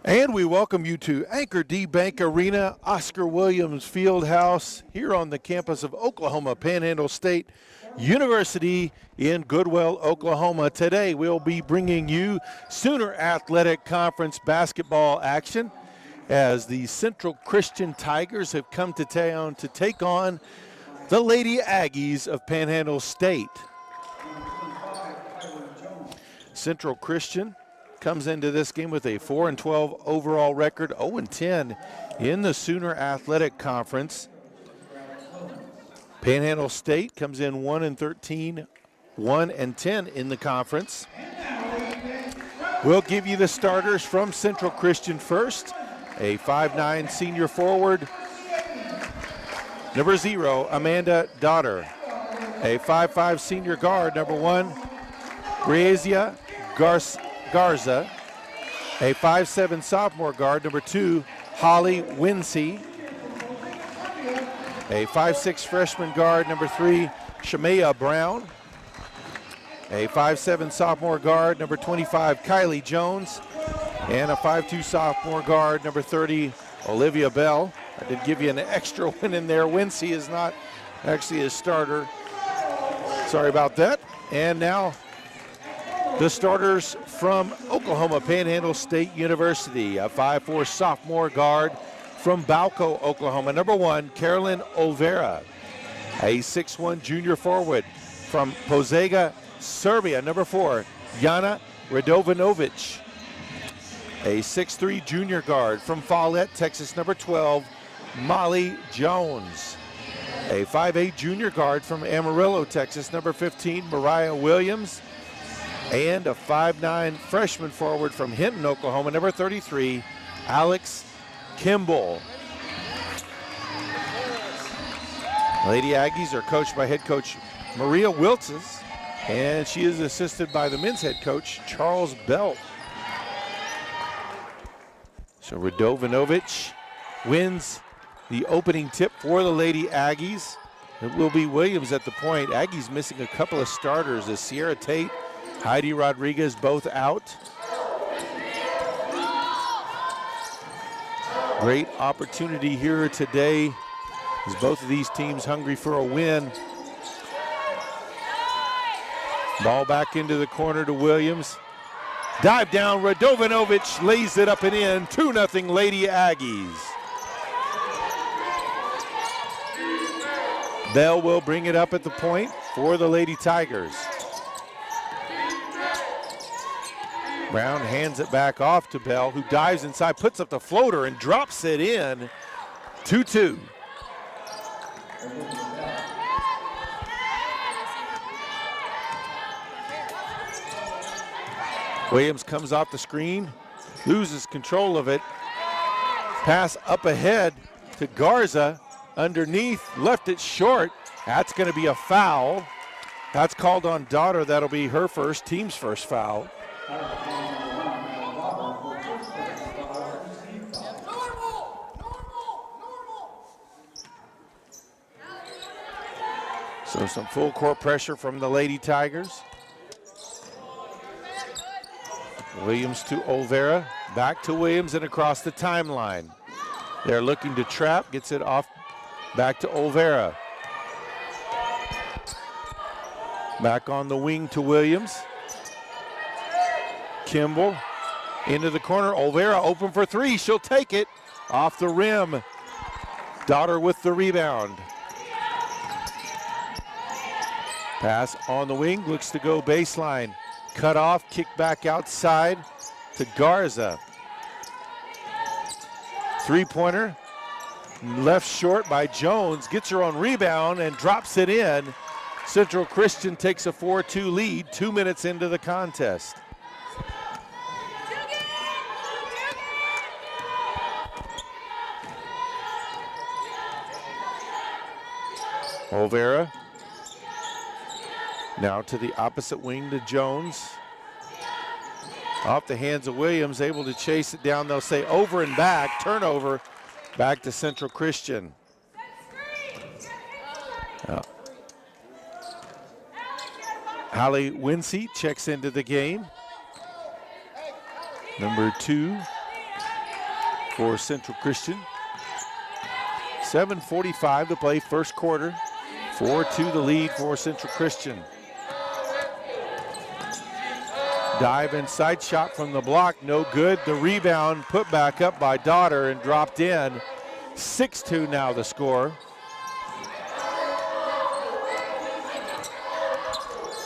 And we welcome you to Anchor D Bank Arena, Oscar Williams Fieldhouse, here on the campus of Oklahoma Panhandle State University in Goodwell, Oklahoma. Today we'll be bringing you Sooner Athletic Conference basketball action as the Central Christian Tigers have come to town to take on the Lady Aggies of Panhandle State. Central Christian comes into this game with a 4-12 overall record, 0-10 in the Sooner Athletic Conference. Panhandle State comes in 1-13, 1-10 in the conference. We'll give you the starters from Central Christian first. A 5'9" senior forward, number 0, Amanda Dotter. A 5'5" senior guard, number 1, Grazia Garza. A 5'7" sophomore guard, number 2, Holly Winsey. A 5'6" freshman guard, number 3, Shamea Brown. A 5'7" sophomore guard, number 25, Kylie Jones. And a 5'2" sophomore guard, number 30, Olivia Bell. I did give you an extra one in there. Winsey is not actually a starter. Sorry about that. And now the starters from Oklahoma Panhandle State University. A 5'4" sophomore guard from Balco, Oklahoma, number 1, Carolyn Olvera. A 6'1" junior forward from Požega, Serbia, number 4, Jana Radovanovic. A 6'3" junior guard from Follett, Texas, number 12, Molly Jones. A 5'8" junior guard from Amarillo, Texas, number 15, Mariah Williams. And a 5'9" freshman forward from Hinton, Oklahoma, number 33, Alex Kimball. Lady Aggies are coached by head coach Maria Wiltzes, and she is assisted by the men's head coach, Charles Belt. So Radovanovic wins the opening tip for the Lady Aggies. It will be Williams at the point. Aggies missing a couple of starters as Sierra Tate, Heidi Rodriguez both out. Great opportunity here today as both of these teams hungry for a win. Ball back into the corner to Williams. Dive down, Radovanovic lays it up and in. 2-0 Lady Aggies. Bell will bring it up at the point for the Lady Tigers. Brown hands it back off to Bell, who dives inside, puts up the floater, and drops it in. 2-2. Williams comes off the screen, loses control of it. Pass up ahead to Garza. Underneath, left it short. That's going to be a foul. That's called on Dotter. That'll be her first, team's first foul. So some full court pressure from the Lady Tigers. Williams to Olvera, back to Williams and across the timeline. They're looking to trap, gets it off, back to Olvera. Back on the wing to Williams. Kimball into the corner. Olvera open for 3. She'll take it off the rim. Dotter with the rebound. Pass on the wing, looks to go baseline. Cut off, kick back outside to Garza. 3-pointer, left short by Jones, gets her on rebound and drops it in. Central Christian takes a 4-2 lead 2 minutes into the contest. Olvera now to the opposite wing to Jones. Off the hands of Williams, able to chase it down. They'll say over and back, turnover, back to Central Christian. Holly Winsey checks into the game. Number 2, for Central Christian. 7:45 to play, first quarter. 4-2 the lead for Central Christian. Dive inside shot from the block, no good. The rebound put back up by Daughter and dropped in. 6-2 now the score.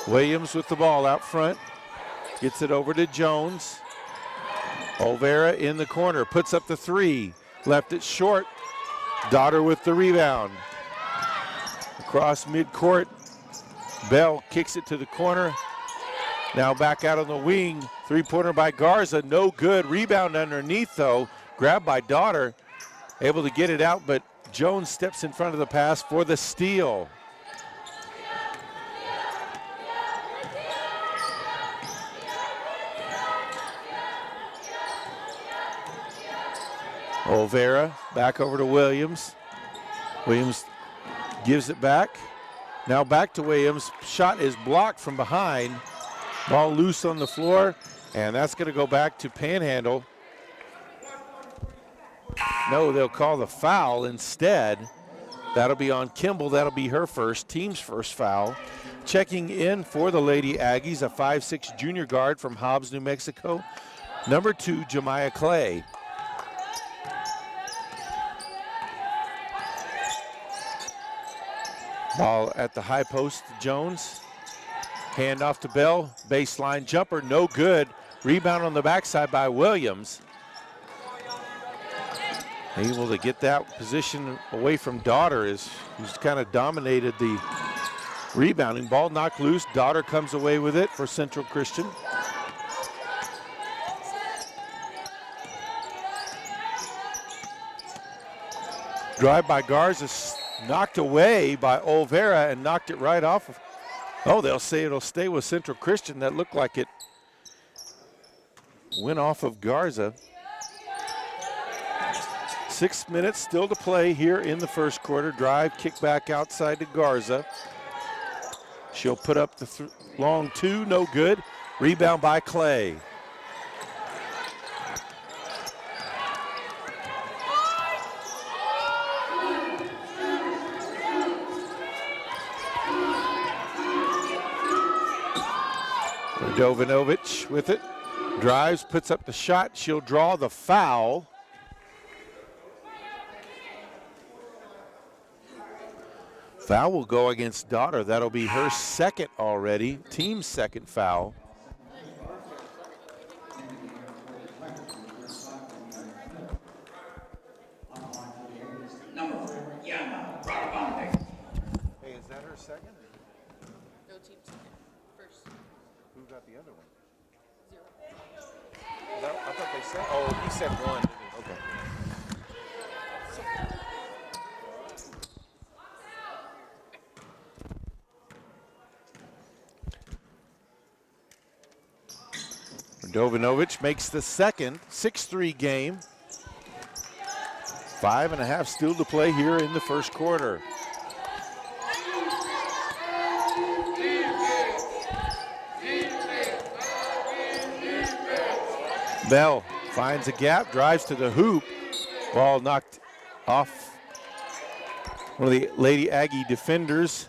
Williams with the ball out front. Gets it over to Jones. Olvera in the corner, puts up the three. Left it short. Daughter with the rebound. Across midcourt. Bell kicks it to the corner. Now back out on the wing. Three-pointer by Garza, no good. Rebound underneath though. Grabbed by Daughter. Able to get it out, but Jones steps in front of the pass for the steal. Olvera back over to Williams. Williams gives it back. Now back to Williams. Shot is blocked from behind. Ball loose on the floor, and that's going to go back to Panhandle. No, they'll call the foul instead. That'll be on Kimball. That'll be her first, team's first foul. Checking in for the Lady Aggies, a 5'6" junior guard from Hobbs, New Mexico. Number 2, Jemiah Clay. Ball at the high post, Jones. Hand off to Bell, baseline jumper, no good. Rebound on the backside by Williams. Able to get that position away from Daughter, who's kind of dominated the rebounding. Ball knocked loose, Daughter comes away with it for Central Christian. Drive by Garza, knocked away by Olvera and knocked it right off of. Oh, they'll say it'll stay with Central Christian. That looked like it went off of Garza. 6 minutes still to play here in the first quarter. Drive, kick back outside to Garza. She'll put up the long two, no good. Rebound by Clay. Jovanovic with it, drives, puts up the shot. She'll draw the foul. Foul will go against Daughter. That'll be her second already, team's second foul. Hey, is that her second? No, team second. First. Who got the other one? 0. I thought they said, oh, he said one. Okay. Jovanovic makes the second, 6-3 game. 5.5 still to play here in the first quarter. Bell finds a gap, drives to the hoop. Ball knocked off one of the Lady Aggie defenders.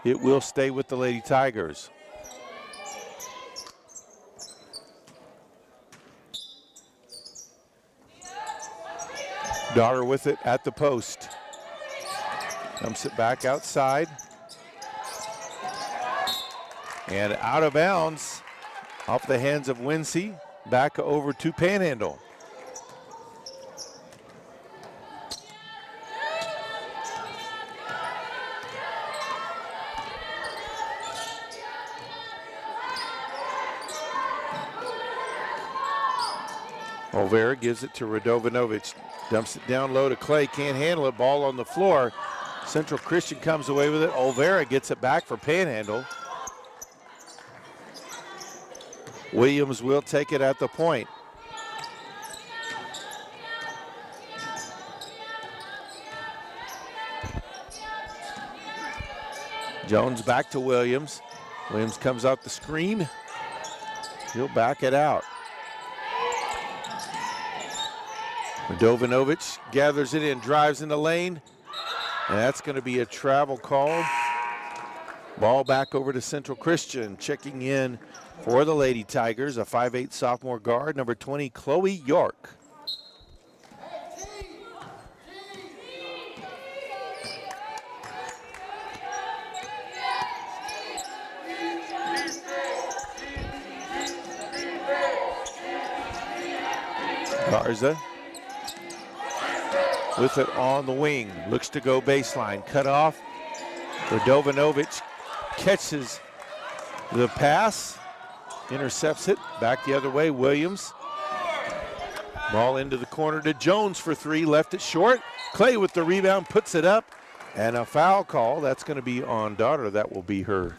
It will stay with the Lady Tigers. Daughter with it at the post. Dumps it back outside. And out of bounds off the hands of Winsey. Back over to Panhandle. Olvera gives it to Radovanovic. Dumps it down low to Clay, can't handle it, ball on the floor. Central Christian comes away with it. Olvera gets it back for Panhandle. Williams will take it at the point. Jones back to Williams. Williams comes out the screen. He'll back it out. Radovanovic gathers it in, drives in the lane, and that's going to be a travel call. Ball back over to Central Christian. Checking in for the Lady Tigers, a 5'8" sophomore guard, number 20, Chloe York. Garza with it on the wing, looks to go baseline, cut off. Radovanovic catches the pass, intercepts it, back the other way, Williams. Ball into the corner to Jones for three, left it short. Clay with the rebound, puts it up, and a foul call. That's going to be on Daughter. That will be her.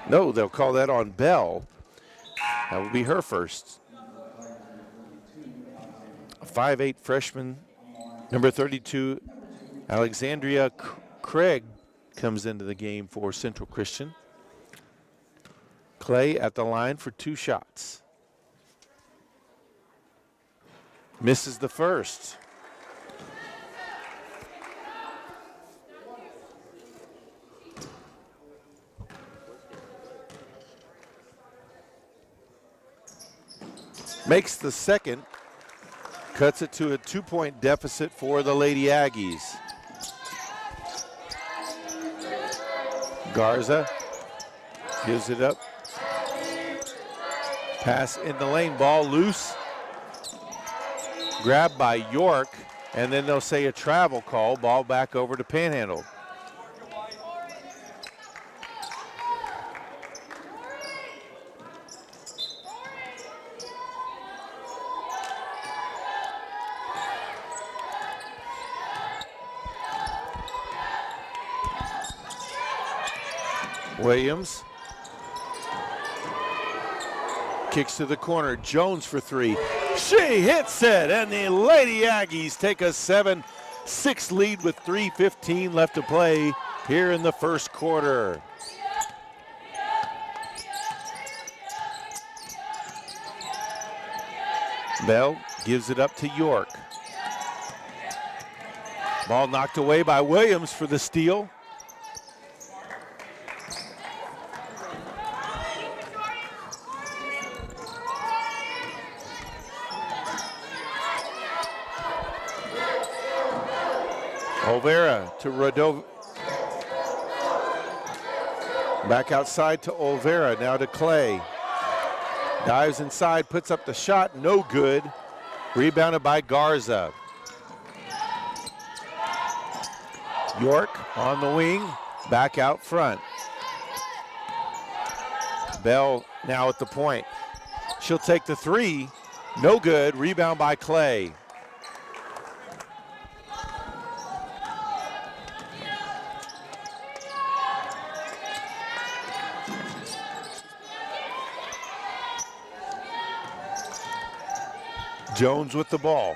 No, they'll call that on Bell. That will be her first. A 5'8" freshman, number 32, Alexandria Craig comes into the game for Central Christian. Clay at the line for 2 shots. Misses the first. Makes the second, cuts it to a 2-point deficit for the Lady Aggies. Garza gives it up. Pass in the lane, ball loose. Grabbed by York, and then they'll say a travel call, ball back over to Panhandle. Williams kicks to the corner. Jones for three. She hits it, and the Lady Aggies take a 7-6 lead with 3:15 left to play here in the first quarter. Bell gives it up to York. Ball knocked away by Williams for the steal. Olvera to Radov. Back outside to Olvera, now to Clay. Dives inside, puts up the shot, no good. Rebounded by Garza. York on the wing, back out front. Bell now at the point. She'll take the three, no good. Rebound by Clay. Jones with the ball.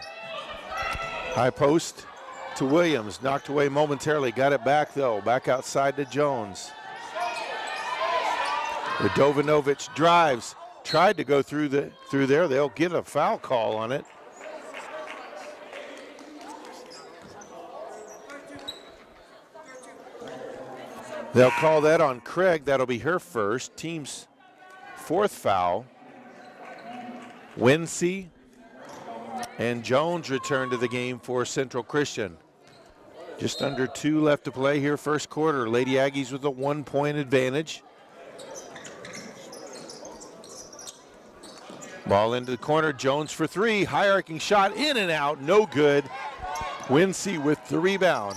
High post to Williams, knocked away momentarily, got it back though, back outside to Jones. Radovanovic drives, tried to go through there, they'll get a foul call on it. They'll call that on Craig, that'll be her first, team's 4th foul. Winsey and Jones return to the game for Central Christian. Just under 2 left to play here, first quarter. Lady Aggies with a 1-point advantage. Ball into the corner, Jones for three. High arcing shot, in and out, no good. Winsey with the rebound.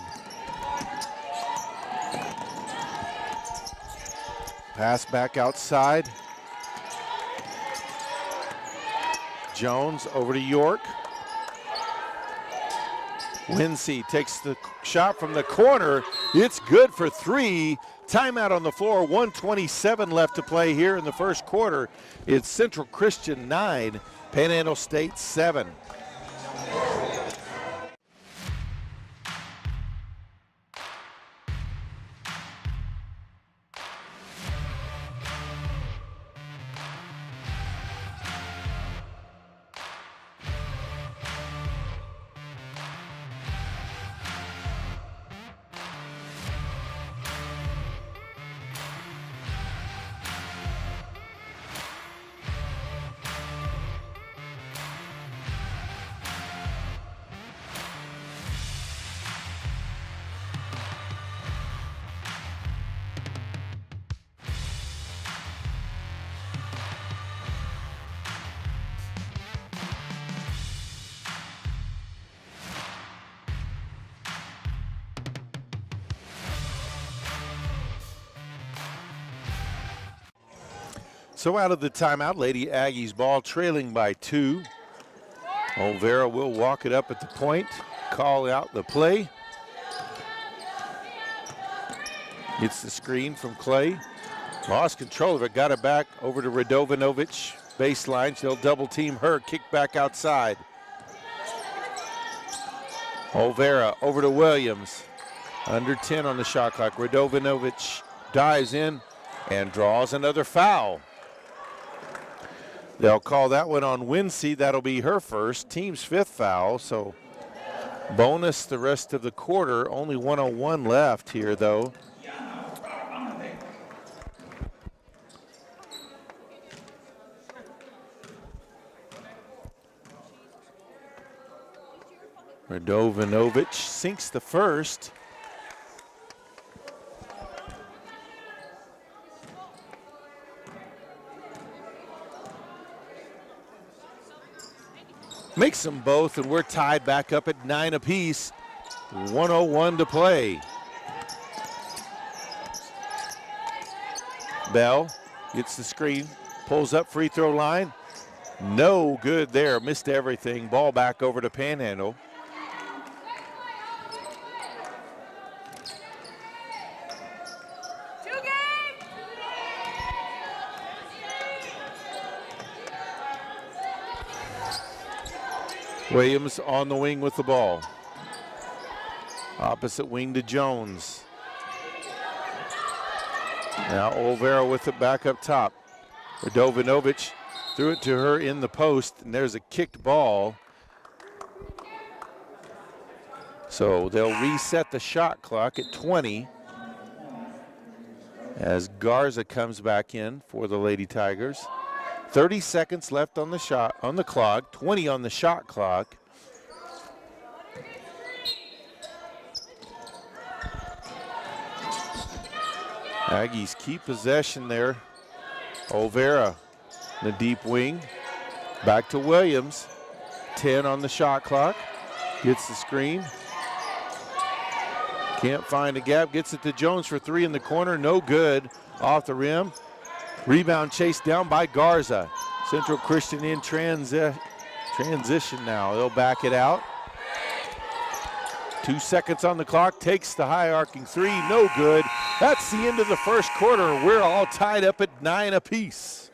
Pass back outside. Jones over to York. Winsey takes the shot from the corner. It's good for three. Timeout on the floor. 1:27 left to play here in the first quarter. It's Central Christian 9, Panhandle State 7. So out of the timeout, Lady Aggies ball trailing by 2. Olvera will walk it up at the point, call out the play. Gets the screen from Clay. Lost control of it, got it back over to Radovanovic. Baseline, she'll double team her, kick back outside. Olvera over to Williams. Under 10 on the shot clock. Radovanovic dives in and draws another foul. They'll call that one on Wincy. That'll be her first, team's 5th foul. So bonus the rest of the quarter. Only 1:01 left here though. Radovanovic sinks the first. Makes them both, and we're tied back up at 9 apiece. 1:01 to play. Bell gets the screen, pulls up free throw line. No good there, missed everything. Ball back over to Panhandle. Williams on the wing with the ball. Opposite wing to Jones. Now Olvera with it back up top. Radovanovic threw it to her in the post, and there's a kicked ball. So they'll reset the shot clock at 20 as Garza comes back in for the Lady Tigers. 30 seconds left on the clock, 20 on the shot clock. Aggies keep possession there. Olvera, the deep wing, back to Williams. 10 on the shot clock, gets the screen. Can't find a gap, gets it to Jones for 3 in the corner, no good, off the rim. Rebound chased down by Garza. Central Christian in transition now. They'll back it out. 2 seconds on the clock, takes the high arcing 3, no good. That's the end of the first quarter. We're all tied up at 9 apiece.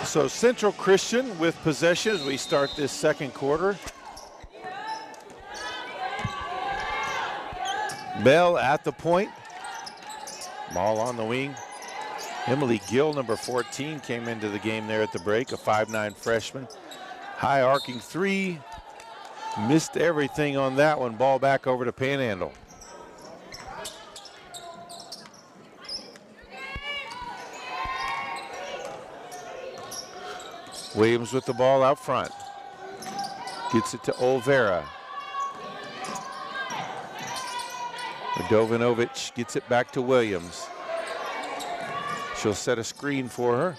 So Central Christian with possession as we start this second quarter. Bell at the point. Ball on the wing. Emily Gill, number 14, came into the game there at the break, a 5'9" freshman. High arcing 3. Missed everything on that one. Ball back over to Panhandle. Williams with the ball out front. Gets it to Olvera. Radovanovic gets it back to Williams. She'll set a screen for her.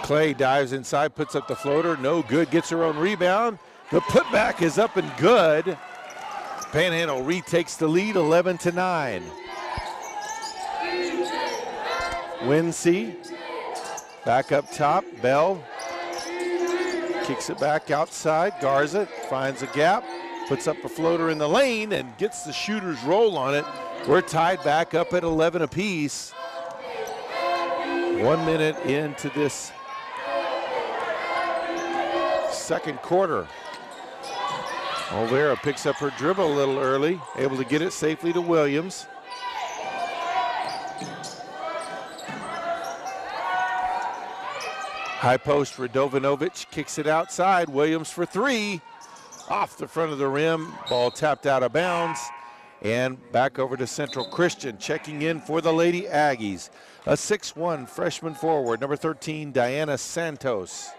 Clay dives inside, puts up the floater, no good, gets her own rebound. The putback is up and good. Panhandle retakes the lead, 11-9. Winsey back up top, Bell kicks it back outside. Garza finds a gap, puts up a floater in the lane and gets the shooter's roll on it. We're tied back up at 11 apiece. 1 minute into this second quarter. Olvera picks up her dribble a little early, able to get it safely to Williams. High post, Radovanovic kicks it outside. Williams for three. Off the front of the rim. Ball tapped out of bounds. And back over to Central Christian. Checking in for the Lady Aggies. A 6'1" freshman forward, number 13, Diana Santos.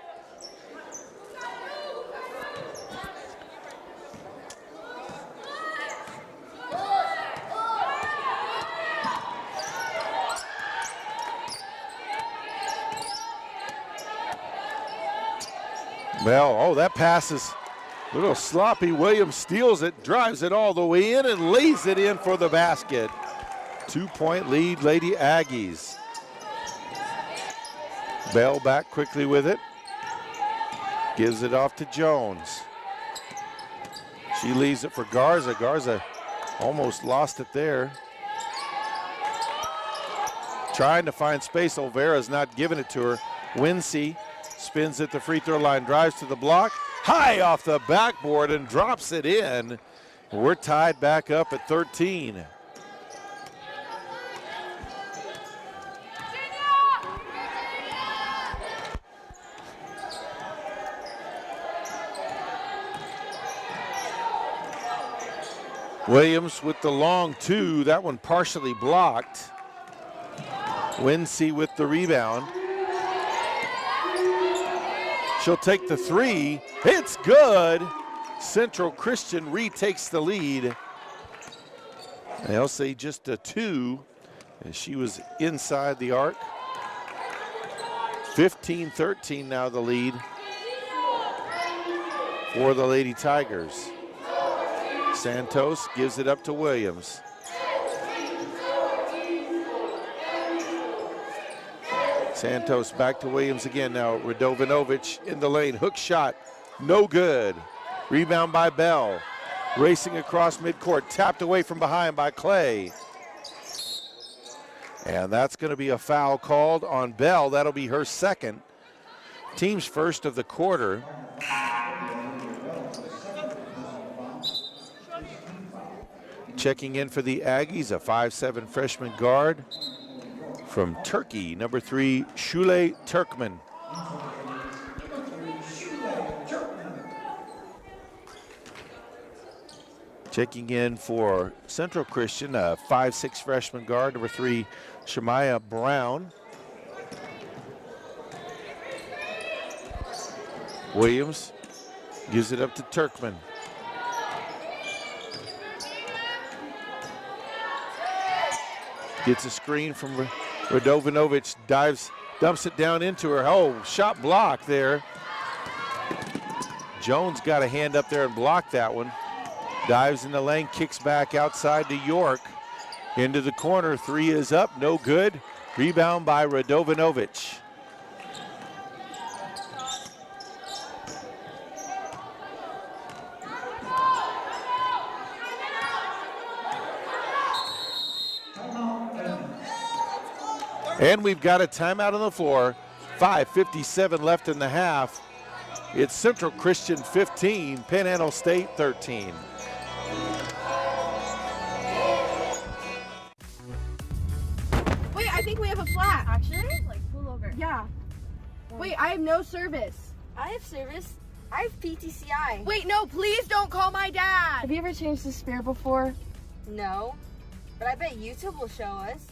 Well, oh, that pass is a little sloppy. Williams steals it, drives it all the way in, and lays it in for the basket. 2-point lead, Lady Aggies. Bell back quickly with it. Gives it off to Jones. She leaves it for Garza. Garza almost lost it there. Trying to find space. Olvera's not giving it to her. Winsey spins at the free throw line, drives to the block, high off the backboard and drops it in. We're tied back up at 13. Williams with the long two, that one partially blocked. Winsey with the rebound. She'll take the three. It's good. Central Christian retakes the lead. They'll say just a two, as she was inside the arc. 15-13 now the lead for the Lady Tigers. Santos gives it up to Williams. Santos back to Williams again now. Radovanovic in the lane, hook shot, no good. Rebound by Bell. Racing across midcourt, tapped away from behind by Clay. And that's going to be a foul called on Bell. That'll be her second. Team's first of the quarter. Checking in for the Aggies, a 5'7" freshman guard from Turkey, number 3, Shule Turkman. Checking in for Central Christian, a 5'6" freshman guard, number 3, Shemaya Brown. Williams gives it up to Turkman. Gets a screen from Radovanovic, dumps it down into her. Oh, shot block there. Jones got a hand up there and blocked that one. Dives in the lane, kicks back outside to York. Into the corner, three is up, no good. Rebound by Radovanovic. And we've got a timeout on the floor. 5:57 left in the half. It's Central Christian 15, Panhandle State 13. Wait, I think we have a flat. Actually, like pull over. Yeah. Wait, I have no service. I have service. I have PTCI. Wait, no, please don't call my dad. Have you ever changed the spare before? No, but I bet YouTube will show us.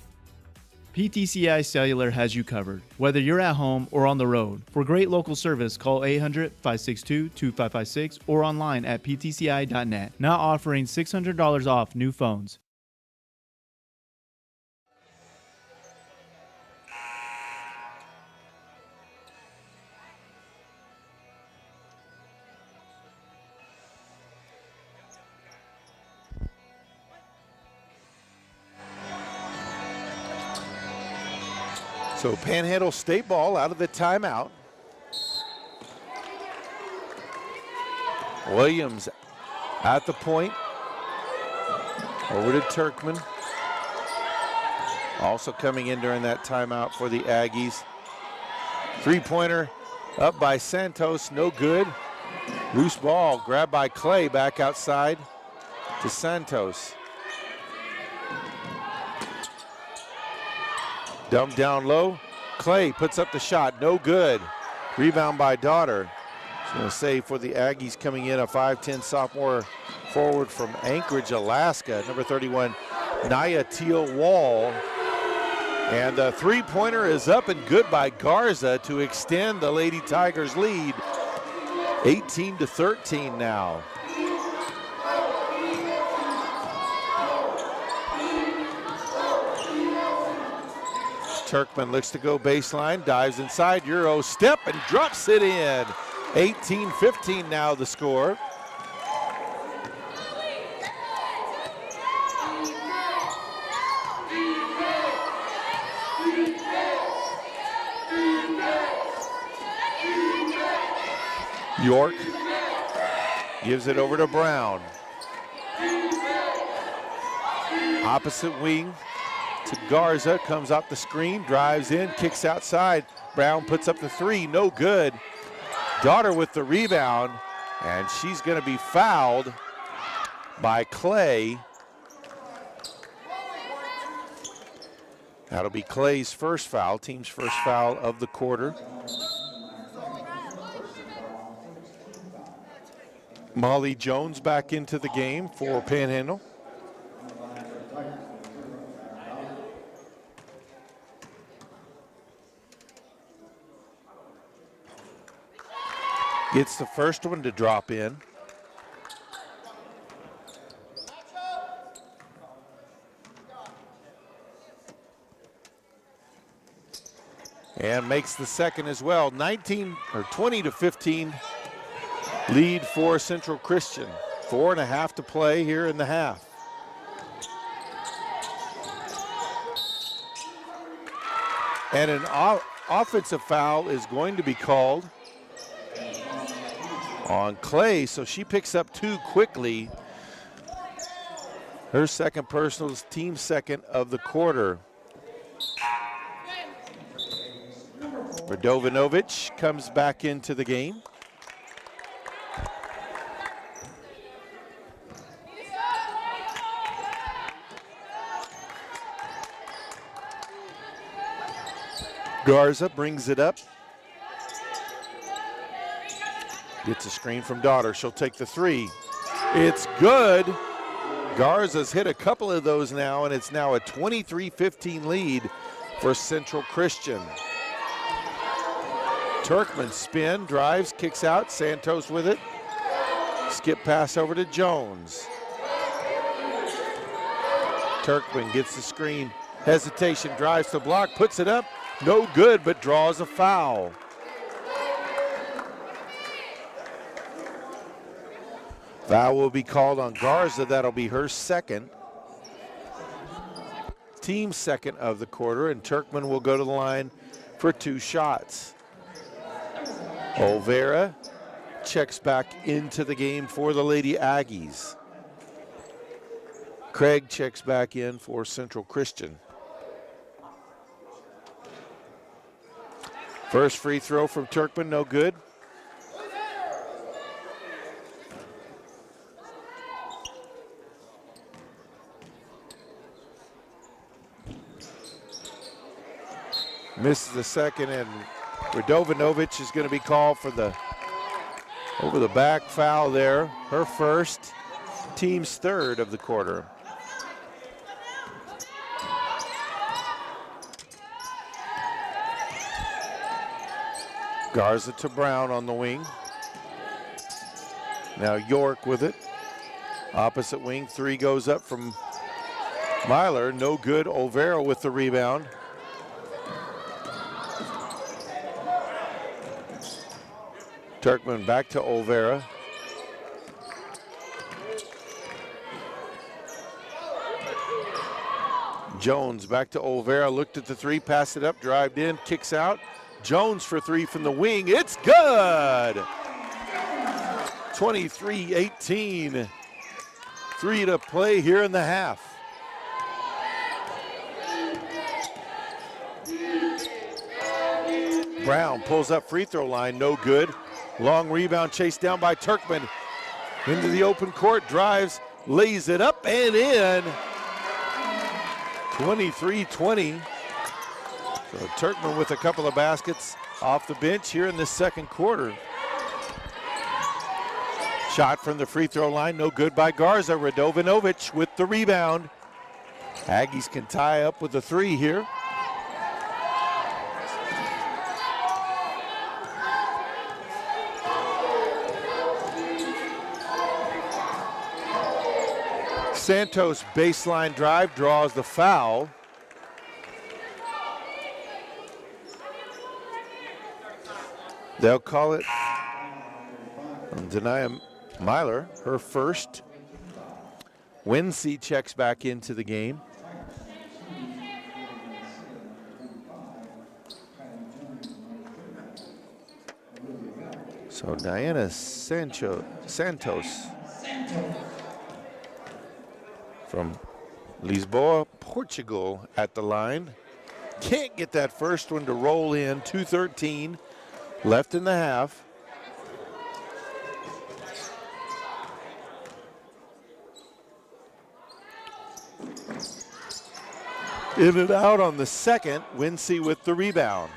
PTCI Cellular has you covered, whether you're at home or on the road. For great local service, call 800-562-2556 or online at ptci.net. Now offering $600 off new phones. So Panhandle State ball out of the timeout. Williams at the point. Over to Turkman. Also coming in during that timeout for the Aggies. Three-pointer up by Santos, no good. Loose ball grabbed by Clay, back outside to Santos. Dumped down low. Clay puts up the shot, no good. Rebound by Daughter. It's going to save for the Aggies coming in, a 5'10 sophomore forward from Anchorage, Alaska, number 31, Naya Teal Wall. And the three-pointer is up and good by Garza to extend the Lady Tigers lead. 18-13 now. Turkman looks to go baseline, dives inside, Euro step and drops it in. 18-15 now the score. York gives it over to Brown. Opposite wing to Garza, comes off the screen, drives in, kicks outside. Brown puts up the three, no good. Daughter with the rebound, and she's going to be fouled by Clay. That'll be Clay's first foul, team's first foul of the quarter. Molly Jones back into the game for Panhandle. Gets the first one to drop in. And makes the second as well. 20-15 lead for Central Christian. 4.5 to play here in the half. And an offensive foul is going to be called on Clay, so she picks up two quickly. Her second personal, team second of the quarter. Radovanovic comes back into the game. Garza brings it up. Gets a screen from Daughter. She'll take the three. It's good. Garza's hit a couple of those now, and it's now a 23-15 lead for Central Christian. Turkman spin, drives, kicks out. Santos with it. Skip pass over to Jones. Turkman gets the screen. Hesitation, drives to block, puts it up. No good, but draws a foul. Foul will be called on Garza. That'll be her second. Team second of the quarter, and Turkman will go to the line for two shots. Olvera checks back into the game for the Lady Aggies. Craig checks back in for Central Christian. First free throw from Turkman, no good. Misses the second, and Radovanovic is going to be called for the over the back foul there. Her first, team's third of the quarter. Garza to Brown on the wing. Now York with it. Opposite wing, three goes up from Myler, no good. Olvera with the rebound. Turkman back to Olvera. Jones back to Olvera, looked at the three, passed it up, drived in, kicks out. Jones for three from the wing, it's good! 23-18, 3 to play here in the half. Brown pulls up free throw line, no good. Long rebound chased down by Turkman. Into the open court, drives, lays it up and in. 23-20. So Turkman with a couple of baskets off the bench here in the second quarter. Shot from the free throw line, no good by Garza. Radovanovic with the rebound. Aggies can tie up with a three here. Santos baseline drive, draws the foul. They'll call it Denia Myler, her first. Winsey checks back into the game. So Diana Santos from Lisboa, Portugal at the line. Can't get that first one to roll in. 2:13 left in the half. In and out on the second, Winsey with the rebound.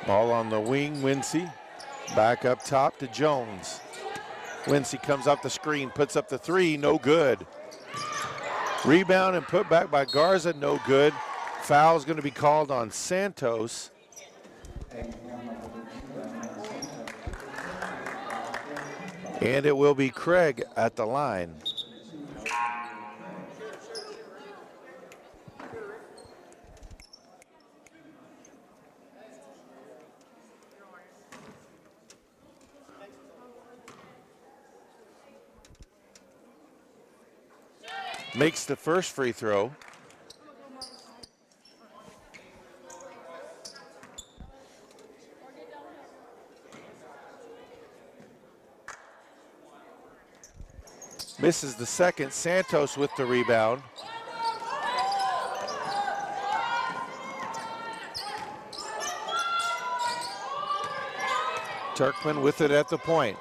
Ball on the wing, Winsey. Back up top to Jones. Winsey comes off the screen, puts up the three, no good. Rebound and put back by Garza, no good. Foul's going to be called on Santos. And it will be Craig at the line. Makes the first free throw. Misses the second. Santos with the rebound. Turkman with it at the point.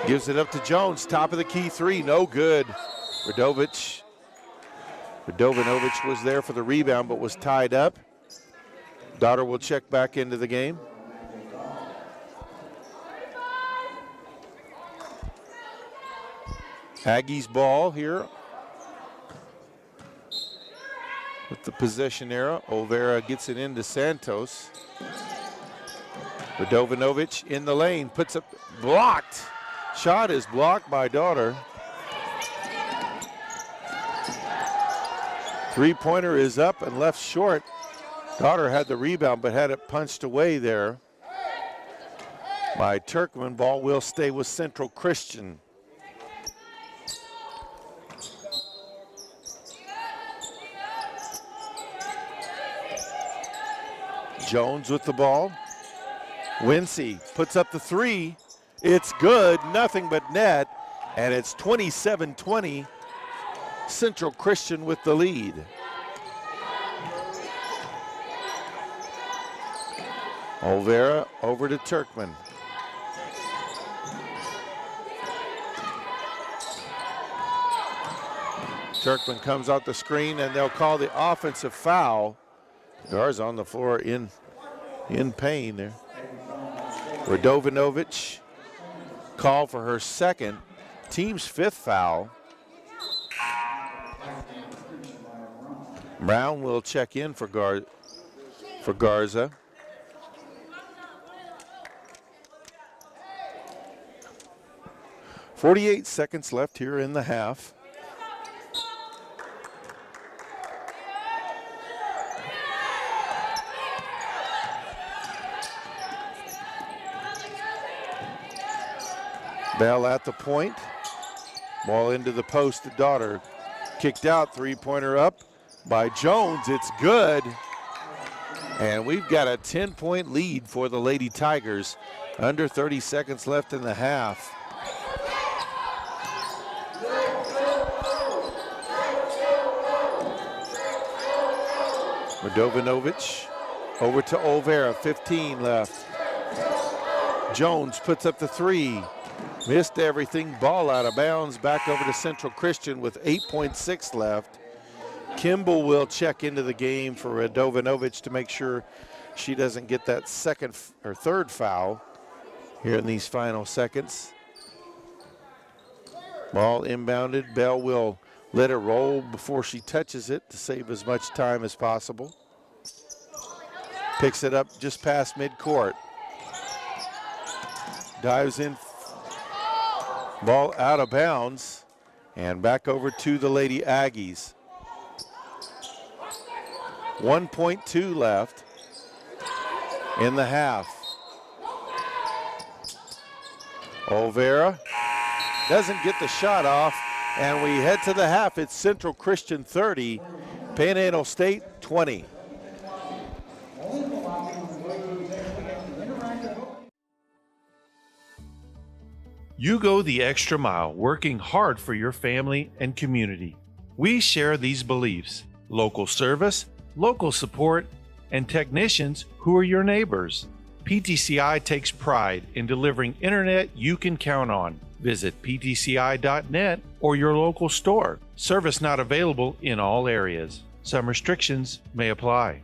Gives it up to Jones, top of the key three, no good. Radovanovic was there for the rebound but was tied up. Daughter will check back into the game. Aggies ball here with the possession era. Olvera gets it into Santos. Radovanovic in the lane, puts up, blocked. Shot is blocked by Daughter. Three-pointer is up and left short. Daughter had the rebound but had it punched away there by Turkman. Ball will stay with Central Christian. Jones with the ball. Winsey puts up the three. It's good, nothing but net, and it's 27-20. Central Christian with the lead. Olvera over to Turkman. Turkman comes out the screen and they'll call the offensive foul. Garza on the floor in pain there. Radovanovic called for her second, team's fifth foul. Brown will check in for Garza. .48 seconds left here in the half. Bell at the point. Ball into the post to Daughter. Kicked out, three-pointer up by Jones. It's good. And we've got a 10-point lead for the Lady Tigers. Under 30 seconds left in the half. Radovanovic over to Olvera, 15 left. Jones puts up the three. Missed everything, ball out of bounds, back over to Central Christian with 8.6 left. Kimball will check into the game for Radovanovic to make sure she doesn't get that second or third foul here in these final seconds. Ball inbounded. Bell will let it roll before she touches it to save as much time as possible. Picks it up just past midcourt. Dives in. Ball out of bounds and back over to the Lady Aggies. 1.2 left in the half. Olvera doesn't get the shot off, and we head to the half. It's Central Christian 30, Panhandle State 20. You go the extra mile, working hard for your family and community. We share these beliefs: local service, local support, and technicians who are your neighbors. PTCI takes pride in delivering internet you can count on. Visit ptci.net or your local store. Service not available in all areas. Some restrictions may apply.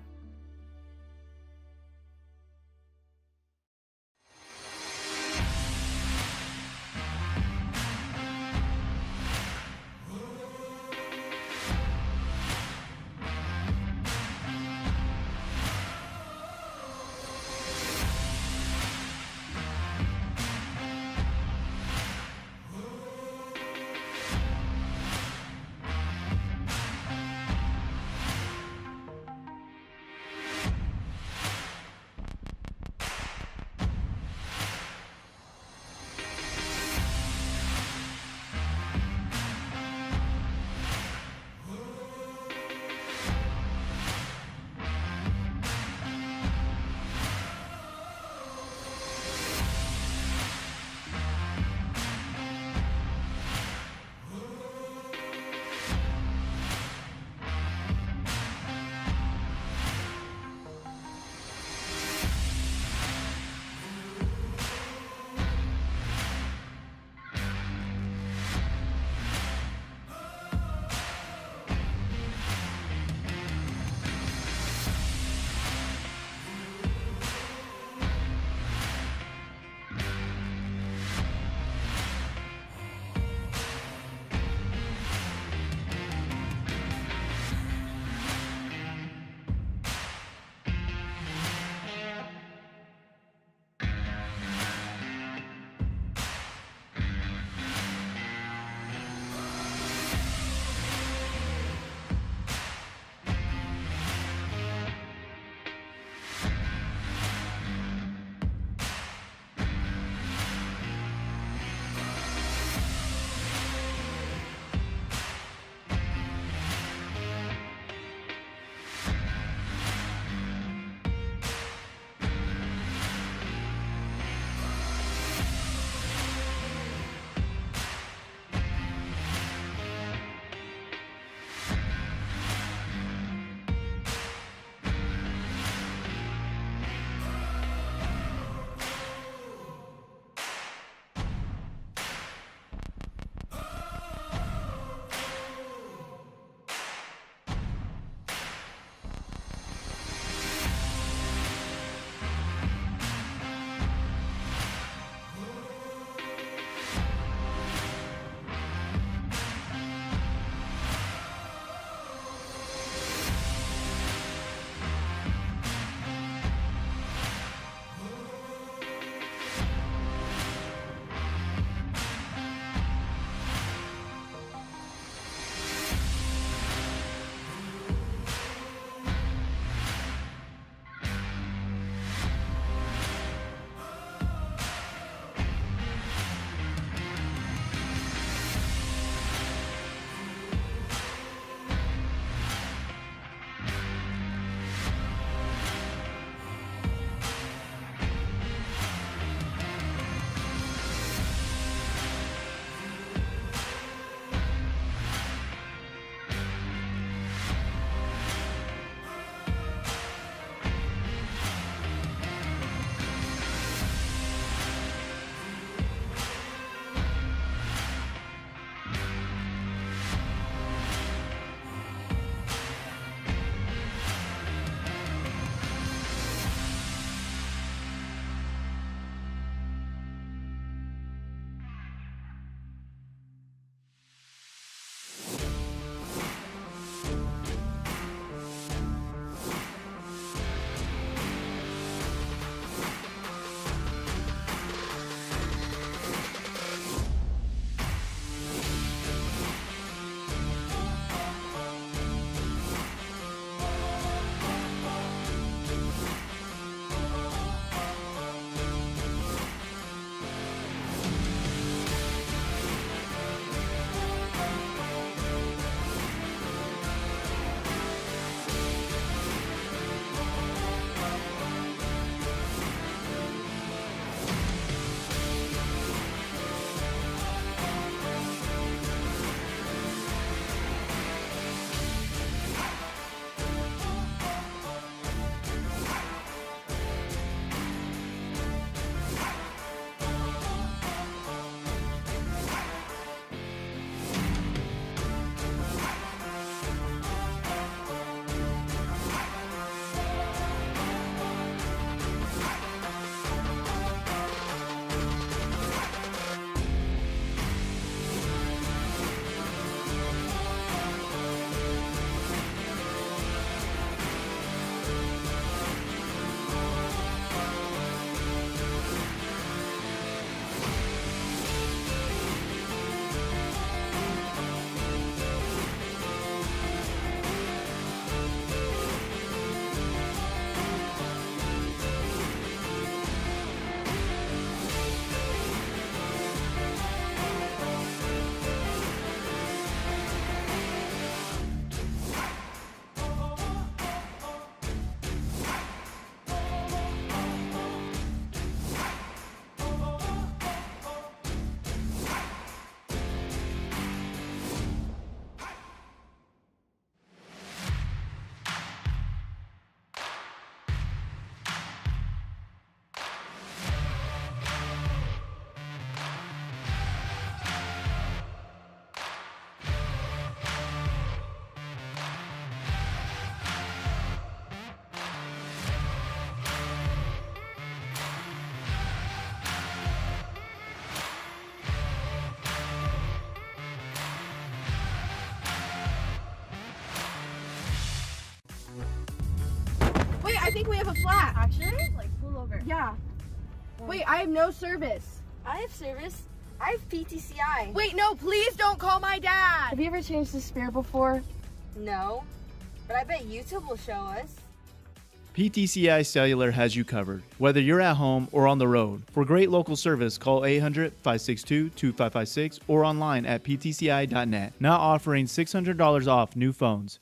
think we have a flat. Actually? Like, pull over. Yeah. Wait, I have no service. I have service. I have PTCI. Wait, no, please don't call my dad. Have you ever changed the spare before? No. But I bet YouTube will show us. PTCI Cellular has you covered, whether you're at home or on the road. For great local service, call 800-562-2556 or online at ptci.net. Now offering $600 off new phones.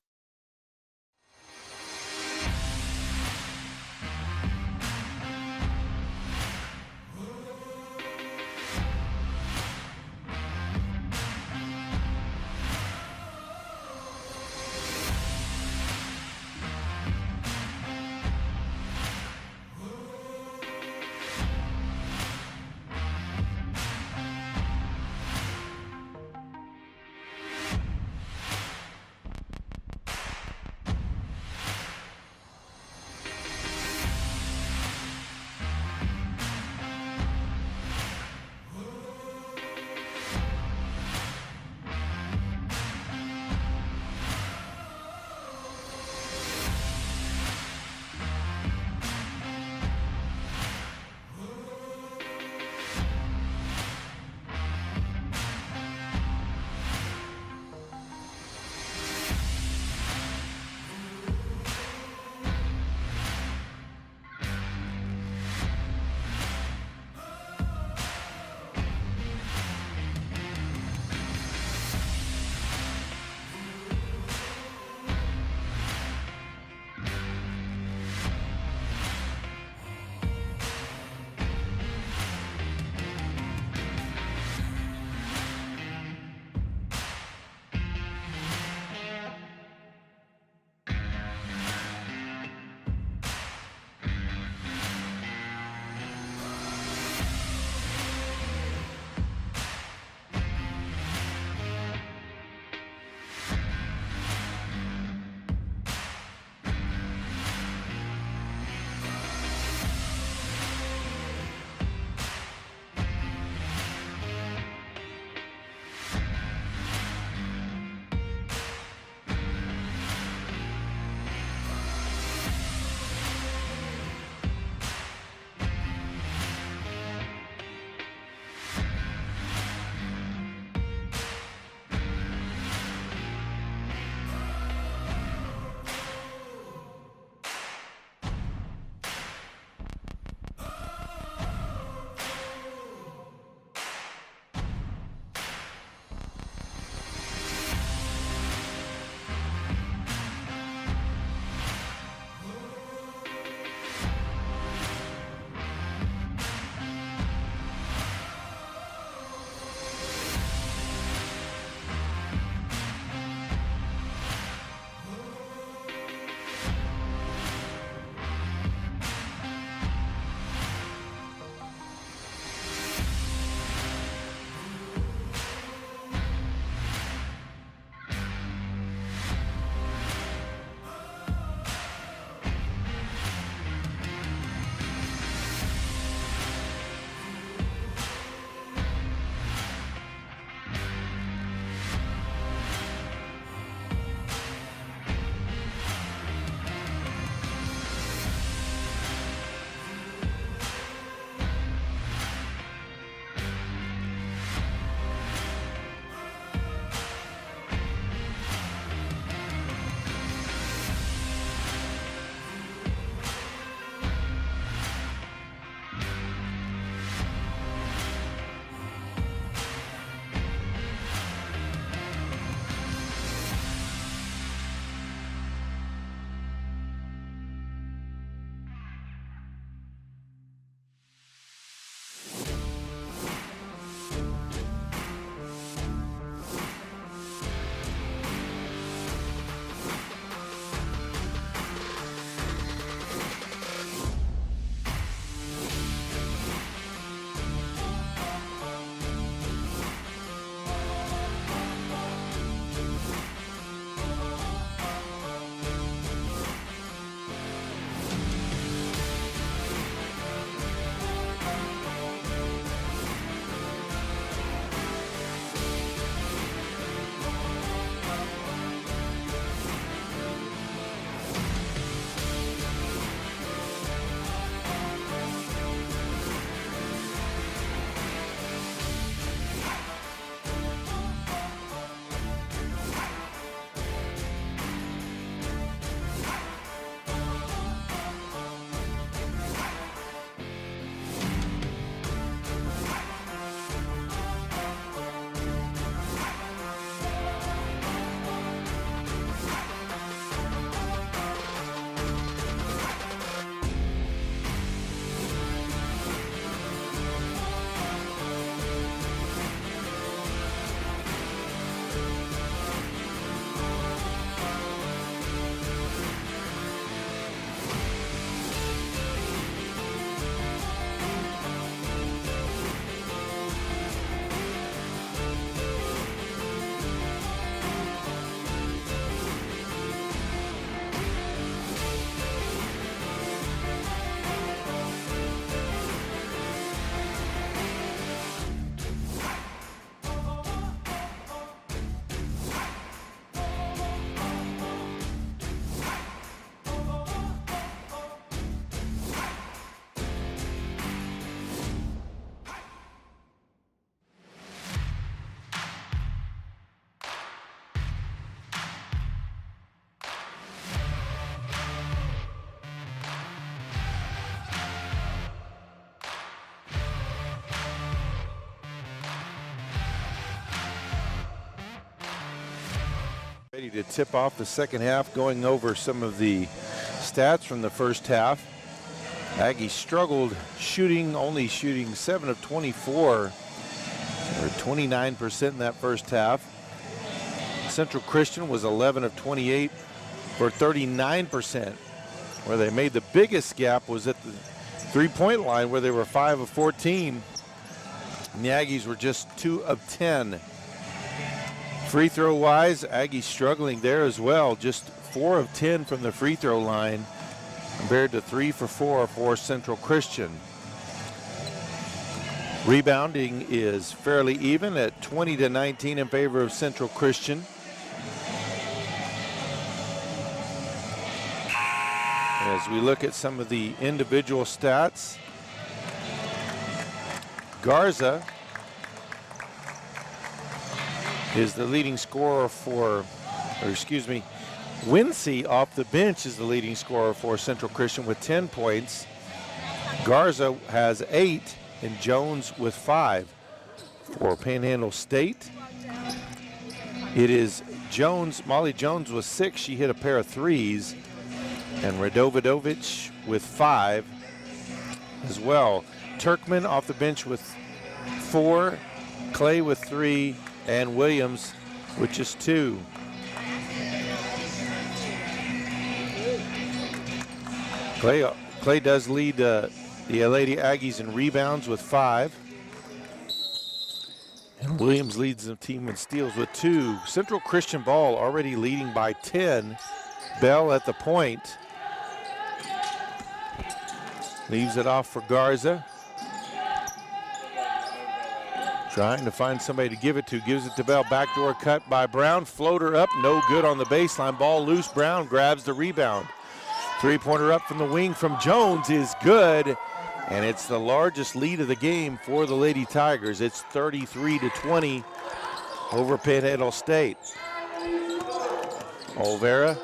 to tip off the second half, going over some of the stats from the first half. Aggies struggled shooting, only shooting 7 of 24, or 29% in that first half. Central Christian was 11 of 28 for 39%. Where they made the biggest gap was at the three-point line, where they were 5 of 14. And the Aggies were just 2 of 10. Free throw wise, Aggies struggling there as well, just 4 of 10 from the free throw line compared to 3 for 4 for Central Christian. Rebounding is fairly even at 20-19 in favor of Central Christian. As we look at some of the individual stats, Garza is the leading scorer Wincy off the bench is the leading scorer for Central Christian with 10 points. Garza has 8 and Jones with 5. For Panhandle State, it is Jones, Molly Jones with 6. She hit a pair of threes. And Radovidovich with 5 as well. Turkman off the bench with 4, Clay with 3, and Williams with just 2. Clay does lead the Lady Aggies in rebounds with 5. And Williams leads the team in steals with 2. Central Christian ball already leading by 10. Bell at the point. Leaves it off for Garza. Trying to find somebody to give it to. Gives it to Bell. Backdoor cut by Brown. Floater up. No good on the baseline. Ball loose. Brown grabs the rebound. Three-pointer up from the wing from Jones is good. And it's the largest lead of the game for the Lady Tigers. It's 33-20 over Panhandle State. Olvera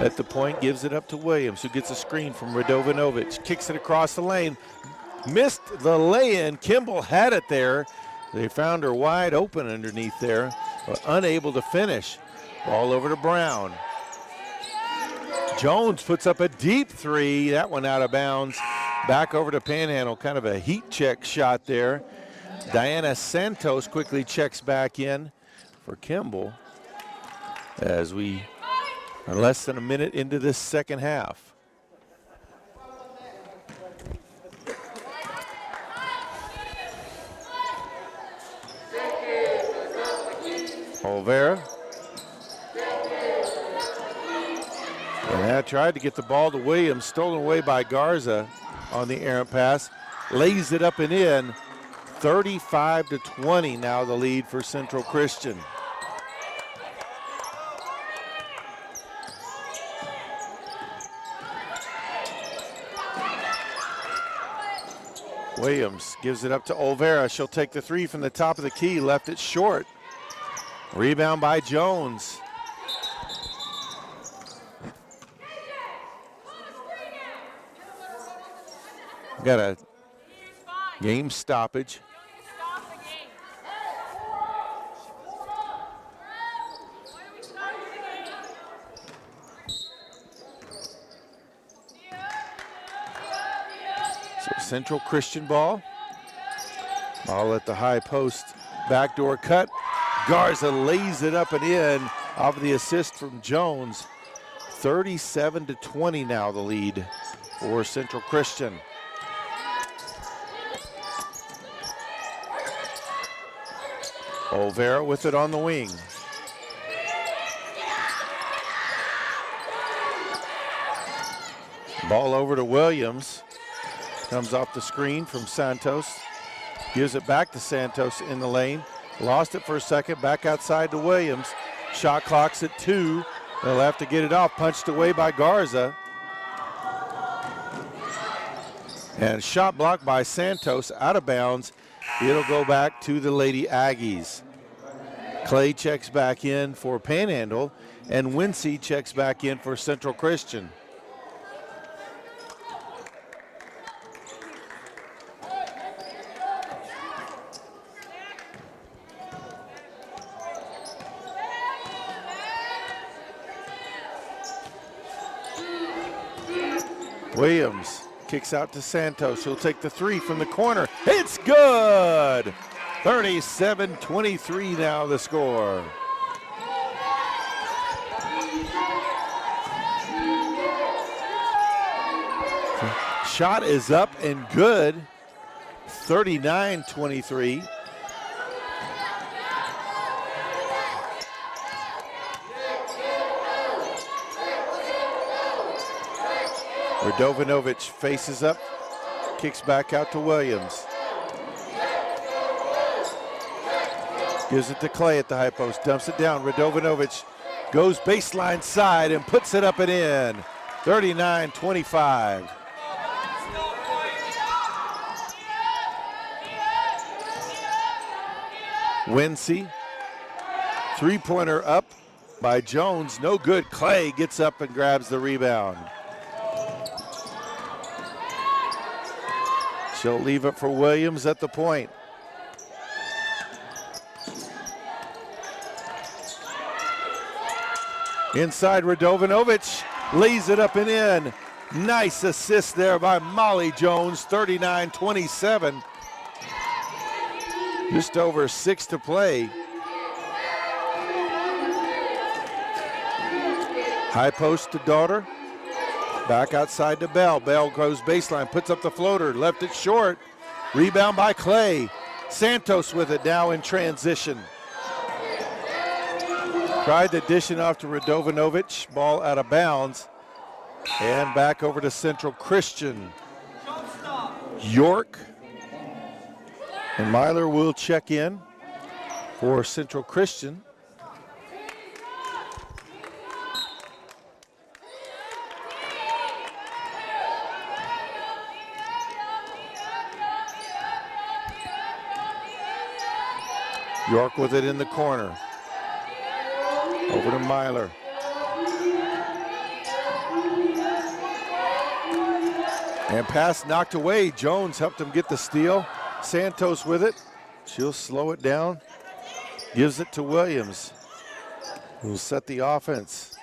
at the point, gives it up to Williams, who gets a screen from Radovanovic. Kicks it across the lane. Missed the lay-in. Kimball had it there. They found her wide open underneath there, but unable to finish. Ball over to Brown. Jones puts up a deep three. That one out of bounds. Back over to Panhandle. Kind of a heat check shot there. Diana Santos quickly checks back in for Kimball as we are less than a minute into this second half. Olvera. And that tried to get the ball to Williams, stolen away by Garza on the errant pass. Lays it up and in. 35-20 now the lead for Central Christian. Williams gives it up to Olvera. She'll take the three from the top of the key, left it short. Rebound by Jones. Got a game stoppage. Central Christian ball. Ball at the high post. Backdoor cut. Garza lays it up and in off of the assist from Jones. 37-20 now the lead for Central Christian. Olvera with it on the wing. Ball over to Williams. Comes off the screen from Santos. Gives it back to Santos in the lane. Lost it for a second. Back outside to Williams. Shot clock's at 2. They'll have to get it off. Punched away by Garza. And shot blocked by Santos out of bounds. It'll go back to the Lady Aggies. Clay checks back in for Panhandle. And Wincy checks back in for Central Christian. Williams kicks out to Santos. He'll take the three from the corner. It's good! 37-23 now the score. Shot is up and good. 39-23. Radovanovic faces up, kicks back out to Williams. Gives it to Clay at the high post, dumps it down. Radovanovic goes baseline side and puts it up and in. 39-25. Winsey, three-pointer up by Jones, no good. Clay gets up and grabs the rebound. She'll leave it for Williams at the point. Inside, Radovanovic lays it up and in. Nice assist there by Molly Jones, 39-27. Just over 6 to play. High post to Daughter. Back outside to Bell. Bell goes baseline, puts up the floater, left it short. Rebound by Clay. Santos with it now in transition. Tried to dish it off to Radovanovic. Ball out of bounds. And back over to Central Christian. York and Myler will check in for Central Christian. York with it in the corner. Over to Myler. And pass knocked away. Jones helped him get the steal. Santos with it. She'll slow it down. Gives it to Williams, who'll set the offense.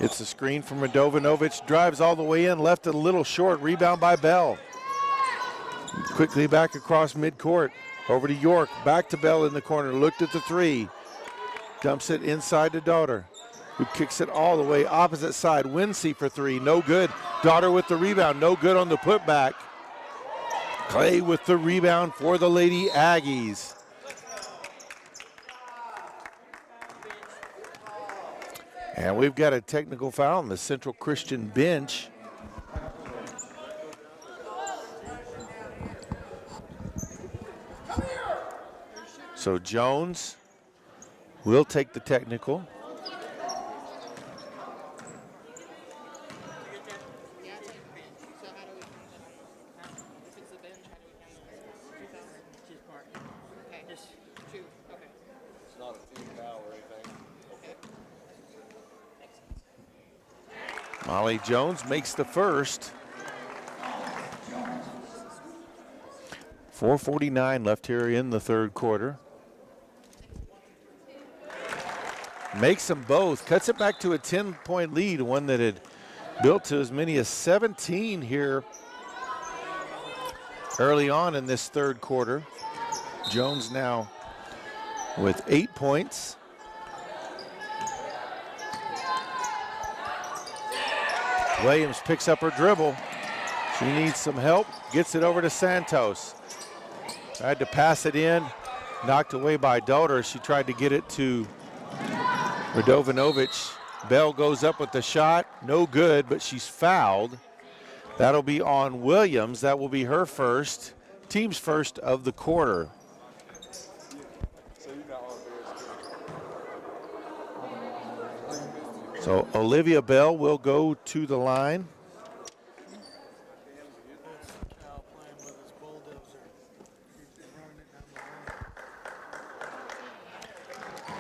It's a screen from Radovanovic. Drives all the way in. Left it a little short. Rebound by Bell. Quickly back across midcourt. Over to York. Back to Bell in the corner. Looked at the three. Dumps it inside to Daughter, who kicks it all the way opposite side. Winsey for three. No good. Daughter with the rebound. No good on the putback. Clay with the rebound for the Lady Aggies. And we've got a technical foul on the Central Christian bench. So Jones will take the technical. Molly Jones makes the first. 4:49 left here in the third quarter. Makes them both, cuts it back to a 10-point lead, one that had built to as many as 17 here early on in this third quarter. Jones now with 8 points. Williams picks up her dribble. She needs some help, gets it over to Santos. Tried to pass it in, knocked away by Daughter. She tried to get it to Radovanovic. Bell goes up with the shot, no good, but she's fouled. That'll be on Williams. That will be her first, team's first of the quarter. So Olivia Bell will go to the line.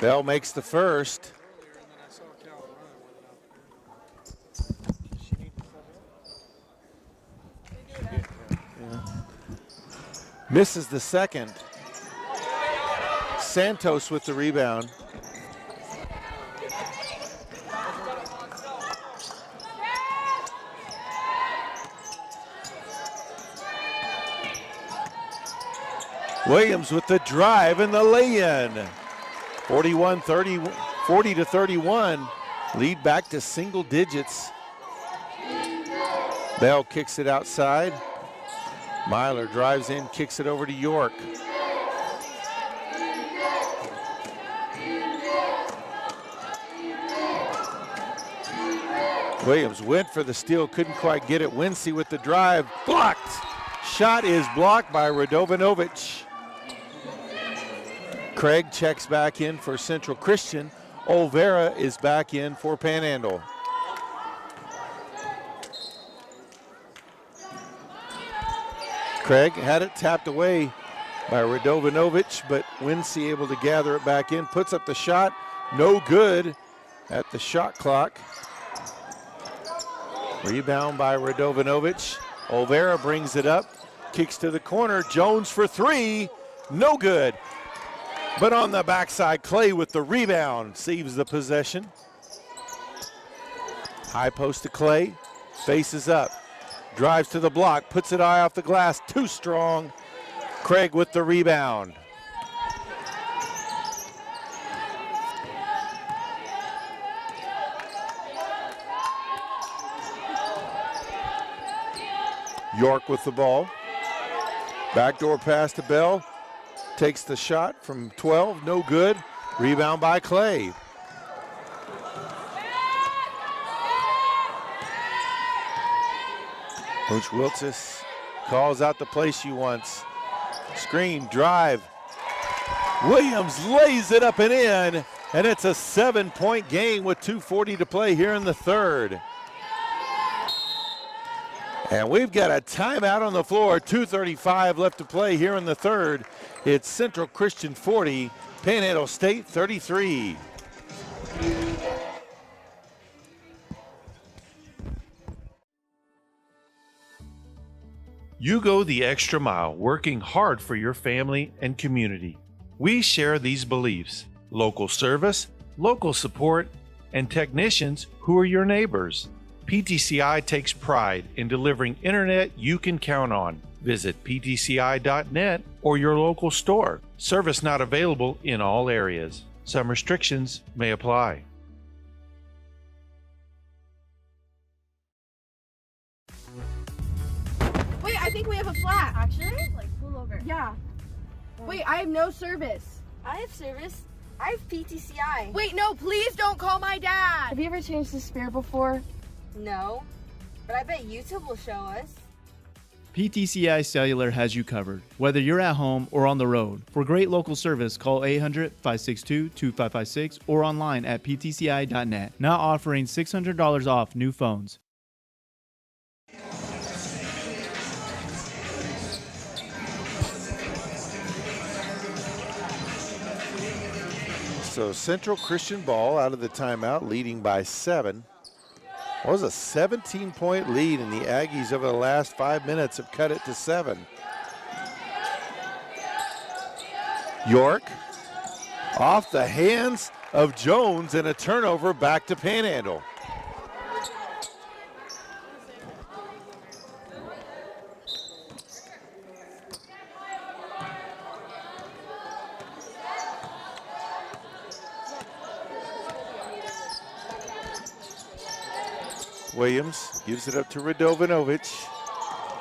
Bell makes the first. Misses the second. Santos with the rebound. Williams with the drive and the lay-in. 40 to 31. Lead back to single digits. Bell kicks it outside. Myler drives in, kicks it over to York. Williams went for the steal, couldn't quite get it. Winsey with the drive, blocked. Shot is blocked by Radovanovic. Craig checks back in for Central Christian. Olvera is back in for Panhandle. Craig had it tapped away by Radovanovic, but Winsey able to gather it back in, puts up the shot, no good at the shot clock. Rebound by Radovanovic. Olvera brings it up, kicks to the corner, Jones for three, no good. But on the backside, Clay with the rebound, saves the possession. High post to Clay, faces up, drives to the block, puts it high off the glass, too strong. Craig with the rebound. York with the ball. Backdoor pass to Bell. Takes the shot from 12, no good. Rebound by Clay. Coach Wiltzis calls out the play she wants. Screen, drive. Williams lays it up and in, and it's a 7-point game with 2:40 to play here in the third. And we've got a timeout on the floor, 2:35 left to play here in the third. It's Central Christian 40, Panhandle State 33. You go the extra mile, working hard for your family and community. We share these beliefs: local service, local support, and technicians who are your neighbors. PTCI takes pride in delivering internet you can count on. Visit ptci.net or your local store. Service not available in all areas. Some restrictions may apply. Wait, I think we have a flat. Actually, like pull over. Yeah. Wait, I have no service. I have service. I have PTCI. Wait, no, please don't call my dad. Have you ever changed the spare before? No, but I bet YouTube will show us. PTCI Cellular has you covered, whether you're at home or on the road. For great local service, call 800-562-2556 or online at ptci.net. Now offering $600 off new phones. So Central Christian ball out of the timeout, leading by 7. It was a 17-point lead, and the Aggies over the last 5 minutes have cut it to 7. York off the hands of Jones, and a turnover back to Panhandle. Williams gives it up to Radovanovic.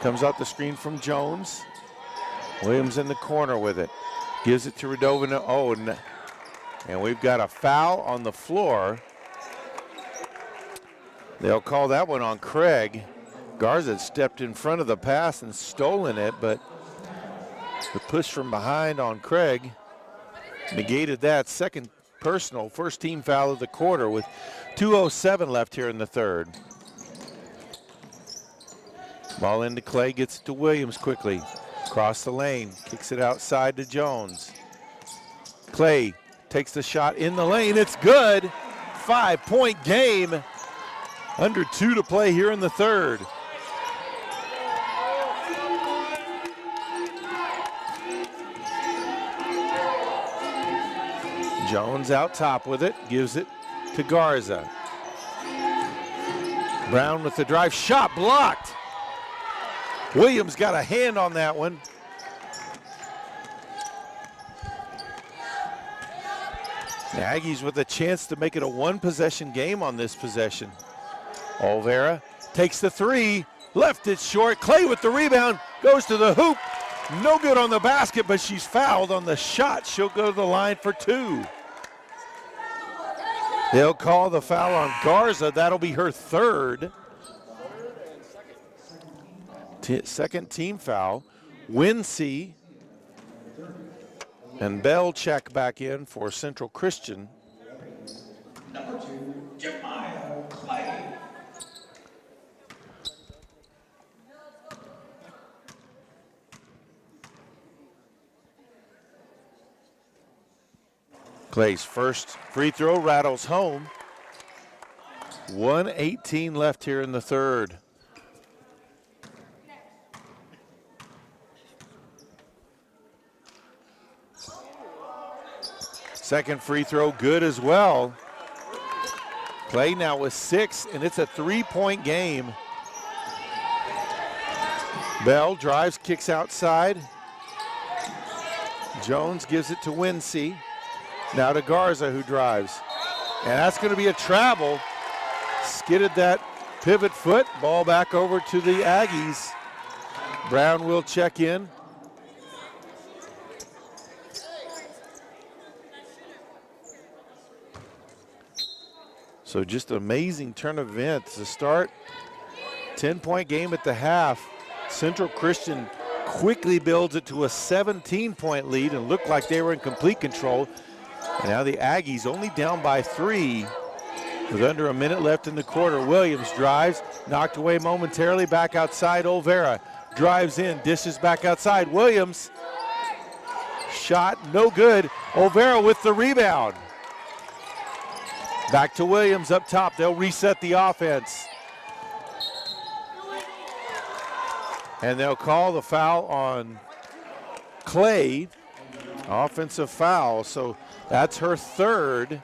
Comes out the screen from Jones. Williams in the corner with it. Gives it to Radovanovic. Oh, and we've got a foul on the floor. They'll call that one on Craig. Garza stepped in front of the pass and stolen it, but the push from behind on Craig negated that. Second personal, first team foul of the quarter with 2:07 left here in the third. Ball into Clay, gets it to Williams quickly. Across the lane, kicks it outside to Jones. Clay takes the shot in the lane, it's good. 5-point game. Under 2 to play here in the third. Jones out top with it, gives it to Garza. Brown with the drive, shot blocked. Williams got a hand on that one. The Aggies with a chance to make it a one-possession game on this possession. Olvera takes the three, left it short. Clay with the rebound, goes to the hoop. No good on the basket, but she's fouled on the shot. She'll go to the line for two. They'll call the foul on Garza. That'll be her third. Second team foul. Winsey and Bell check back in for Central Christian. Number 2, Jeremiah Clay. Clay's first free throw rattles home. 1:18 left here in the third. Second free throw good as well. Clay now with 6, and it's a 3-point game. Bell drives, kicks outside. Jones gives it to Winsey. Now to Garza, who drives. And that's going to be a travel. Skidded that pivot foot. Ball back over to the Aggies. Brown will check in. So just an amazing turn of events to start. 10-point game at the half. Central Christian quickly builds it to a 17-point lead and looked like they were in complete control. And now the Aggies only down by 3 with under a minute left in the quarter. Williams drives, knocked away momentarily, back outside. Olvera drives in, dishes back outside. Williams, shot no good. Olvera with the rebound. Back to Williams up top. They'll reset the offense. And they'll call the foul on Clay. Offensive foul, so that's her third.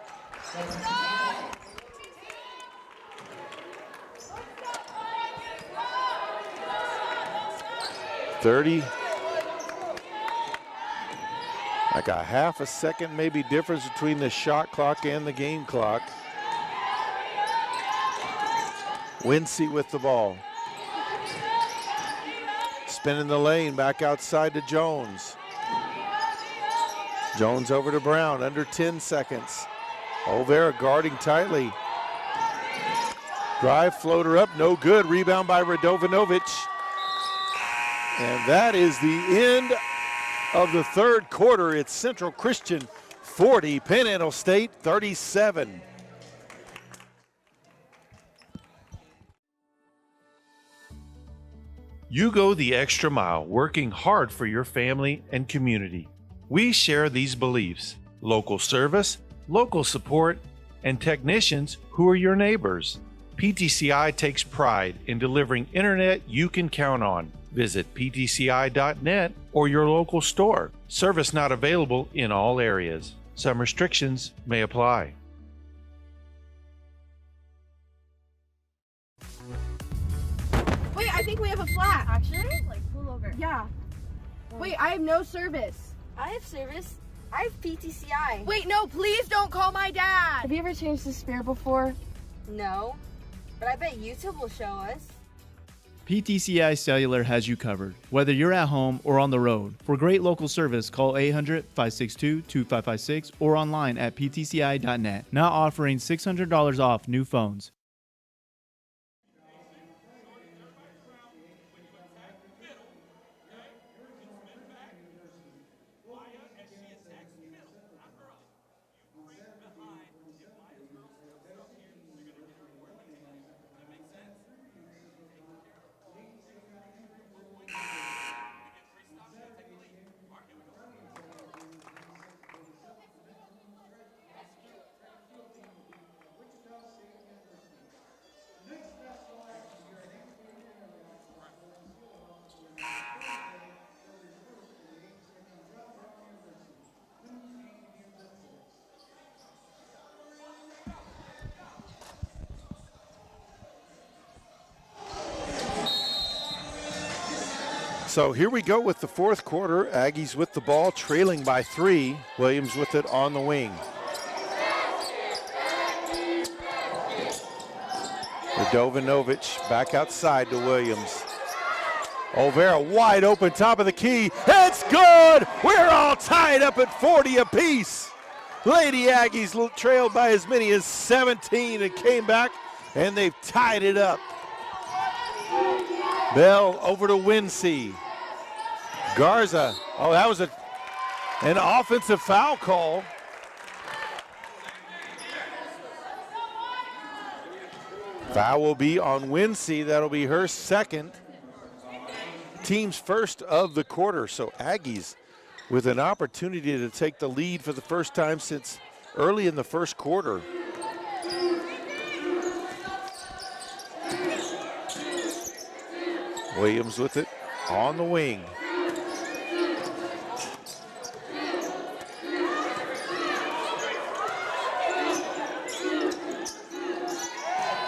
Like a half a second maybe difference between the shot clock and the game clock. Winsey with the ball. Spinning the lane, back outside to Jones. Jones over to Brown, under 10 seconds. Olvera guarding tightly. Drive, floater up, no good. Rebound by Radovanovic. And that is the end of the third quarter. It's Central Christian 40, Panhandle State 37. You go the extra mile, working hard for your family and community. We share these beliefs: local service, local support, and technicians who are your neighbors. PTCI takes pride in delivering internet you can count on. Visit ptci.net or your local store. Service not available in all areas. Some restrictions may apply. Wait, I think we have a flat. Actually, like pull over. Yeah. Wait, I have no service. I have service. I have PTCI. Wait, no, please don't call my dad. Have you ever changed the spare before? No, but I bet YouTube will show us. PTCI Cellular has you covered, whether you're at home or on the road. For great local service, call 800-562-2556 or online at ptci.net. Now offering $600 off new phones. So here we go with the fourth quarter. Aggies with the ball, trailing by 3. Williams with it on the wing. Radovanovic back outside to Williams. Olvera wide open, top of the key. It's good! We're all tied up at 40 apiece. Lady Aggies trailed by as many as 17 and came back, and they've tied it up. Bell over to Wincy. Garza, oh, that was an offensive foul call. Foul will be on Wincy. That'll be her second. Team's first of the quarter. So Aggies with an opportunity to take the lead for the first time since early in the first quarter. Williams with it on the wing.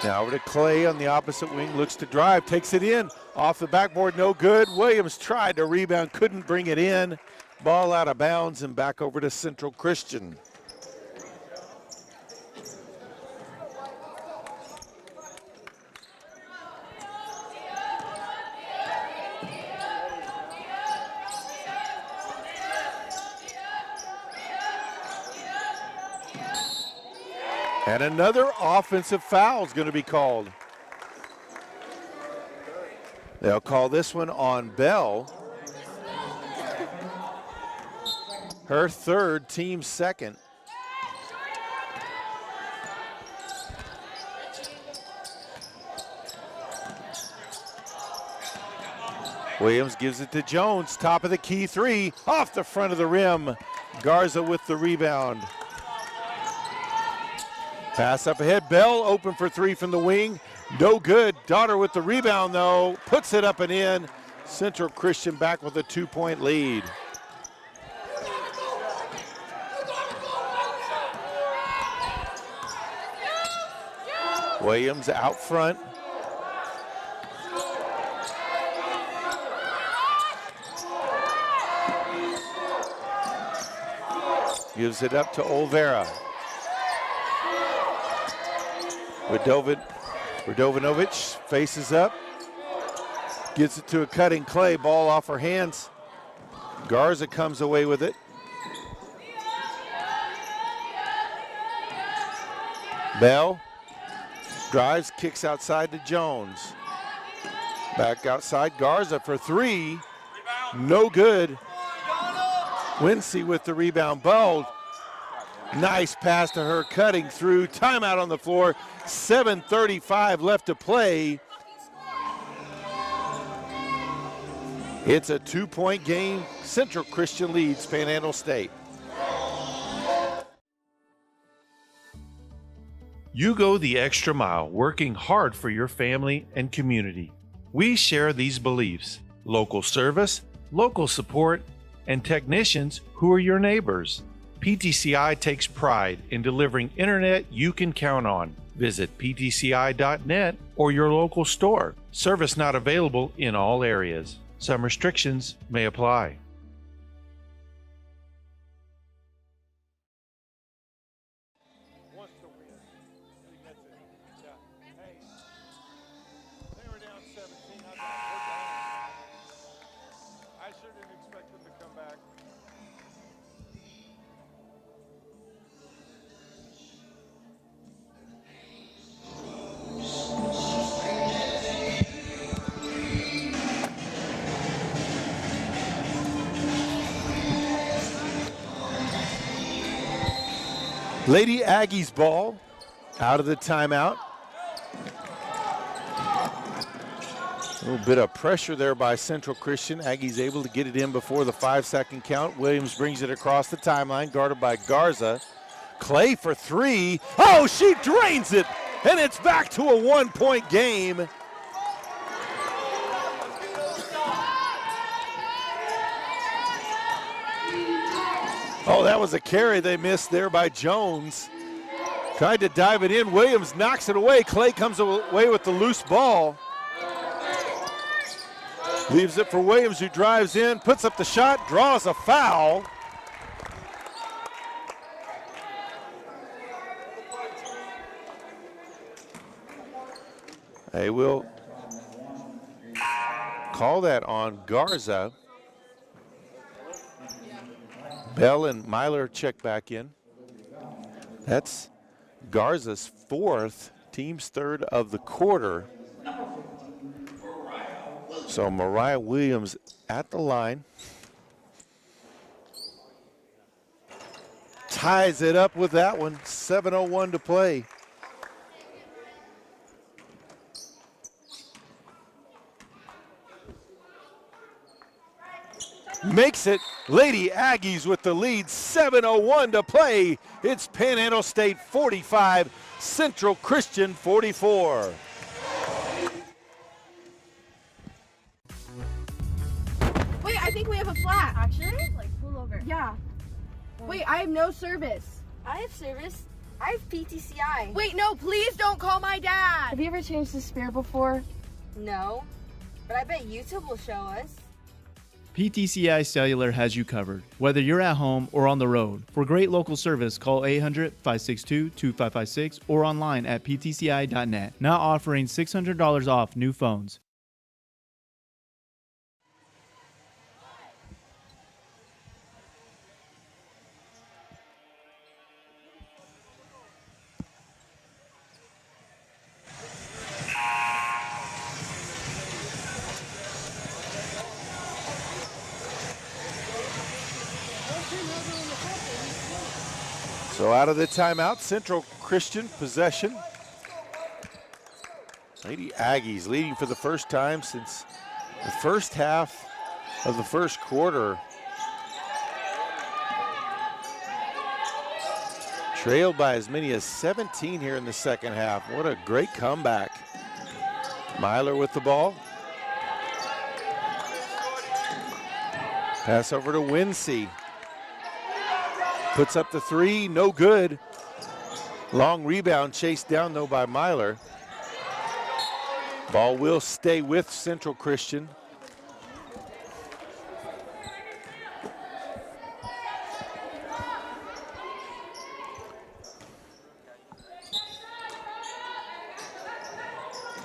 Now over to Clay on the opposite wing, looks to drive, takes it in, off the backboard, no good. Williams tried to rebound, couldn't bring it in. Ball out of bounds and back over to Central Christian. And another offensive foul is going to be called. They'll call this one on Bell. Her third, team second. Williams gives it to Jones, top of the key three, off the front of the rim. Garza with the rebound. Pass up ahead, Bell open for three from the wing. No good, Daughter with the rebound though, puts it up and in. Central Christian back with a 2-point lead. Williams out front. Gives it up to Olvera. Radovanovic faces up. Gets it to a cutting Clay. Ball off her hands. Garza comes away with it. Bell drives, kicks outside to Jones. Back outside, Garza for three. No good. Wincy with the rebound. Ball. Nice pass to her, cutting through. Timeout on the floor. 7:35 left to play. It's a 2-point game. Central Christian leads Panhandle State. You go the extra mile, working hard for your family and community. We share these beliefs: local service, local support, and technicians who are your neighbors. PTCI takes pride in delivering internet you can count on. Visit ptci.net or your local store. Service not available in all areas. Some restrictions may apply. Lady Aggies ball out of the timeout. A little bit of pressure there by Central Christian. Aggies able to get it in before the 5-second count. Williams brings it across the timeline, guarded by Garza. Clay for three. Oh, she drains it, and it's back to a 1-point game. Oh, that was a carry they missed there by Jones. Tried to dive it in. Williams knocks it away. Clay comes away with the loose ball. Leaves it for Williams, who drives in, puts up the shot, draws a foul. They will call that on Garza. Bell and Myler check back in. That's Garza's fourth, team's third of the quarter. So Mariah Williams at the line. Ties it up with that one, 7:01 to play. Makes it Lady Aggies with the lead, 7:01 to play. It's Panhandle State 45, Central Christian 44. Wait, I think we have a flat. Actually? Like, pull over. Yeah. Wait, I have no service. I have service. I have PTCI. Wait, no, please don't call my dad. Have you ever changed the spare before? No, but I bet YouTube will show us. PTCI Cellular has you covered, whether you're at home or on the road. For great local service, call 800-562-2556 or online at ptci.net. Now offering $600 off new phones. So out of the timeout, Central Christian possession. Lady Aggies leading for the first time since the first half of the first quarter. Trailed by as many as 17 here in the second half. What a great comeback. Myler with the ball. Pass over to Winsey. Puts up the three, no good. Long rebound chased down though by Myler. Ball will stay with Central Christian.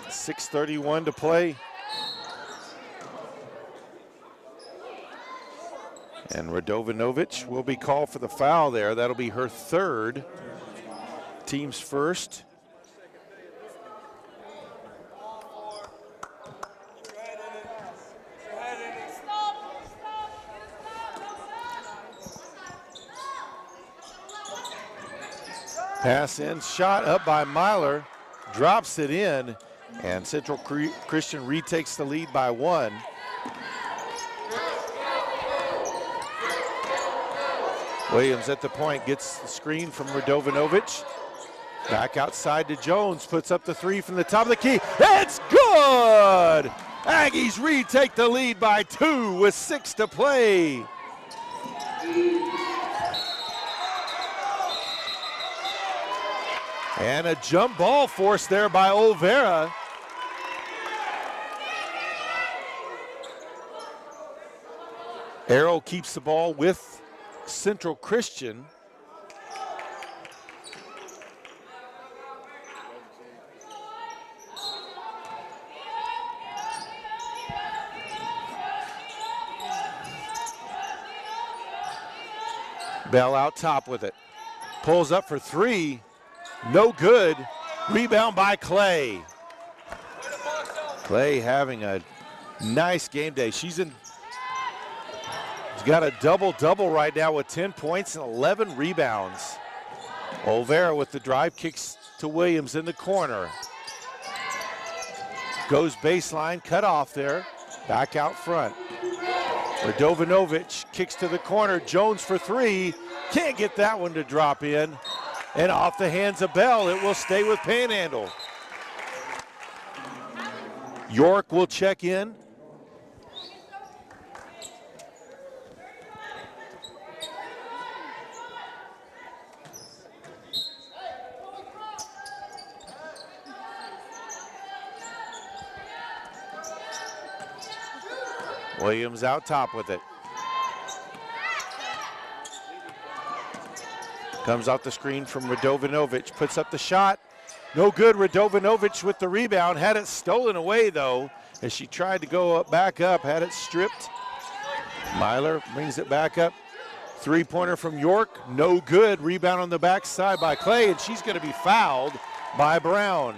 .6:31 to play. And Radovanovic will be called for the foul there. That'll be her third. Team's first. Pass in, shot up by Myler, drops it in, and Central Christian retakes the lead by one. Williams at the point gets the screen from Radovanovic. Back outside to Jones, puts up the three from the top of the key. It's good! Aggies retake the lead by two with 6 to play. And a jump ball forced there by Olvera. Arrow keeps the ball with Central Christian. Bell out top with it. Pulls up for three. No good. Rebound by Clay. Clay having a nice game day. She's got a double-double right now with 10 points and 11 rebounds. Olvera with the drive, kicks to Williams in the corner. Goes baseline, cut off there. Back out front. Radovanovic kicks to the corner. Jones for three. Can't get that one to drop in. And off the hands of Bell, it will stay with Panhandle. York will check in. Williams out top with it. Comes off the screen from Radovanovic, puts up the shot. No good. Radovanovic with the rebound. Had it stolen away, though, as she tried to go back up, had it stripped. Myler brings it back up. Three-pointer from York, no good. Rebound on the backside by Clay, and she's going to be fouled by Brown.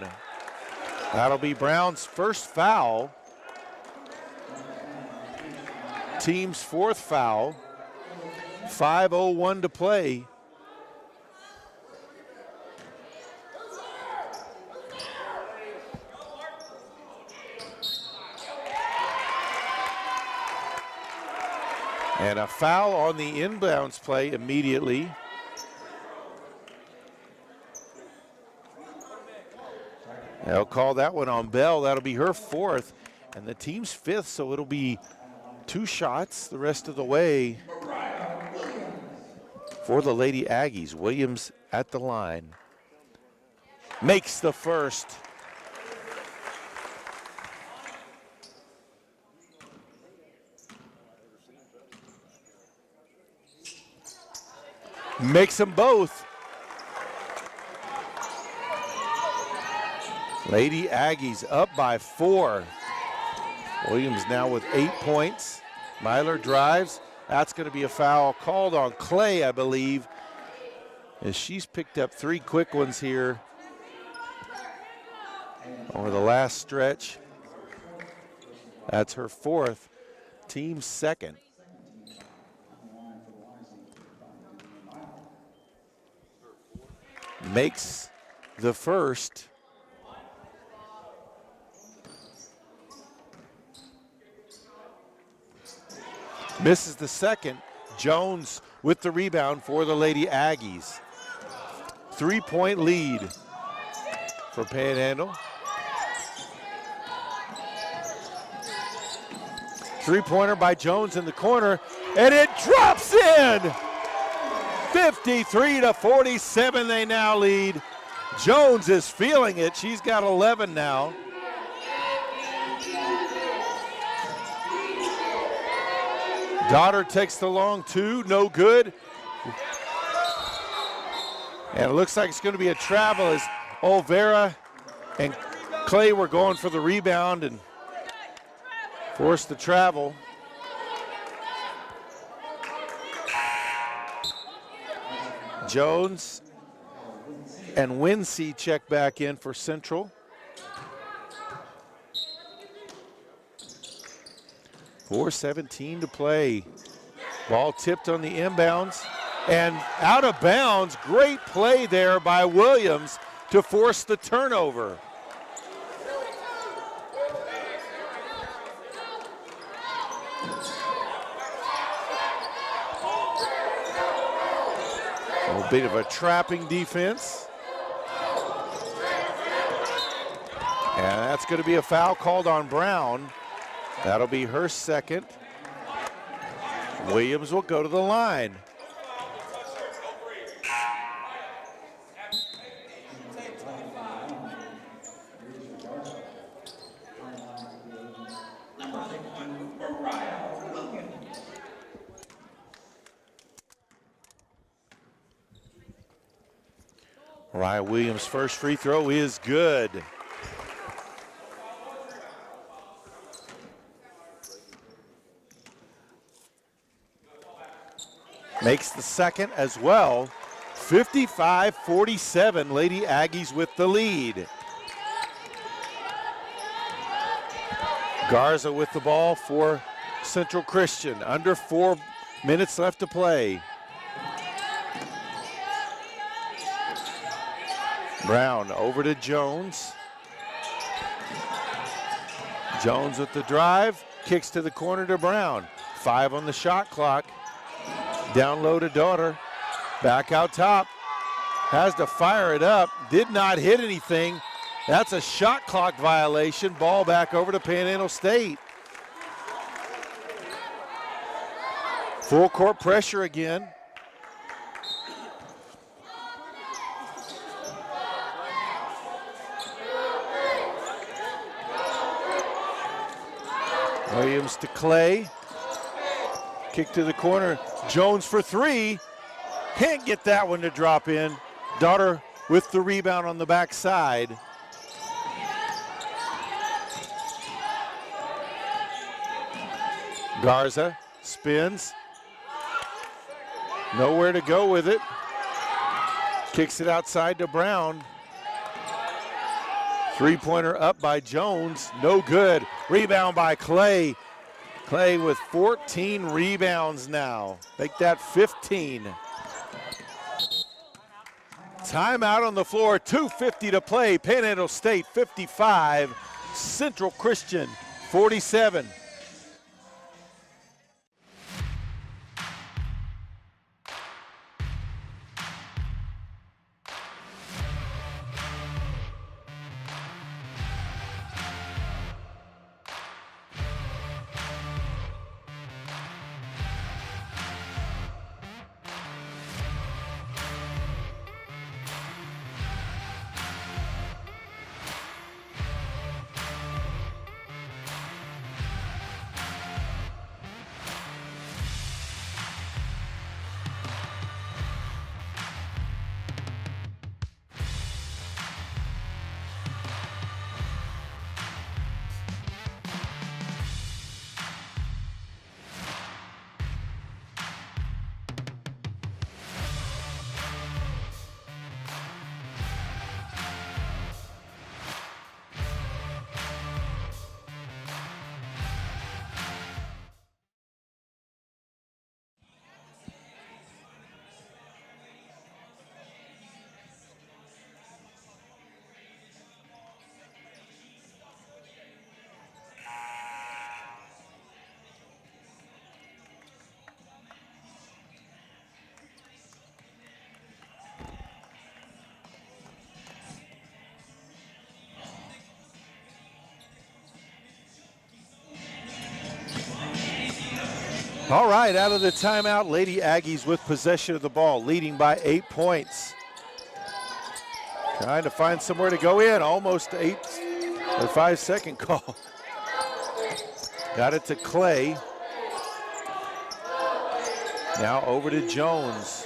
That'll be Brown's first foul. Team's fourth foul. 5:01 to play. And a foul on the inbounds play immediately. They'll call that one on Bell. That'll be her fourth, and the team's fifth, so it'll be 2 shots the rest of the way for the Lady Aggies. Williams at the line. Makes the first. Makes them both. Lady Aggies up by 4. Williams now with 8 points. Myler drives. That's going to be a foul called on Clay, I believe, as she's picked up 3 quick ones here over the last stretch. That's her 4th, team's 2nd. Makes the first. Misses the second. Jones with the rebound for the Lady Aggies. 3-point lead for Panhandle. 3-pointer by Jones in the corner, and it drops in! 53-47 they now lead. Jones is feeling it. She's got 11 now. Daughter takes the long 2, no good. And it looks like it's going to be a travel as Olvera and Clay were going for the rebound and forced the travel. Jones and Winsey check back in for Central. 4:17 to play. Ball tipped on the inbounds and out of bounds. Great play there by Williams to force the turnover. A bit of a trapping defense. And that's going to be a foul called on Brown. That'll be her second. Williams will go to the line. Mariah Williams' first free throw is good. Makes the second as well. 55-47, Lady Aggies with the lead. Garza with the ball for Central Christian. Under 4 minutes left to play. Brown over to Jones. Jones with the drive, kicks to the corner to Brown. 5 on the shot clock. Down low to Daughter. Back out top. Has to fire it up. Did not hit anything. That's a shot clock violation. Ball back over to Panhandle State. Full court pressure again. Williams to Clay. Kick to the corner. Jones for three. Can't get that one to drop in. Daughter with the rebound on the backside. Garza spins. Nowhere to go with it. Kicks it outside to Brown. Three-pointer up by Jones. No good. Rebound by Clay. Clay with 14 rebounds now. Make that 15. Timeout on the floor. 2:50 to play. Panhandle State 55. Central Christian 47. All right, out of the timeout, Lady Aggies with possession of the ball, leading by 8 points. Trying to find somewhere to go in, almost a 5-second call. Got it to Clay. Now over to Jones.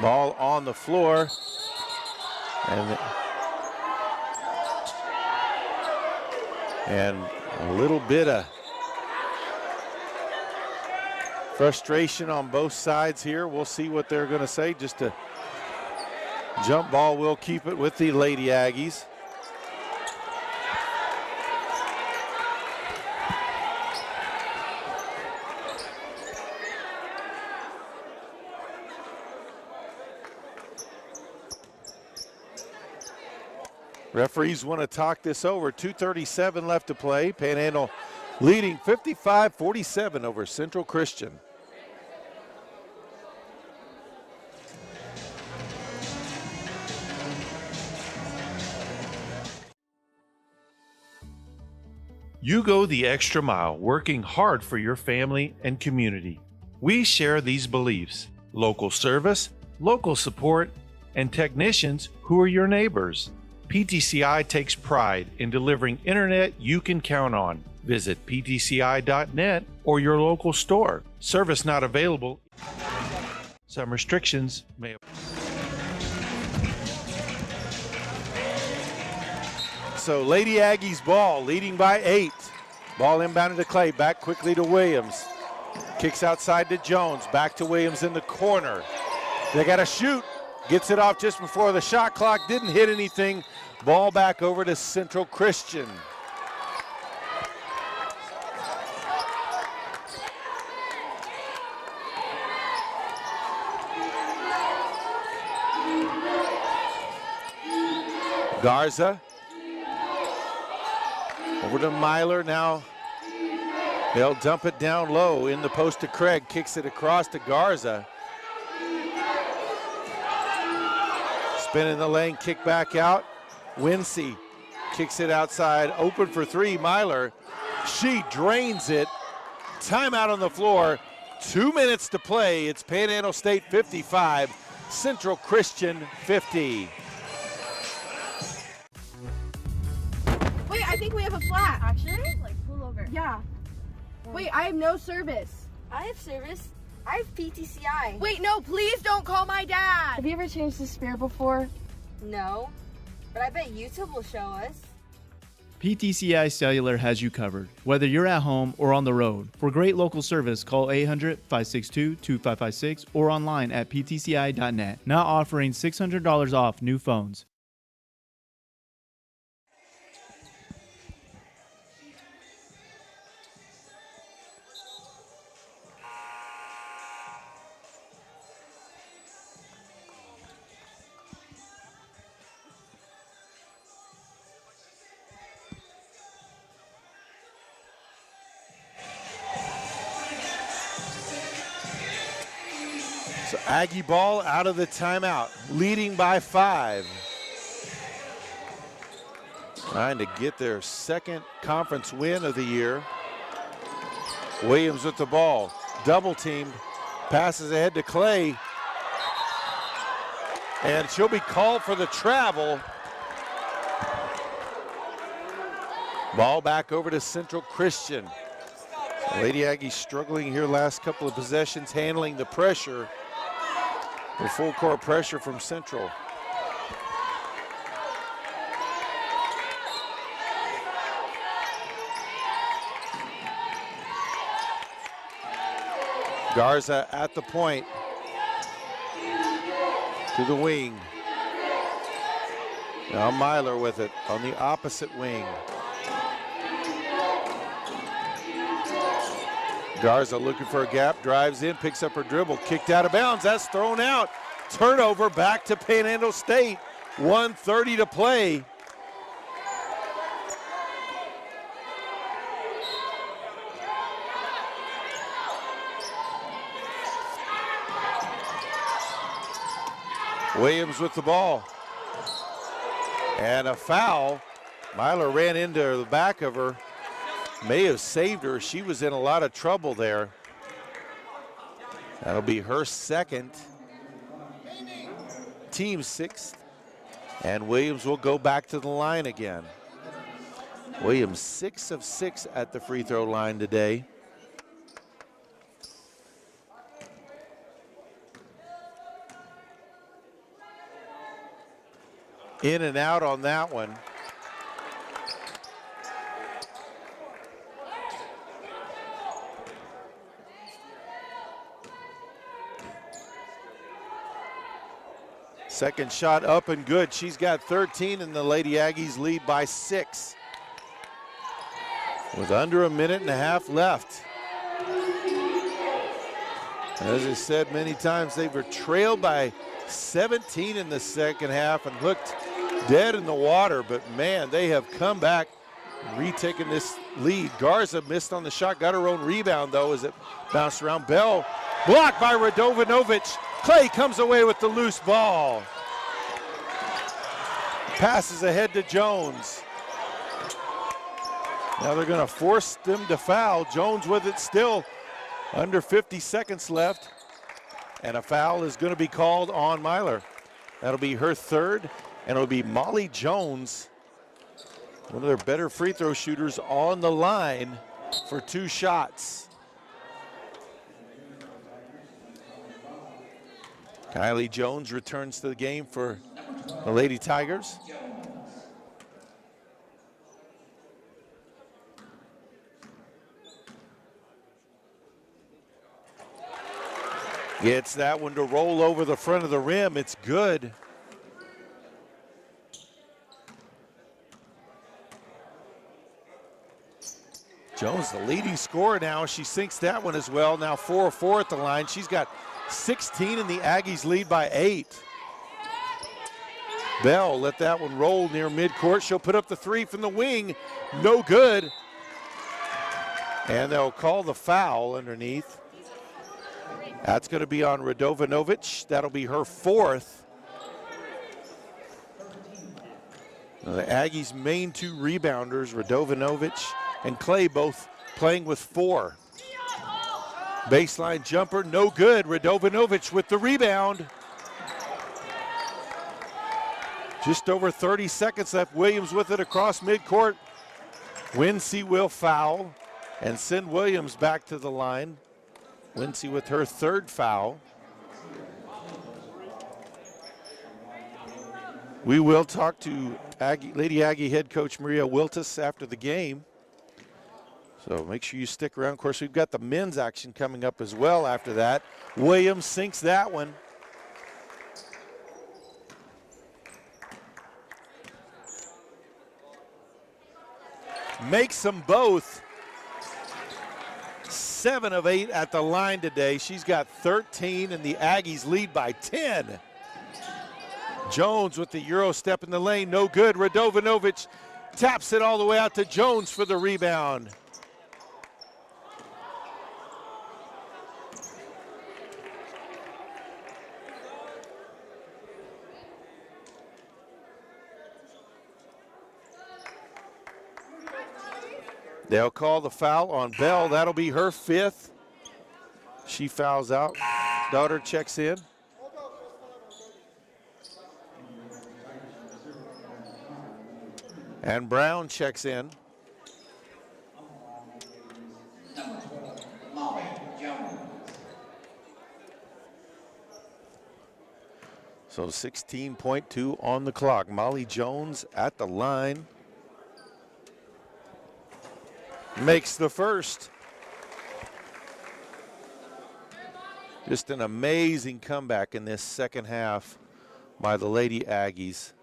Ball on the floor. And a little bit of frustration on both sides here. We'll see what they're going to say. Just a jump ball will keep it with the Lady Aggies. Referees want to talk this over. 2:37 left to play. Panhandle leading 55-47 over Central Christian. You go the extra mile, working hard for your family and community. We share these beliefs: local service, local support, and technicians who are your neighbors. PTCI takes pride in delivering internet you can count on. Visit ptci.net or your local store. Service not available. Some restrictions may apply. So Lady Aggies ball, leading by 8. Ball inbounded to Clay, back quickly to Williams. Kicks outside to Jones, back to Williams in the corner. They got to shoot. Gets it off just before the shot clock, didn't hit anything. Ball back over to Central Christian. Garza. Over to Myler now. They'll dump it down low in the post to Craig. Kicks it across to Garza. Spin in the lane, kick back out. Winsey kicks it outside, open for three. Myler, she drains it. Timeout on the floor. 2 minutes to play. It's Panhandle State 55, Central Christian 50. Wait, I think we have a flat. Actually, like pull over. over. Yeah. Wait, I have no service. I have service. I have PTCI. Wait, no, please don't call my dad. Have you ever changed the spare before? No, but I bet YouTube will show us. PTCI Cellular has you covered, whether you're at home or on the road. For great local service, call 800-562-2556 or online at ptci.net. Now offering $600 off new phones. So Aggie ball out of the timeout, leading by 5. Trying to get their second conference win of the year. Williams with the ball, double teamed, passes ahead to Clay. And she'll be called for the travel. Ball back over to Central Christian. Lady Aggies struggling here last couple of possessions, handling the pressure. The full court pressure from Central. Garza at the point. To the wing. Now Myler with it on the opposite wing. Garza looking for a gap, drives in, picks up her dribble, kicked out of bounds, that's thrown out. Turnover back to Panhandle State, 1:30 to play. Williams with the ball. And a foul. Myler ran into the back of her. May have saved her. She was in a lot of trouble there. That'll be her second, team 6th, and Williams will go back to the line again. Williams 6 of 6 at the free throw line today. In and out on that one. Second shot up and good. She's got 13 and the Lady Aggies lead by 6. With under a minute and a half left. As I said many times, they were trailed by 17 in the second half and looked dead in the water, but man, they have come back and retaken this lead. Garza missed on the shot, got her own rebound though as it bounced around. Bell blocked by Radovanovic. Clay comes away with the loose ball. Passes ahead to Jones. Now they're going to force them to foul. Jones with it still. Under 50 seconds left. And a foul is going to be called on Myler. That'll be her third. And it'll be Molly Jones, one of their better free throw shooters, on the line for 2 shots. Kylie Jones returns to the game for the Lady Tigers. Gets that one to roll over the front of the rim. It's good. Jones, the leading scorer now. She sinks that one as well. Now 4 of 4 at the line. She's got 16 and the Aggies lead by 8. Bell let that one roll near midcourt. She'll put up the 3 from the wing. No good. And they'll call the foul underneath. That's going to be on Radovanovic. That'll be her 4th. Now the Aggies' main 2 rebounders, Radovanovic and Clay, both playing with 4. Baseline jumper, no good. Radovanovic with the rebound. Just over 30 seconds left. Williams with it across midcourt. Winsey will foul. and send Williams back to the line. Lindsay with her third foul. We will talk to Lady Aggie head coach Maria Wiltis after the game. So make sure you stick around. Of course, we've got the men's action coming up as well after that. Williams sinks that one. Makes them both. 7 of 8 at the line today. She's got 13, and the Aggies lead by 10. Jones with the Euro step in the lane, no good. Radovanovic taps it all the way out to Jones for the rebound. They'll call the foul on Bell. That'll be her 5th. She fouls out. Daughter checks in. And Brown checks in. Molly Jones. So 16.2 on the clock. Molly Jones at the line. Makes the first. Just an amazing comeback in this second half by the Lady Aggies.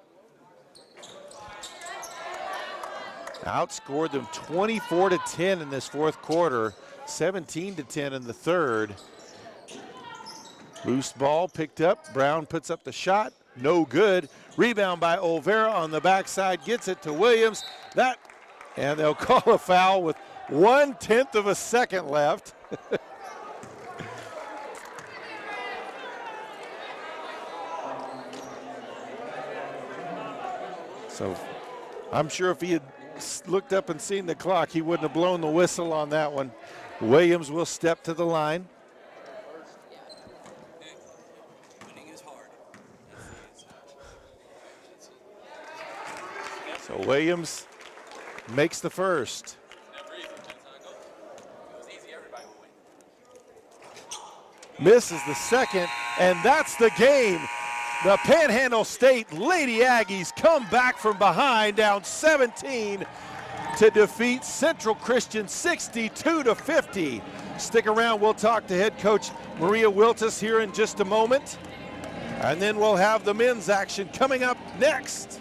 Outscored them 24-10 in this fourth quarter, 17-10 in the third. Loose ball picked up. Brown puts up the shot. No good. Rebound by Olvera on the backside. Gets it to Williams. And they'll call a foul with 1/10 of a second left. So I'm sure if he had looked up and seen the clock, he wouldn't have blown the whistle on that one. Williams will step to the line. So Williams makes the first. Misses the second, and that's the game. The Panhandle State Lady Aggies come back from behind, down 17 to defeat Central Christian 62-50. Stick around, we'll talk to head coach Maria Wiltis here in just a moment. And then we'll have the men's action coming up next.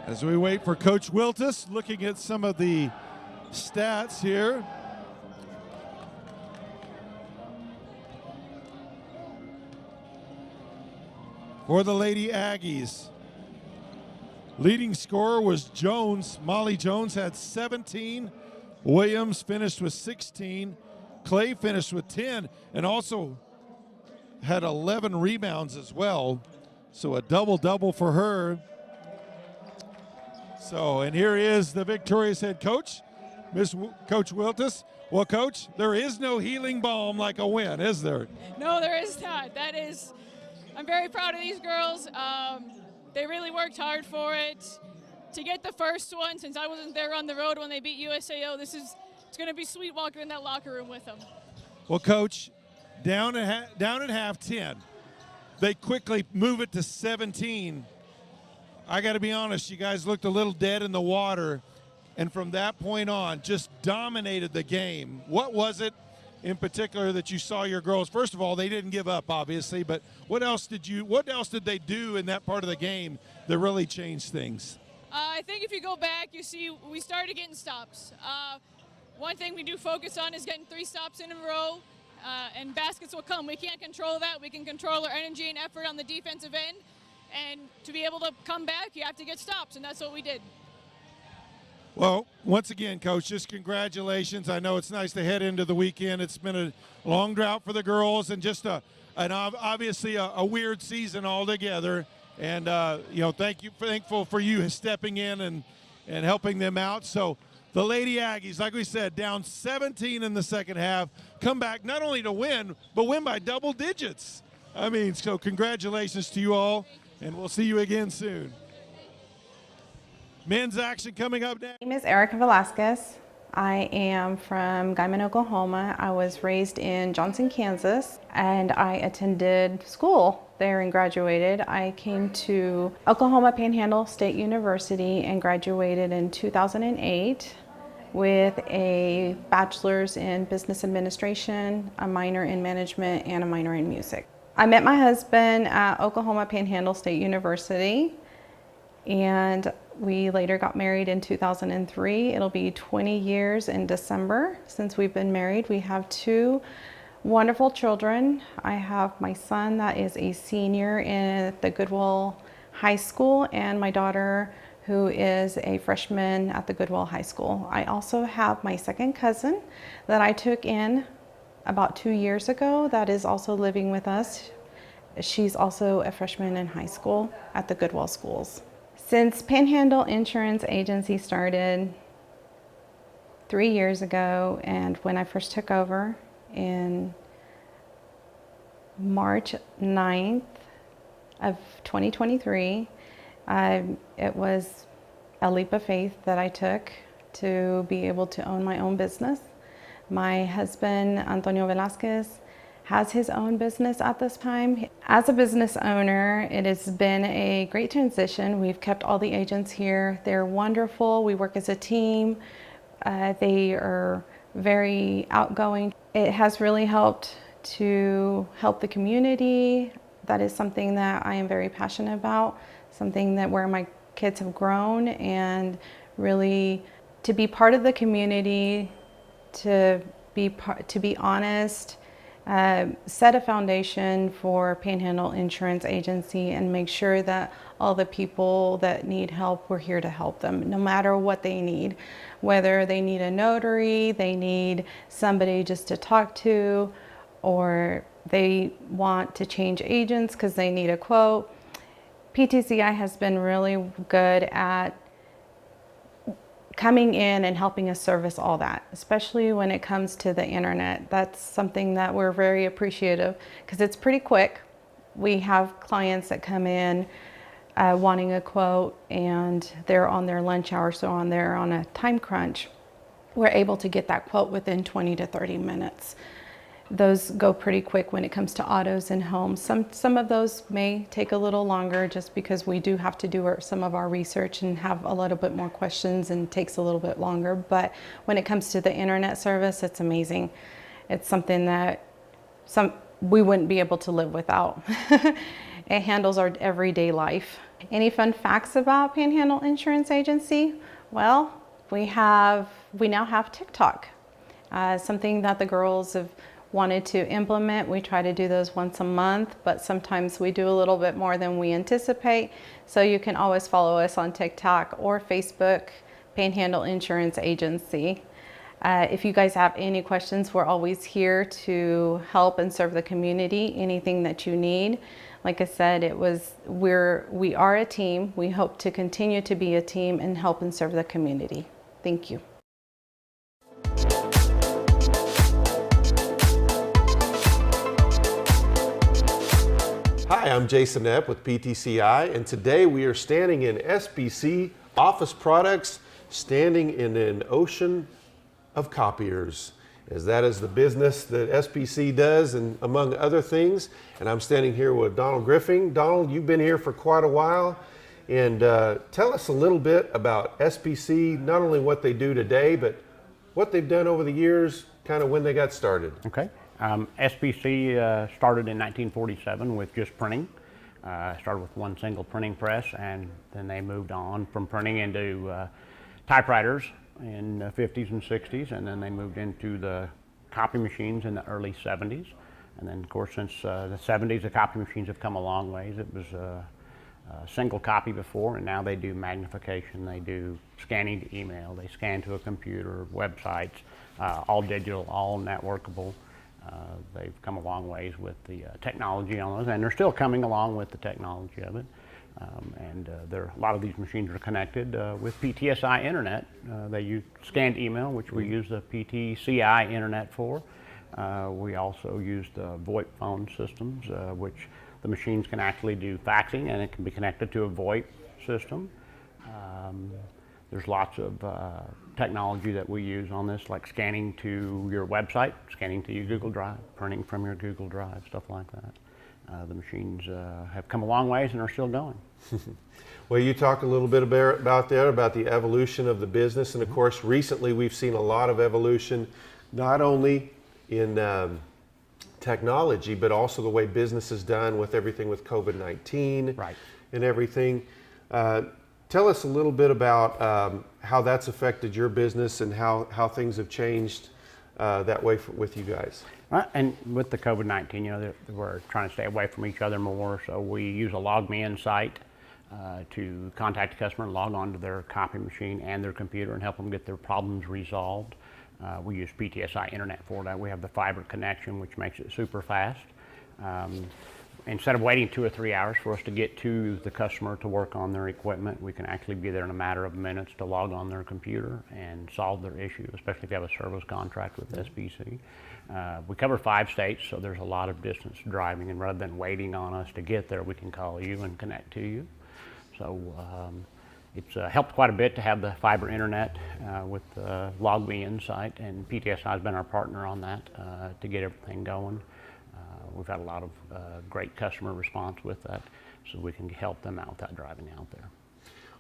As we wait for Coach Wiltis, looking at some of the stats here. For the Lady Aggies, leading scorer was Jones. Molly Jones had 17. Williams finished with 16. Clay finished with 10 and also had 11 rebounds as well. So a double-double for her. So, and here is the victorious head coach, Coach Wiltis. Well, Coach, there is no healing balm like a win, is there? No, there is not. I'm very proud of these girls. They really worked hard for it. To get the first one, since I wasn't there on the road when they beat USAO, it's going to be sweet walking in that locker room with them. Well, Coach, down at half 10, they quickly move it to 17. I got to be honest, you guys looked a little dead in the water, and from that point on, just dominated the game. What was it in particular that you saw your girls? First of all, they didn't give up, obviously, but what else did they do in that part of the game that really changed things? I think if you go back, you see we started getting stops. One thing we do focus on is getting 3 stops in a row. and baskets will come. We can't control that. We can control our energy and effort on the defensive end. And to be able to come back, you have to get stops, and that's what we did. Well, once again, Coach, just congratulations. I know it's nice to head into the weekend. It's been a long drought for the girls and just obviously a weird season altogether. And, thankful for you stepping in and helping them out. So the Lady Aggies, like we said, down 17 in the second half, come back not only to win, but win by double digits. I mean, so congratulations to you all, and we'll see you again soon. Men's action coming up next. My name is Erica Velasquez. I am from Guyman, Oklahoma. I was raised in Johnson, Kansas, and I attended school there and graduated. I came to Oklahoma Panhandle State University and graduated in 2008 with a bachelor's in business administration, a minor in management, and a minor in music. I met my husband at Oklahoma Panhandle State University, and we later got married in 2003. It'll be 20 years in December since we've been married. We have 2 wonderful children. I have my son that is a senior at the Goodwill High School, and my daughter who is a freshman at the Goodwill High School. I also have my second cousin that I took in about 2 years ago that is also living with us. She's also a freshman in high school at the Goodwill schools. Since Panhandle Insurance Agency started 3 years ago, and when I first took over in March 9th of 2023, it was a leap of faith that I took to be able to own my own business. My husband, Antonio Velasquez, has his own business at this time. As a business owner, it has been a great transition. We've kept all the agents here. They're wonderful. We work as a team. They are very outgoing. It has really helped to help the community. That is something that I am very passionate about, something that where my kids have grown, and really to be part of the community, to be honest, set a foundation for Panhandle Insurance Agency and make sure that all the people that need help, we're here to help them, no matter what they need. Whether they need a notary, they need somebody just to talk to, or they want to change agents because they need a quote. PTCI has been really good at coming in and helping us service all that, especially when it comes to the internet. That's something that we're very appreciative because it's pretty quick. We have clients that come in wanting a quote and they're on their lunch hour, so they're on a time crunch. We're able to get that quote within 20 to 30 minutes. Those go pretty quick when it comes to autos and homes. Some of those may take a little longer just because we do have to do some of our research and have a little bit more questions and takes a little bit longer. But when it comes to the internet service, it's amazing. It's something that we wouldn't be able to live without. It handles our everyday life. Any fun facts about Panhandle Insurance Agency? Well, we now have TikTok, something that the girls have wanted to implement. We try to do those once a month, but sometimes we do a little bit more than we anticipate. So you can always follow us on TikTok or Facebook, Panhandle Insurance Agency. If you guys have any questions, we're always here to help and serve the community, anything that you need. Like I said, we are a team. We hope to continue to be a team and help and serve the community. Thank you. Hi, I'm Jason Epp with PTCI, and today we are standing in SBC Office Products, standing in an ocean of copiers, as that is the business that SBC does, and among other things. And I'm standing here with Donald Griffin. Donald, you've been here for quite a while, and tell us a little bit about SBC, not only what they do today, but what they've done over the years, kind of when they got started. Okay. SBC started in 1947 with just printing. Started with one single printing press, and then they moved on from printing into typewriters in the 50s and 60s, and then they moved into the copy machines in the early 70s. And then, of course, since the 70s, the copy machines have come a long ways. It was a single copy before, and now they do magnification, they do scanning to email, they scan to a computer, websites, all digital, all networkable. They've come a long ways with the technology on those, and they're still coming along with the technology of it. A lot of these machines are connected with PTCI internet. They use scanned email, which we use the PTCI internet for. We also use the VoIP phone systems, which the machines can actually do faxing, and it can be connected to a VoIP system. There's lots of technology that we use on this, like scanning to your website, scanning to your Google Drive, printing from your Google Drive, stuff like that. The machines have come a long ways and are still going. Well, you talked a little bit about the evolution of the business, and of course recently we've seen a lot of evolution, not only in technology, but also the way business is done with everything with COVID-19 and everything. Tell us a little bit about how that's affected your business and how things have changed that way with you guys. And with the COVID-19, you know, we're trying to stay away from each other more, so we use a Log Me In site to contact a customer and log on to their copy machine and their computer and help them get their problems resolved. We use PTCI internet for that. We have the fiber connection, which makes it super fast. Instead of waiting 2 or 3 hours for us to get to the customer to work on their equipment, we can actually be there in a matter of minutes to log on their computer and solve their issue, especially if you have a service contract with SBC. We cover 5 states, so there's a lot of distance driving, and rather than waiting on us to get there, we can call you and connect to you. So it's helped quite a bit to have the fiber internet with the Log Me In site, and PTCI has been our partner on that to get everything going. We've had a lot of great customer response with that, so we can help them out without driving out there.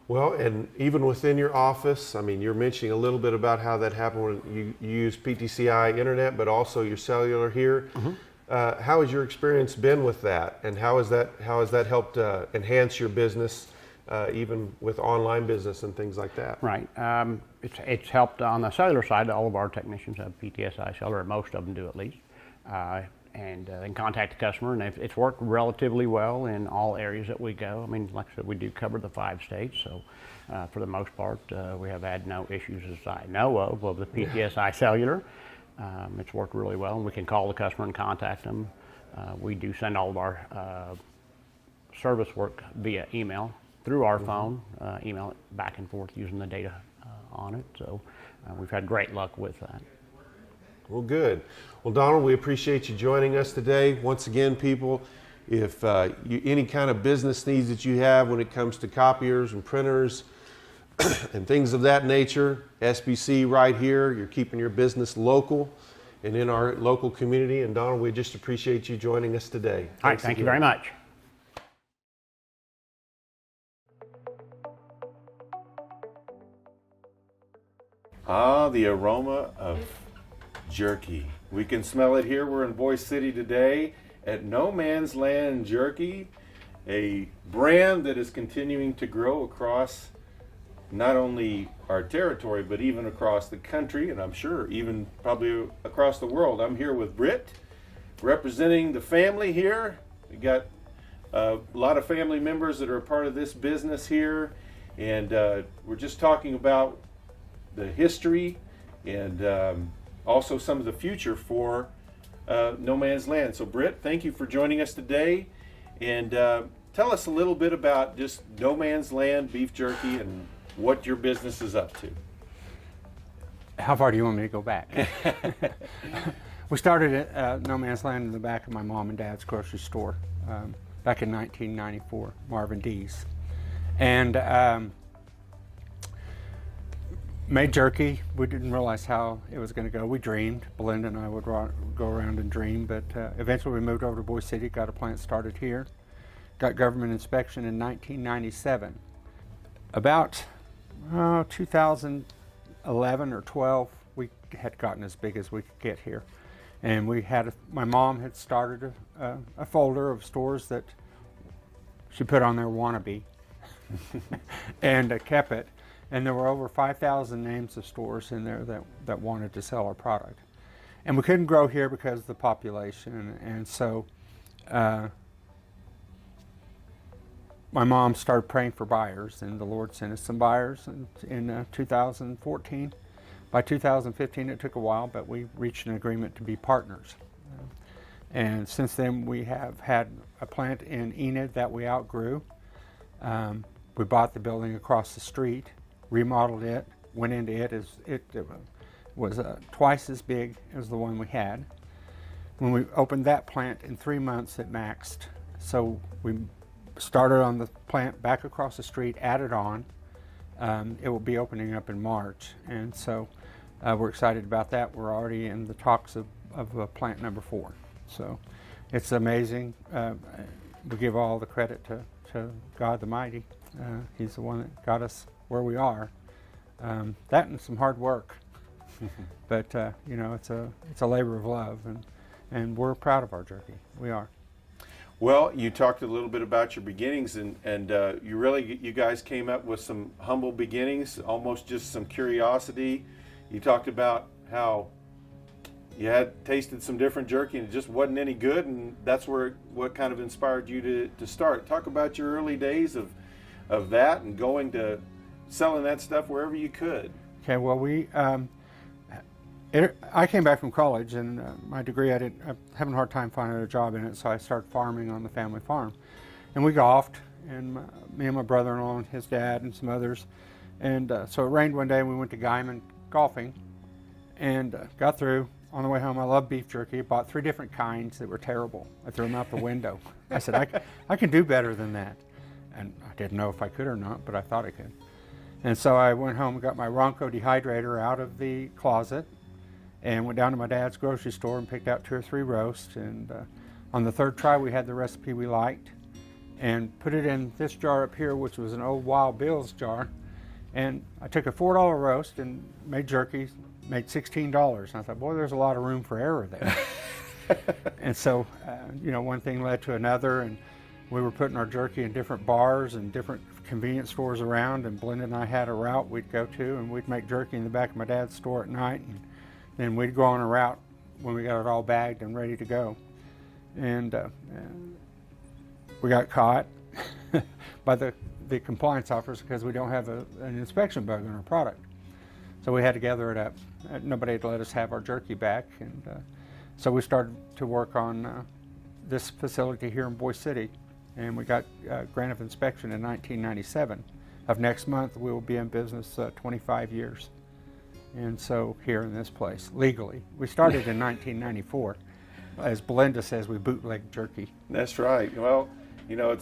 Well, and even within your office, I mean, you're mentioning a little bit about how that happened when you use PTCI internet, but also your cellular here. How has your experience been with that, and how has that helped enhance your business, even with online business and things like that? Right. It's helped on the cellular side. All of our technicians have PTCI cellular, most of them do at least. And then contact the customer, and it's worked relatively well in all areas that we go. I mean, like I said, we do cover the 5 states, so for the most part, we have had no issues as I know of the PTCI cellular. It's worked really well, and we can call the customer and contact them. We do send all of our service work via email through our phone, email it back and forth using the data on it, so we've had great luck with that. Well, good. Well, Donald, we appreciate you joining us today. Once again, people, if any kind of business needs that you have when it comes to copiers and printers and things of that nature, SBC right here, you're keeping your business local and in our local community. And Donald, we just appreciate you joining us today. All right, thank you very much. Ah, the aroma of jerky. We can smell it here. We're in Boise City today at No Man's Land Jerky, a brand that is continuing to grow across not only our territory, but even across the country, and I'm sure even probably across the world. I'm here with Britt, representing the family here. We got a lot of family members that are a part of this business here, and we're just talking about the history and also some of the future for No Man's Land. So Britt, thank you for joining us today, and tell us a little bit about just No Man's Land beef jerky and what your business is up to. How far do you want me to go back? We started at No Man's Land in the back of my mom and dad's grocery store back in 1994, Marvin D's, and made jerky. We didn't realize how it was going to go. We dreamed. Belinda and I would go around and dream, but eventually we moved over to Boise City, got a plant started here, got government inspection in 1997. About 2011 or 12, we had gotten as big as we could get here. And we had, my mom had started a folder of stores that she put on their wannabe and kept it. And there were over 5,000 names of stores in there that wanted to sell our product. And we couldn't grow here because of the population, and so my mom started praying for buyers, and the Lord sent us some buyers in 2014. By 2015, it took a while, but we reached an agreement to be partners. And since then, we have had a plant in Enid that we outgrew. We bought the building across the street, remodeled it, went into it. It was twice as big as the one we had. When we opened that plant, in 3 months it maxed. So we started on the plant back across the street, added on. It will be opening up in March, and so we're excited about that. We're already in the talks of plant number 4. So it's amazing. We give all the credit to God the Mighty. He's the one that got us where we are. That and some hard work, but you know, it's a labor of love, and we're proud of our jerky. We are. Well, you talked a little bit about your beginnings, and you guys came up with some humble beginnings, almost just some curiosity. You talked about how you had tasted some different jerky and it just wasn't any good, and that's what kind of inspired you to start. Talk about your early days of that and going to selling that stuff wherever you could. Okay, well, I came back from college, and my degree, I'm having a hard time finding a job in it, so I started farming on the family farm. And we golfed, and me and my brother-in-law and his dad and some others. And so it rained one day, and we went to Guyman golfing, and got through. On the way home, I love beef jerky. Bought 3 different kinds that were terrible. I threw them out the window. I said, I can do better than that. And I didn't know if I could or not, but I thought I could. And so I went home and got my Ronco dehydrator out of the closet and went down to my dad's grocery store and picked out 2 or 3 roasts. And on the 3rd try, we had the recipe we liked and put it in this jar up here, which was an old Wild Bill's jar. And I took a $4 roast and made jerky, made $16. And I thought, boy, there's a lot of room for error there. And so, you know, one thing led to another, and we were putting our jerky in different bars and different convenience stores around, and Belinda and I had a route we'd go to, and we'd make jerky in the back of my dad's store at night, and then we'd go on a route when we got it all bagged and ready to go. And we got caught by the compliance officers because we don't have an inspection bug on our product. So we had to gather it up. Nobody had let us have our jerky back, and so we started to work on this facility here in Boise City, and we got grant of inspection in 1997. Of next month, we will be in business 25 years. And so here in this place, legally. We started in 1994. As Belinda says, we bootleg jerky. That's right. Well, you know,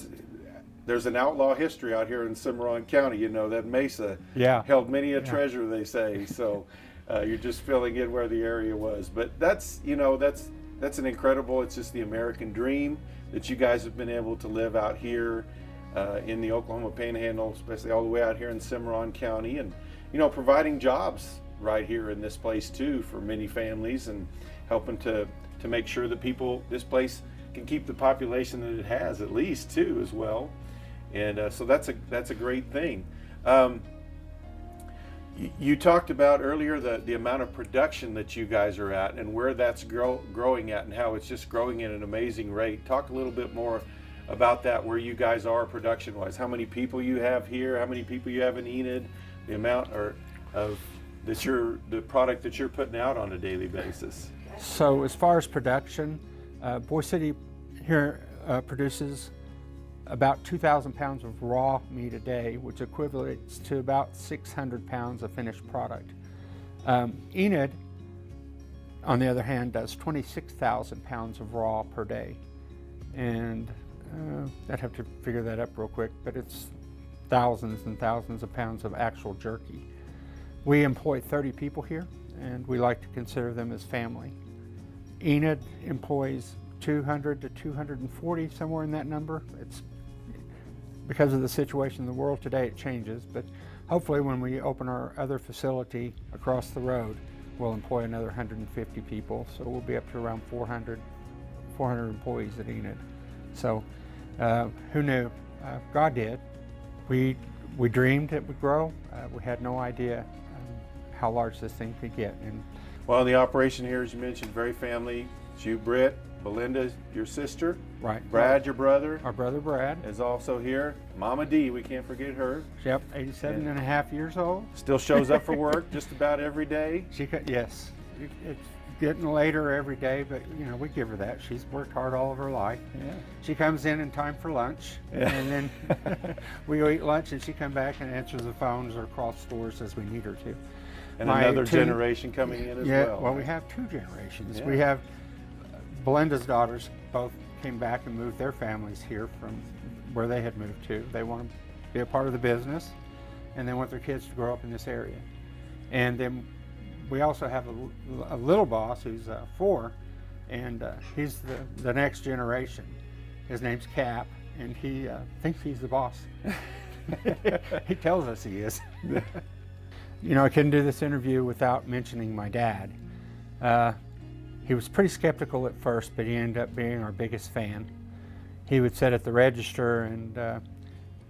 there's an outlaw history out here in Cimarron County. You know, that Mesa held many a treasure, they say. So you're just filling in where the area was. But that's, you know, that's an incredible, it's just the American dream that you guys have been able to live out here in the Oklahoma Panhandle, especially all the way out here in Cimarron County, and, you know, providing jobs right here in this place too for many families, and helping to make sure that this place can keep the population that it has at least too as well. And so that's a great thing. You talked about earlier the amount of production that you guys are at and where that's growing at, and how it's just growing at an amazing rate. Talk a little bit more about that, where you guys are production wise, how many people you have here, how many people you have in Enid, the amount of the product that you're putting out on a daily basis. So as far as production, Boise City here produces about 2,000 pounds of raw meat a day, which equates to about 600 pounds of finished product. Enid, on the other hand, does 26,000 pounds of raw per day. And I'd have to figure that up real quick, but it's thousands and thousands of pounds of actual jerky. We employ 30 people here, and we like to consider them as family. Enid employs 200 to 240, somewhere in that number. It's because of the situation in the world today, it changes, but hopefully when we open our other facility across the road, we'll employ another 150 people, so we'll be up to around 400 employees at Enid. So who knew? God did. We dreamed it would grow. We had no idea how large this thing could get, and Well, the operation here, as you mentioned, very family. It's you, Britt, Belinda, your sister. Right. Brad, your brother. Our brother Brad is also here. Mama D, we can't forget her. Yep, 87 and a half years old. Still shows up for work just about every day. Yes. It's getting later every day, but you know, we give her that. She's worked hard all of her life. Yeah. She comes in time for lunch, and then we go eat lunch, and she comes back and answers the phones or calls stores as we need her to. And another generation coming in as well. Well, right? we have 2 generations. Yeah. We have Belinda's daughters both came back and moved their families here from where they had moved to. They want to be a part of the business, and they want their kids to grow up in this area. And then we also have a little boss who's 4, and he's the next generation. His name's Cap, and he thinks he's the boss. He tells us he is. You know, I couldn't do this interview without mentioning my dad. He was pretty skeptical at first, but he ended up being our biggest fan. He would sit at the register and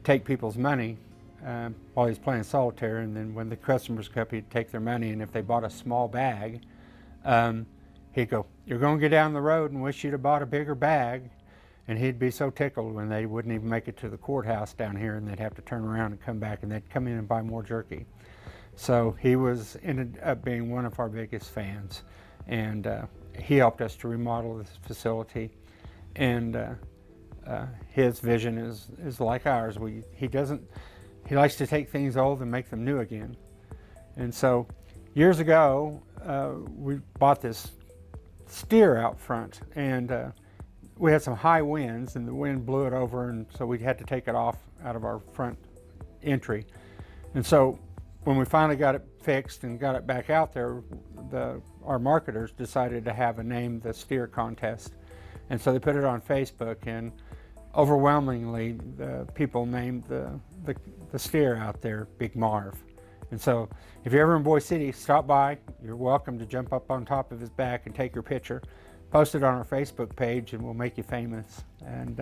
take people's money while he's playing solitaire, and then when the customers come, he'd take their money, and if they bought a small bag, he'd go, "You're going to get down the road and wish you'd have bought a bigger bag." And he'd be so tickled when they wouldn't even make it to the courthouse down here, and they'd have to turn around and come back, and they'd come in and buy more jerky. So he ended up being one of our biggest fans, and he helped us to remodel this facility, and his vision is like ours. He likes to take things old and make them new again. And so years ago, we bought this steer out front, and we had some high winds, and the wind blew it over, and so we had to take it off out of our front entry. And so when we finally got it fixed and got it back out there, our marketers decided to have a Name the Steer contest. And so they put it on Facebook, and overwhelmingly the people named the steer out there Big Marv. And so if you're ever in Boise City, stop by. You're welcome to jump up on top of his back and take your picture. Post it on our Facebook page, and we'll make you famous. And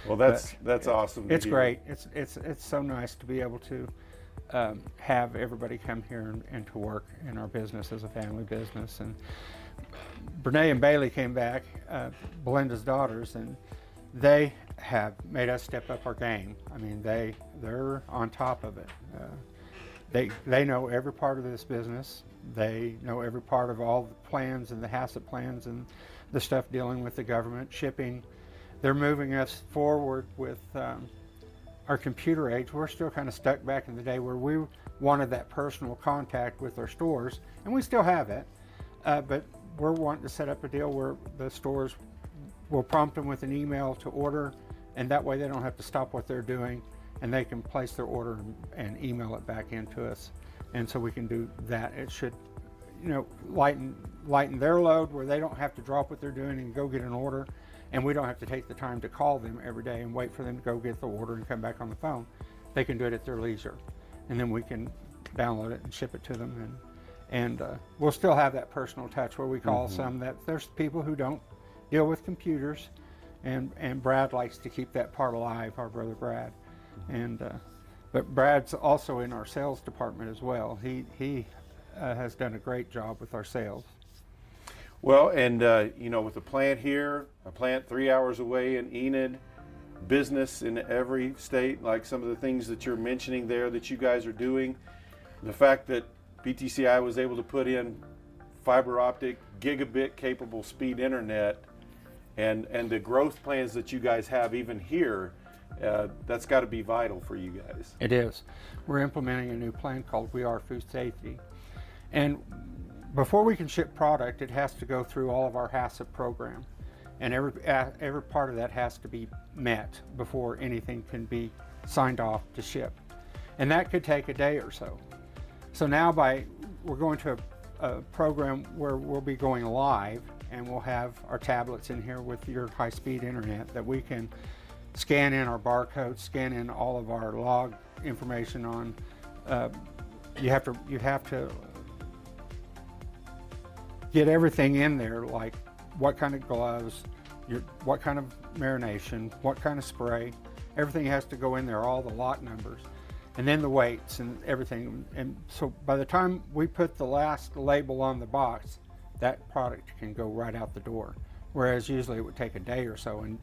well, that's awesome. It's great. It's so nice to be able to have everybody come here and to work in our business as a family business. And Brene and Bailey came back, Belinda's daughters, and they have made us step up our game. I mean, they're on top of it. They know every part of this business. They know every part of all the plans and the HACCP plans and the stuff dealing with the government, shipping. They're moving us forward with our computer age. We're still kind of stuck back in the day where we wanted that personal contact with our stores, and we still have it, but we're wanting to set up a deal where the stores will prompt them with an email to order, and that way they don't have to stop what they're doing, and they can place their order and email it back into us. And so we can do that. It should, you know, lighten their load where they don't have to drop what they're doing and go get an order, and we don't have to take the time to call them every day and wait for them to go get the order and come back on the phone. They can do it at their leisure, and then we can download it and ship it to them. And we'll still have that personal touch where we call some that there's people who don't deal with computers, and Brad likes to keep that part alive, our brother Brad. And but Brad's also in our sales department as well. He has done a great job with our sales. Well, and you know, with the plant here, a plant 3 hours away in Enid, business in every state, like some of the things that you're mentioning there that you guys are doing, the fact that PTCI was able to put in fiber optic, gigabit capable speed internet, and the growth plans that you guys have even here, that's got to be vital for you guys. It is. We're implementing a new plan called We Are Food Safety. And before we can ship product, it has to go through all of our HACCP program. And every part of that has to be met before anything can be signed off to ship. And that could take a day or so. So now we're going to a program where we'll be going live, and we'll have our tablets in here with your high-speed internet that we can scan in our barcodes, scan in all of our log information on. You have to get everything in there, like what kind of gloves, what kind of marination, what kind of spray. Everything has to go in there, all the lot numbers. and then the weights and everything. And so by the time we put the last label on the box, that product can go right out the door. Whereas usually it would take a day or so. And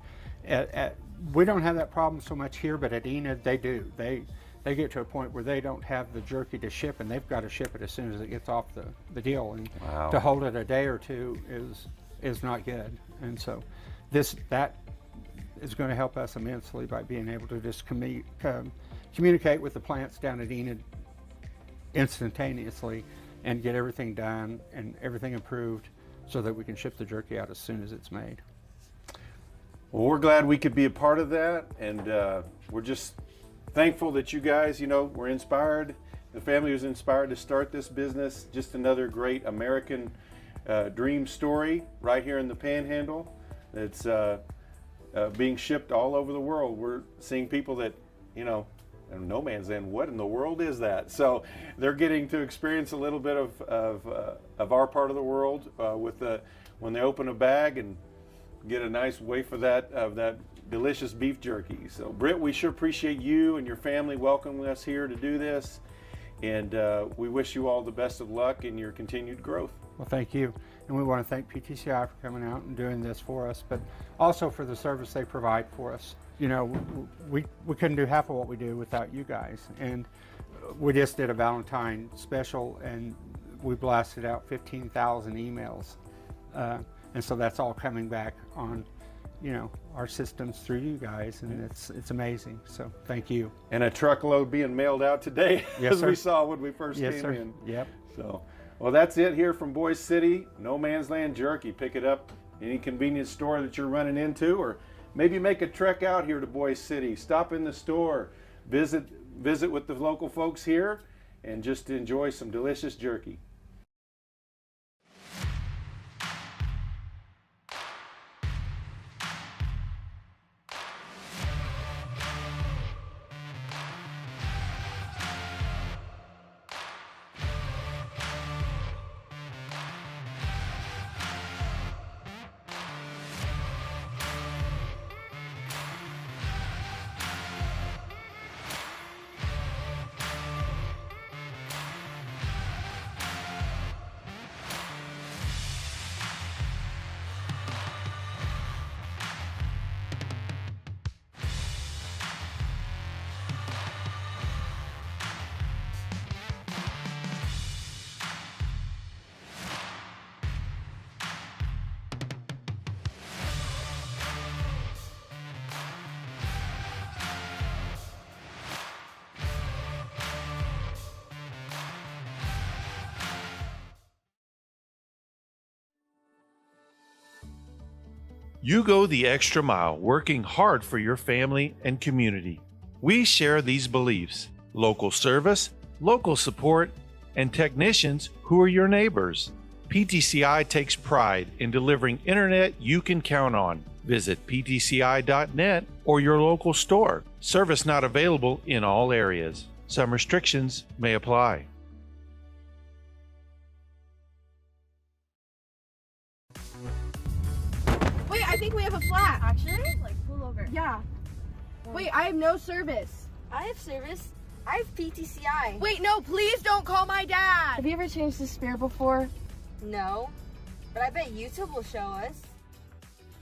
we don't have that problem so much here, but at Enid they do. They get to a point where they don't have the jerky to ship, and they've got to ship it as soon as it gets off the deal. And wow. To hold it a day or two is not good. And so that is going to help us immensely by being able to just communicate with the plants down at Enid instantaneously and get everything done and everything approved so that we can ship the jerky out as soon as it's made. Well, we're glad we could be a part of that, and we're just thankful that you guys, were inspired. The family was inspired to start this business. Just another great American dream story right here in the Panhandle. It's being shipped all over the world. We're seeing people that, in no man's land, what in the world is that? So they're getting to experience a little bit of our part of the world when they open a bag and get a nice waif of that delicious beef jerky. So Britt, we sure appreciate you and your family welcoming us here to do this, and we wish you all the best of luck in your continued growth. Well, thank you. And we want to thank PTCI for coming out and doing this for us, but also for the service they provide for us. We couldn't do half of what we do without you guys. And we just did a Valentine special, and we blasted out 15,000 emails. And so that's all coming back on, our systems through you guys, and it's amazing. So thank you. And a truckload being mailed out today, yes, as sir. we saw when we first yes, came sir. in. Yep. So, well, that's it here from Boise City. No Man's Land Jerky. Pick it up any convenience store that you're running into, or maybe make a trek out here to Boise City. Stop in the store, visit with the local folks here, and just enjoy some delicious jerky. You go the extra mile, working hard for your family and community. We share these beliefs: local service, local support, and technicians who are your neighbors. PTCI takes pride in delivering internet you can count on. Visit ptci.net or your local store. Service not available in all areas. Some restrictions may apply. Wait, I think we have a flat. Actually, pull over. Yeah. Wait, I have no service. I have service. I have PTCI. Wait, no, please don't call my dad. Have you ever changed the spare before? No, but I bet YouTube will show us.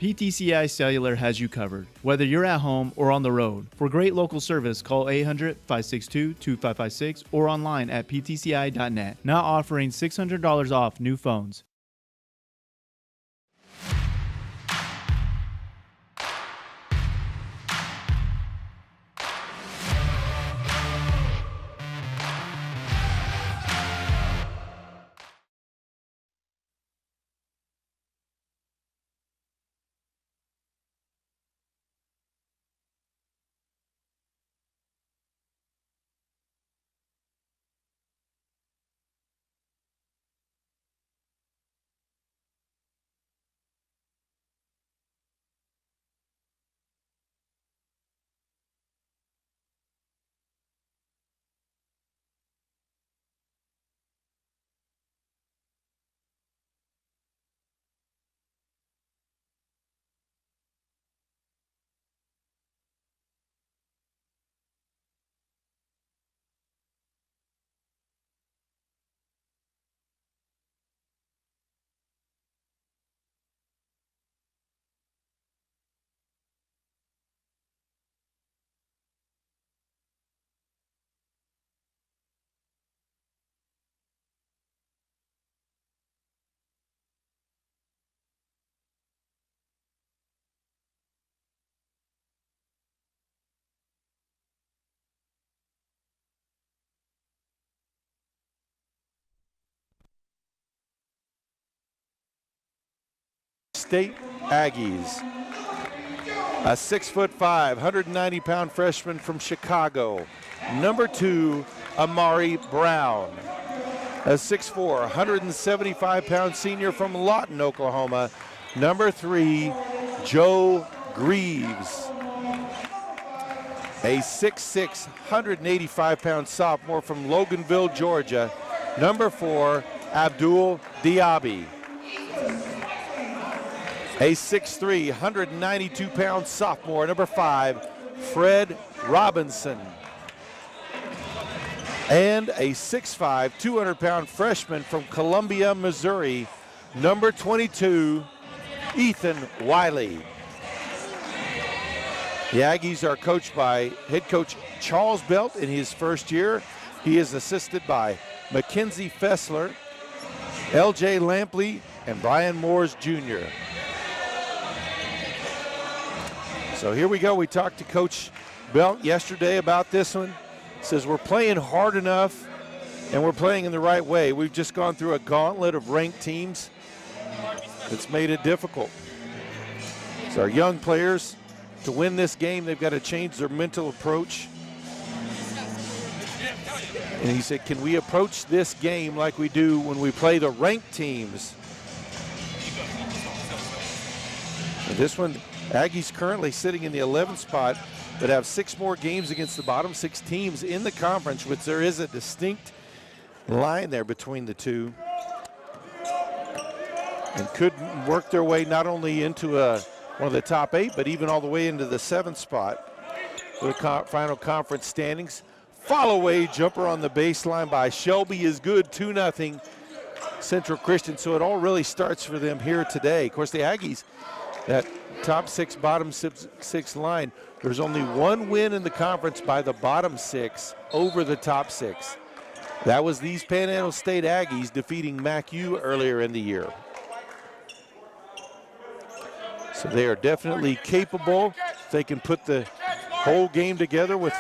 PTCI Cellular has you covered, whether you're at home or on the road. For great local service, call 800-562-2556 or online at ptci.net. Now offering $600 off new phones. State Aggies. A 6'5", 190-pound freshman from Chicago, number 2, Amari Brown. A 6'4", 175-pound senior from Lawton, Oklahoma, number 3, Joe Greaves. A 6'6", 185-pound sophomore from Loganville, Georgia, number 4, Abdul Diaby. A 6'3", 192-pound sophomore, number 5, Fred Robinson. And a 6'5", 200-pound freshman from Columbia, Missouri, number 22, Ethan Wiley. The Aggies are coached by head coach Charles Belt in his first year. He is assisted by Mackenzie Fessler, L.J. Lampley, and Brian Moores Jr. So here we go. We talked to Coach Belt yesterday about this one. Says we're playing hard enough and we're playing in the right way. We've just gone through a gauntlet of ranked teams that's made it difficult. So our young players, to win this game, they've got to change their mental approach. And he said, can we approach this game like we do when we play the ranked teams? And this one, Aggies currently sitting in the 11th spot, but have 6 more games against the bottom 6 teams in the conference, which there is a distinct line there between the two. And could work their way not only into one of the top 8, but even all the way into the 7th spot for the final conference standings. Follow away jumper on the baseline by Shelby is good, 2-0 Central Christian. So it all really starts for them here today. Of course, the Aggies, that top 6, bottom 6 line, there's only 1 win in the conference by the bottom 6 over the top 6. That was these Panhandle State Aggies defeating MacU earlier in the year. So they are definitely capable. They can put the whole game together with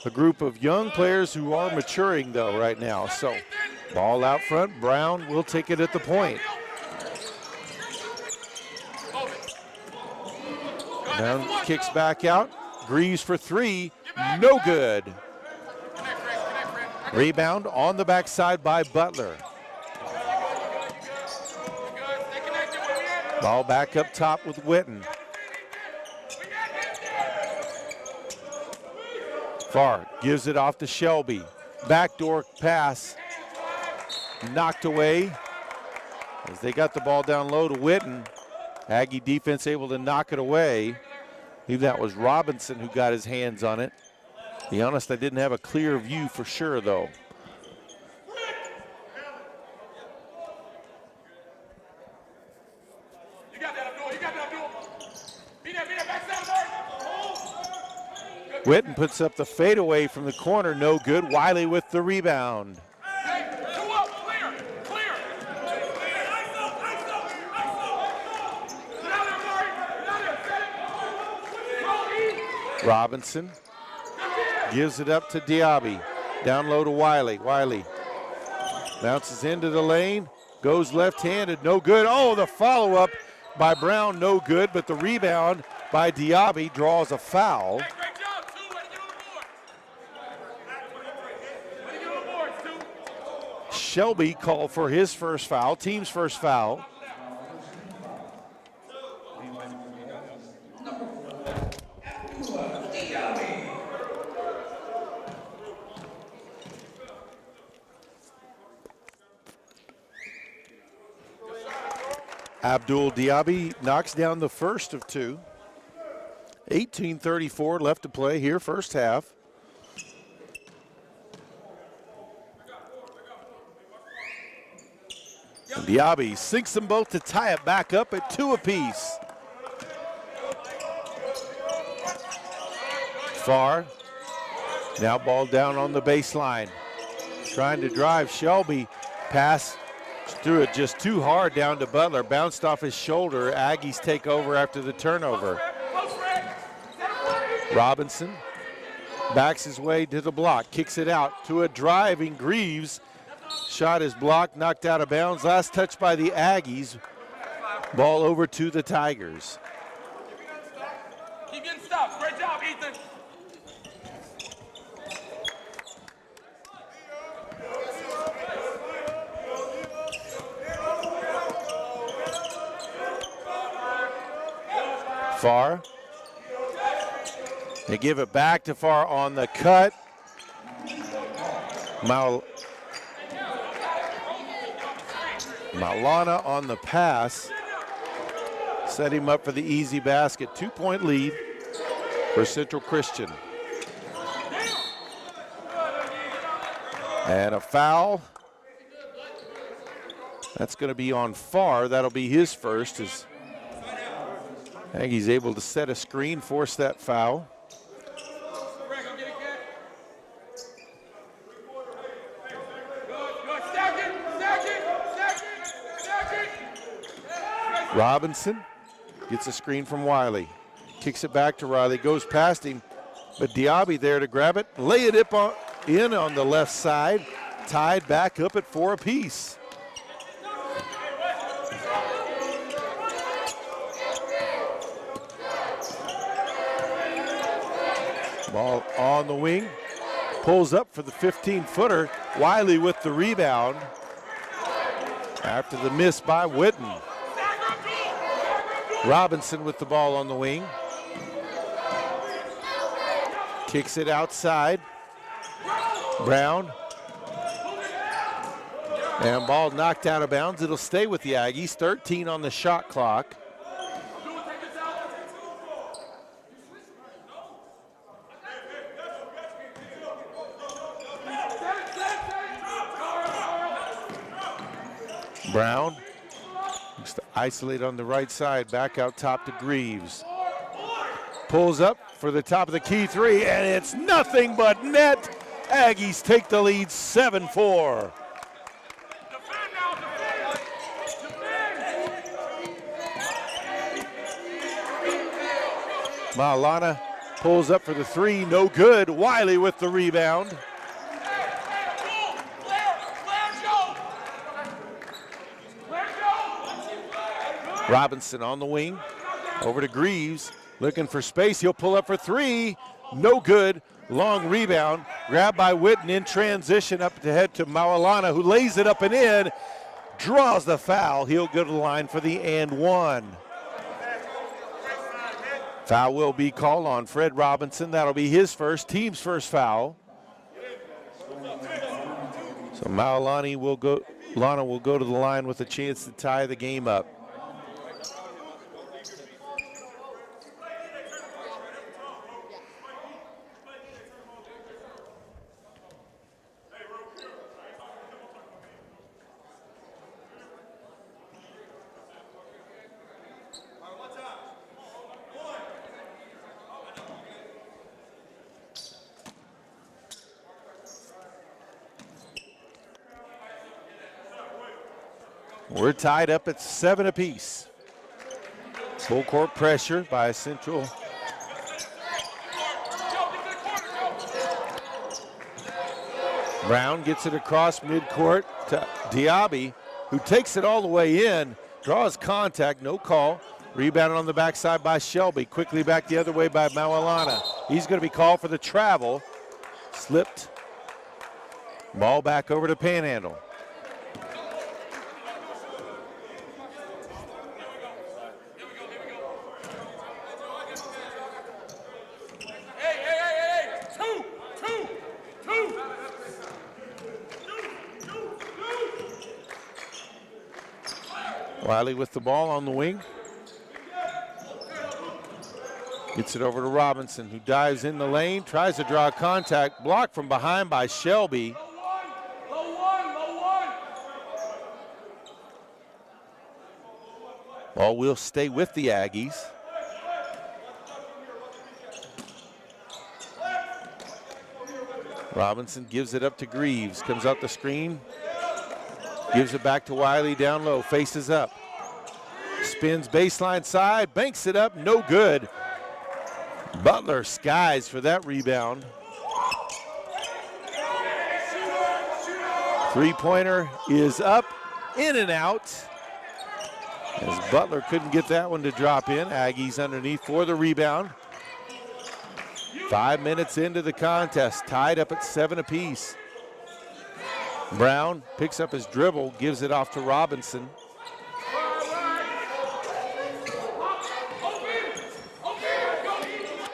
a group of young players who are maturing though right now. So ball out front, Brown will take it at the point. Brown kicks back out, Greaves for 3, no good. Rebound on the backside by Butler. Ball back up top with Witten. Farr gives it off to Shelby. Backdoor pass knocked away as they got the ball down low to Witten. Aggie defense able to knock it away. I believe that was Robinson who got his hands on it. To be honest, I didn't have a clear view for sure though. Witten puts up the fadeaway from the corner, no good. Wiley with the rebound. Robinson gives it up to Diaby. Down low to Wiley. Wiley bounces into the lane, goes left-handed, no good. Oh, the follow-up by Brown, no good, but the rebound by Diaby draws a foul. Shelby called for his first foul, team's first foul. Abdul Diaby knocks down the first of 2. 18:34 left to play here, first half. Diaby sinks them both to tie it back up at 2 apiece. Farr now ball down on the baseline. Trying to drive Shelby. Pass threw it just too hard down to Butler. Bounced off his shoulder. Aggies take over after the turnover. Robinson backs his way to the block. Kicks it out to a driving Greaves. Shot is blocked, knocked out of bounds. Last touch by the Aggies Ball over to the Tigers. Keep getting stops. Great job, Ethan. Farr. They give it back to Farr on the cut. Maulana on the pass. Set him up for the easy basket. 2-point lead for Central Christian. And a foul. That's going to be on Farr. That'll be his first as Aggies able to set a screen, force that foul. Robinson gets a screen from Wiley. Kicks it back to Riley, goes past him, but Diaby there to grab it, lay it up in on the left side, tied back up at 4 apiece. Ball on the wing, pulls up for the 15-footer. Wiley with the rebound after the miss by Witten. Robinson with the ball on the wing. Kicks it outside. Brown. And ball knocked out of bounds. It'll stay with the Aggies. 13 on the shot clock. Brown looks to isolate on the right side, back out top to Greaves. Pulls up for the top of the key three, and it's nothing but net. Aggies take the lead 7-4. Maulana pulls up for the three, no good. Wiley with the rebound. Robinson on the wing, over to Greaves, looking for space. He'll pull up for three, no good. Long rebound, grabbed by Witten in transition up to head to Maulana, who lays it up and in, draws the foul. He'll go to the line for the and one. Foul will be called on Fred Robinson. That'll be his first, team's first foul. So Maulana will go to the line with a chance to tie the game up. We're tied up at 7 apiece. Full court pressure by Central. Brown gets it across midcourt to Diaby, who takes it all the way in, draws contact, no call. Rebounded on the backside by Shelby, quickly back the other way by Maulana. He's going to be called for the travel. Slipped. Ball back over to Panhandle. Wiley with the ball on the wing. Gets it over to Robinson, who dives in the lane, tries to draw contact, blocked from behind by Shelby. Ball will stay with the Aggies. Robinson gives it up to Greaves, comes out the screen, gives it back to Wiley down low, faces up. Spins baseline side, banks it up, no good. Butler skies for that rebound. Three-pointer is up, in and out. As Butler couldn't get that one to drop in. Aggies underneath for the rebound. 5 minutes into the contest, tied up at 7 apiece. Brown picks up his dribble, gives it off to Robinson.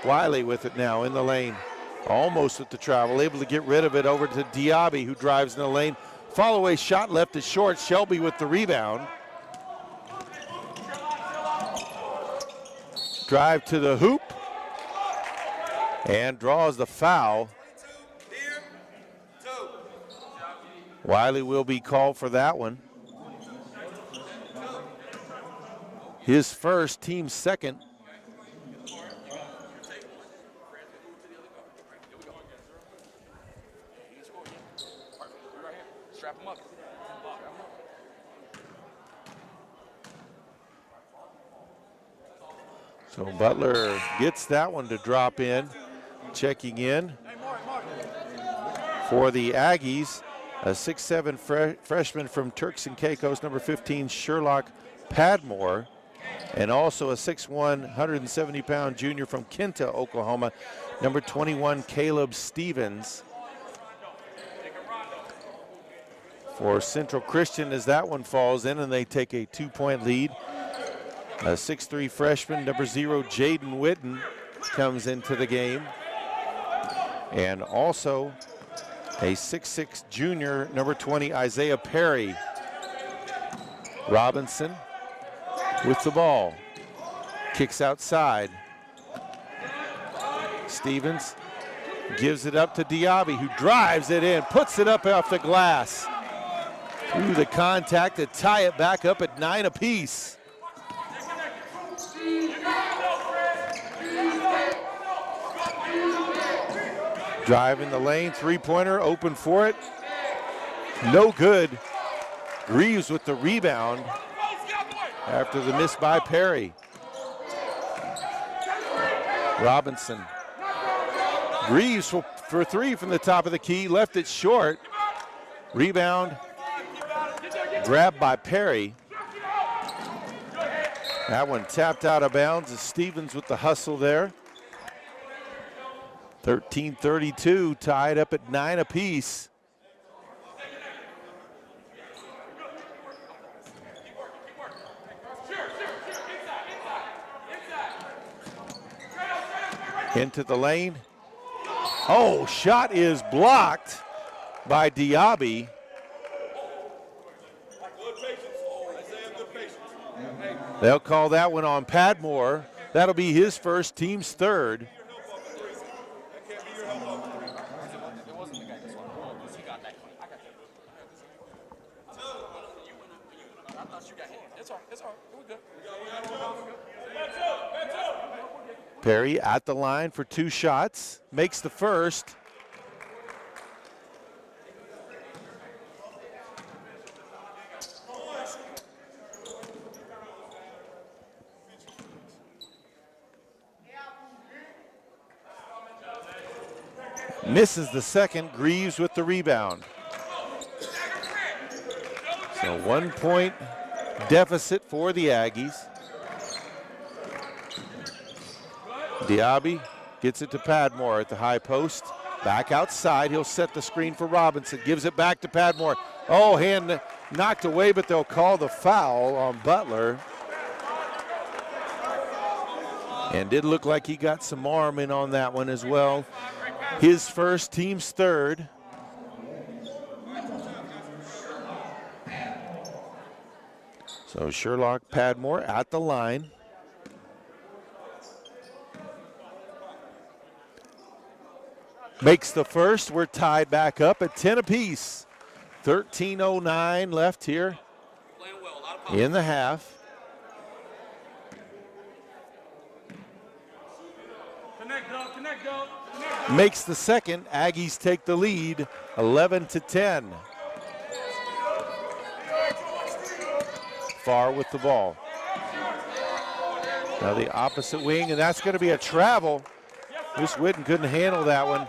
Wiley with it now in the lane. Almost with the travel, able to get rid of it over to Diaby, who drives in the lane. Follow away shot left is short. Shelby with the rebound. Drive to the hoop. And draws the foul. Wiley will be called for that one. His first, team second. So Butler gets that one to drop in. Checking in for the Aggies, a 6'7" freshman from Turks and Caicos, number 15, Sherlock Padmore, and also a 6'1", 170-pound junior from Kinta, Oklahoma, number 21, Caleb Stevens. For Central Christian, as that one falls in and they take a 2-point lead, a 6'3" freshman, number 0, Jaden Witten, comes into the game. And also a 6'6" junior, number 20, Isaiah Perry. Robinson with the ball. Kicks outside. Stevens gives it up to Diaby, who drives it in, puts it up off the glass. Through the contact to tie it back up at 9 apiece. Drive in the lane, three-pointer, open for it. No good. Greaves with the rebound after the miss by Perry. Robinson. Greaves for three from the top of the key, left it short. Rebound, grabbed by Perry. That one tapped out of bounds as Stevens with the hustle there. 13:32, tied up at 9 apiece. Into the lane. Oh, shot is blocked by Diaby. They'll call that one on Padmore. That'll be his first, team's third. Perry at the line for 2 shots, makes the first. Misses the second, Greaves with the rebound. So 1-point deficit for the Aggies. Diaby gets it to Padmore at the high post. Back outside, he'll set the screen for Robinson. Gives it back to Padmore. Oh, hand knocked away, but they'll call the foul on Butler. And did look like he got some arm in on that one as well. His first, team's third. So Sherlock Padmore at the line. Makes the first. We're tied back up at 10 apiece. 13:09 left here in the half. Makes the second. Aggies take the lead, 11-10. Far with the ball. Now the opposite wing, and that's going to be a travel. Bruce Whitten couldn't handle that one.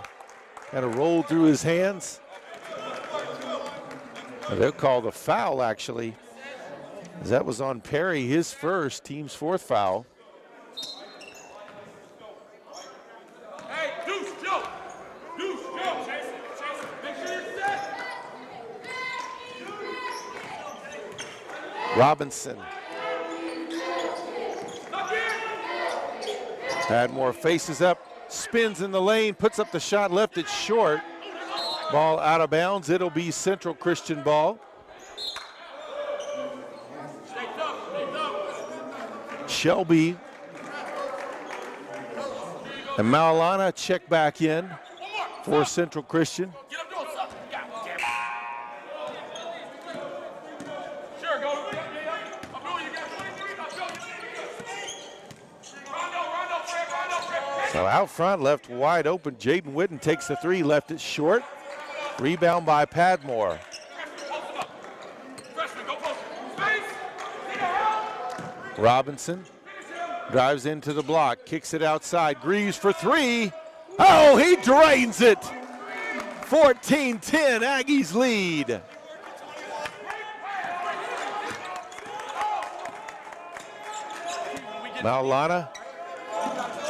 Kind of rolled through his hands. They'll call the foul, actually. That was on Perry, his first, team's fourth foul. Hey, Deuce, Joe. Deuce, Joe. Chase it. Make sure you're set. Robinson. Padmore faces up, spins in the lane, puts up the shot, left it short. Ball out of bounds. It'll be Central Christian ball. Shelby and Maulana check back in for Central Christian. So out front, left wide open. Jaden Whitten takes the three, left it short. Rebound by Padmore. Robinson drives into the block, kicks it outside. Greaves for three. Oh, he drains it. 14-10, Aggies lead. Maulana.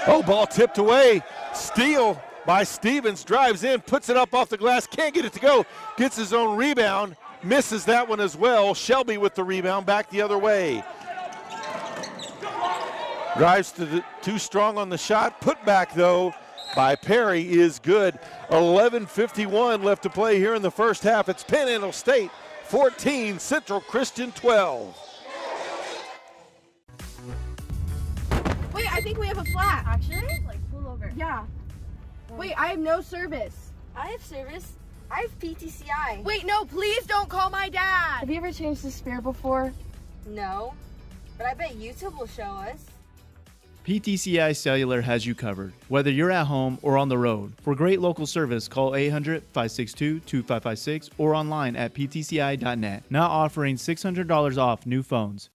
Oh, ball tipped away. Steal by Stevens, drives in, puts it up off the glass, can't get it to go. Gets his own rebound, misses that one as well. Shelby with the rebound, back the other way. Drives to the too strong on the shot. Put back though by Perry is good. 11:51 left to play here in the first half. It's Panhandle State 14, Central Christian 12. Wait, I think we have a flat. Actually? Like, pull over. Yeah. Wait, I have no service. I have service. I have PTCI. Wait, no, please don't call my dad. Have you ever changed the spare before? No, but I bet YouTube will show us. PTCI Cellular has you covered, whether you're at home or on the road. For great local service, call 800-562-2556 or online at ptci.net. Now offering $600 off new phones.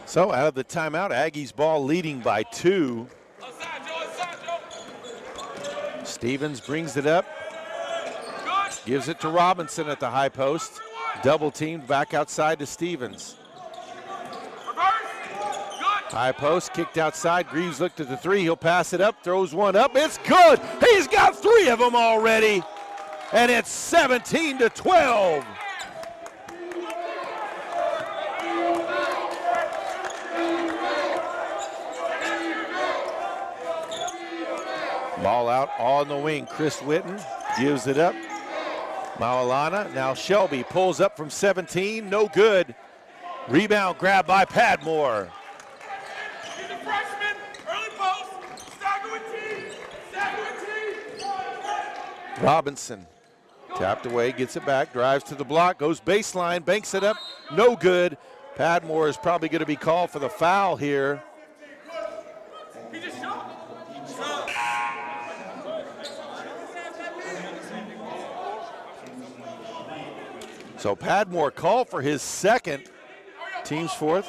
So out of the timeout, Aggies ball leading by 2. Stevens brings it up, gives it to Robinson at the high post. Double teamed back outside to Stevens. High post kicked outside. Greaves looked at the three. He'll pass it up, throws one up. It's good. He's got 3 of them already. And it's 17-12. Ball out on the wing. Chris Whitten gives it up. Maulana. Now Shelby pulls up from 17. No good. Rebound grab by Padmore. He's a freshman. Early post. Stagger with T. Stagger with T. Robinson tapped away, gets it back, drives to the block, goes baseline, banks it up. No good. Padmore is probably going to be called for the foul here. He just shot. So Padmore called for his second, team's fourth.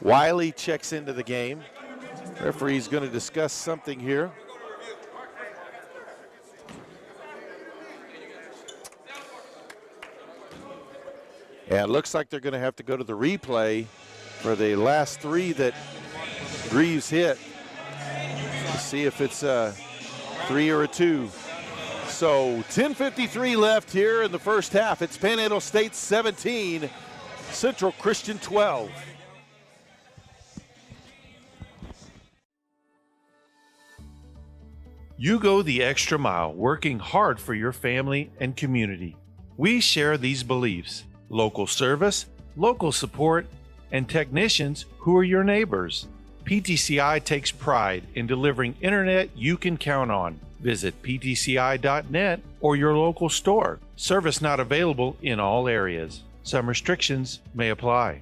Wiley checks into the game. Referee's going to discuss something here. And it looks like they're going to have to go to the replay for the last 3 that Greaves hit to see if it's a 3 or a 2. So 10:53 left here in the first half. It's Panhandle State 17, Central Christian 12. You go the extra mile, working hard for your family and community. We share these beliefs: local service, local support, and technicians who are your neighbors. PTCI takes pride in delivering internet you can count on. Visit ptci.net or your local store. Service not available in all areas. Some restrictions may apply.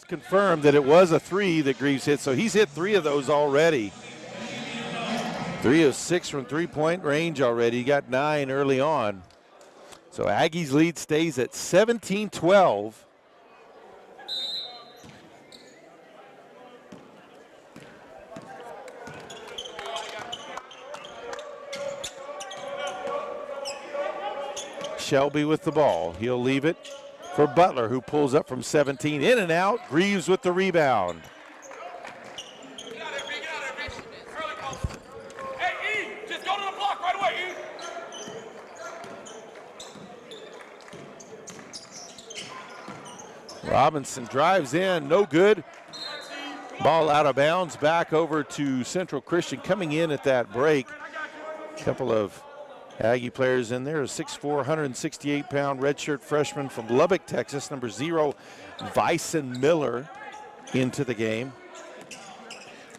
Confirmed that it was a 3 that Greaves hit, so he's hit 3 of those already. 3 of 6 from three-point range already. He got 9 early on. So Aggies' lead stays at 17-12. Shelby with the ball. He'll leave it for Butler, who pulls up from 17, in and out. Greaves with the rebound. Hey, E, just go to the block right away, E. Robinson drives in, no good. Ball out of bounds, back over to Central Christian. Coming in at that break, a couple of Aggie players in there. A 6'4", 168-pound redshirt freshman from Lubbock, Texas, number 0, Vyson Miller, into the game.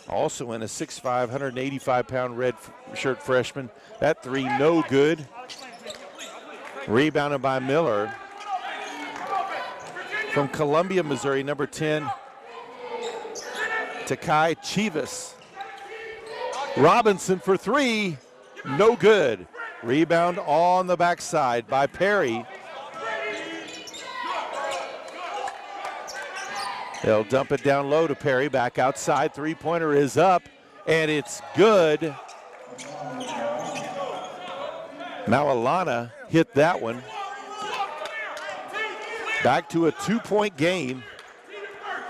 Also in a 6'5", 185-pound redshirt freshman. That 3 no good. Rebounded by Miller. From Columbia, Missouri, number 10, Takai Chivas. Robinson for 3, no good. Rebound on the backside by Perry. They'll dump it down low to Perry. Back outside. Three-pointer is up, and it's good. Maulana hit that one. Back to a 2-point game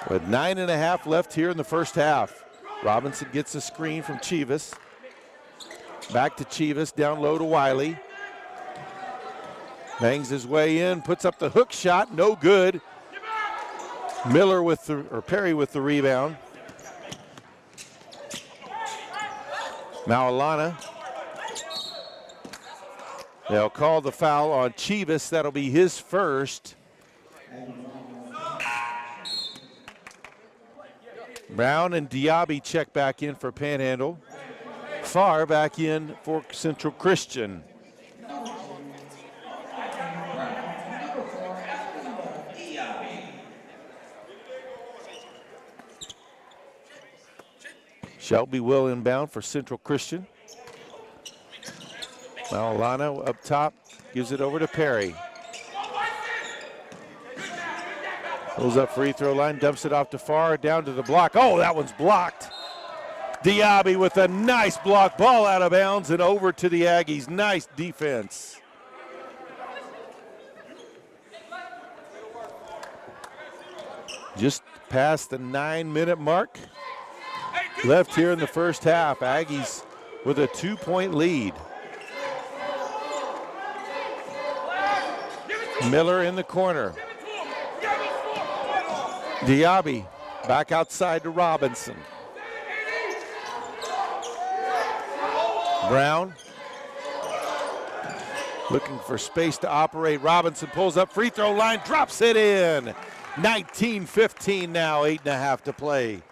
with 9.5 left here in the first half. Robinson gets a screen from Chivas. Back to Chivas, down low to Wiley. Bangs his way in, puts up the hook shot, no good. Miller with the, or Perry with the rebound. Maulana. They'll call the foul on Chivas. That'll be his first. Brown and Diaby check back in for Panhandle. Farr back in for Central Christian. Shelby will inbound for Central Christian. Maulana up top, gives it over to Perry. Pulls up free throw line, dumps it off to Farr, down to the block. Oh, that one's blocked. Diaby with a nice block, ball out of bounds and over to the Aggies. Nice defense. Just past the 9-minute mark. Left here in the first half. Aggies with a 2-point lead. Miller in the corner. Diaby back outside to Robinson. Brown looking for space to operate. Robinson pulls up free throw line, drops it in. 19-15 now, 8.5 to play.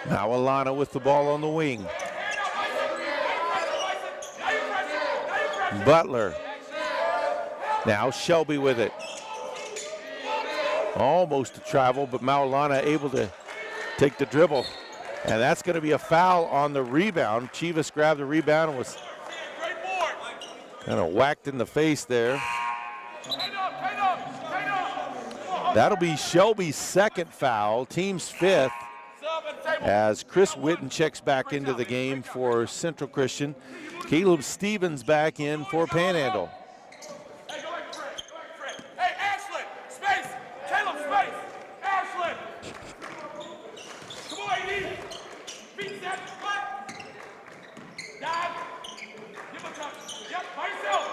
Now Alana with the ball on the wing. Butler Now Shelby with it. Almost a travel, but Maulana able to take the dribble. And that's going to be a foul on the rebound. Chivas grabbed the rebound and was kind of whacked in the face there. That'll be Shelby's second foul, team's fifth, as Chris Witten checks back into the game for Central Christian. Caleb Stevens back in for Panhandle. Hey, Ashlyn, space. Caleb, space. Ashlyn. Come on, AD. Beat that. What? Dive. Give him time. Yep, by yourself.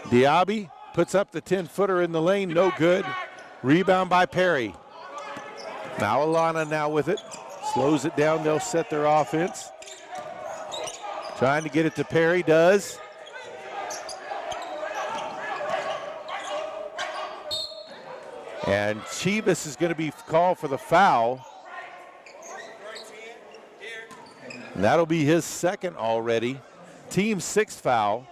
Diaby puts up the 10-footer in the lane, no good. Rebound by Perry. Maulana now with it. Slows it down, they'll set their offense. Trying to get it to Perry, does. And Chivas is going to be called for the foul. And that'll be his second already. Team sixth foul.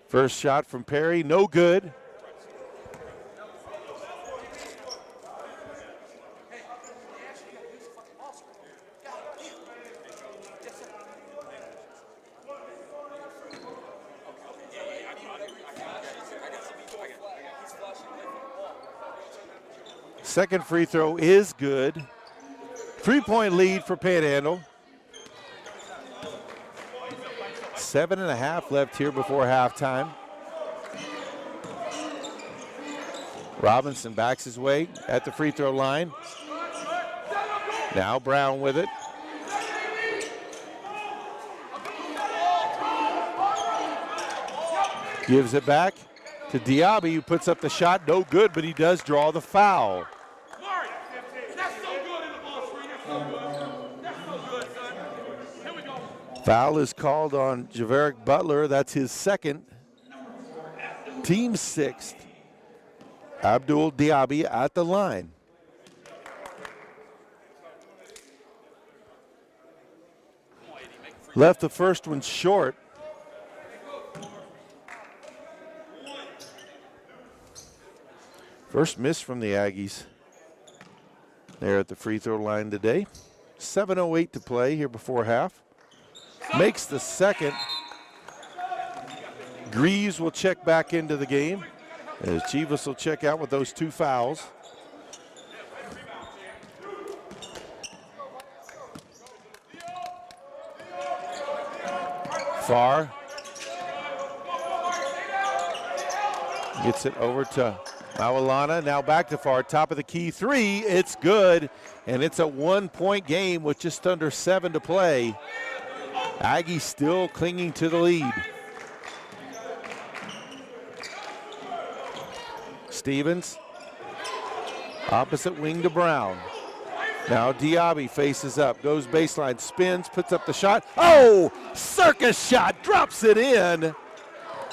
First shot from Perry, no good. Second free throw is good. 3-point lead for Panhandle. 7.5 left here before halftime. Robinson backs his way at the free throw line. Now Brown with it. Gives it back to Diaby, who puts up the shot. No good, but he does draw the foul. Foul is called on Javerick Butler. That's his second. Team sixth. Abdul Diaby at the line. Left the first one short. First miss from the Aggies there at the free throw line today. 7:08 to play here before half. Makes the second. Greaves will check back into the game as Chivas will check out with those two fouls. Farr gets it over to Maulana. Now back to Farr. Top of the key three. It's good. And it's a 1-point game with just under 7 to play. Aggies still clinging to the lead. Stevens, opposite wing to Brown. Now Diaby faces up, goes baseline, spins, puts up the shot. Oh, circus shot, drops it in.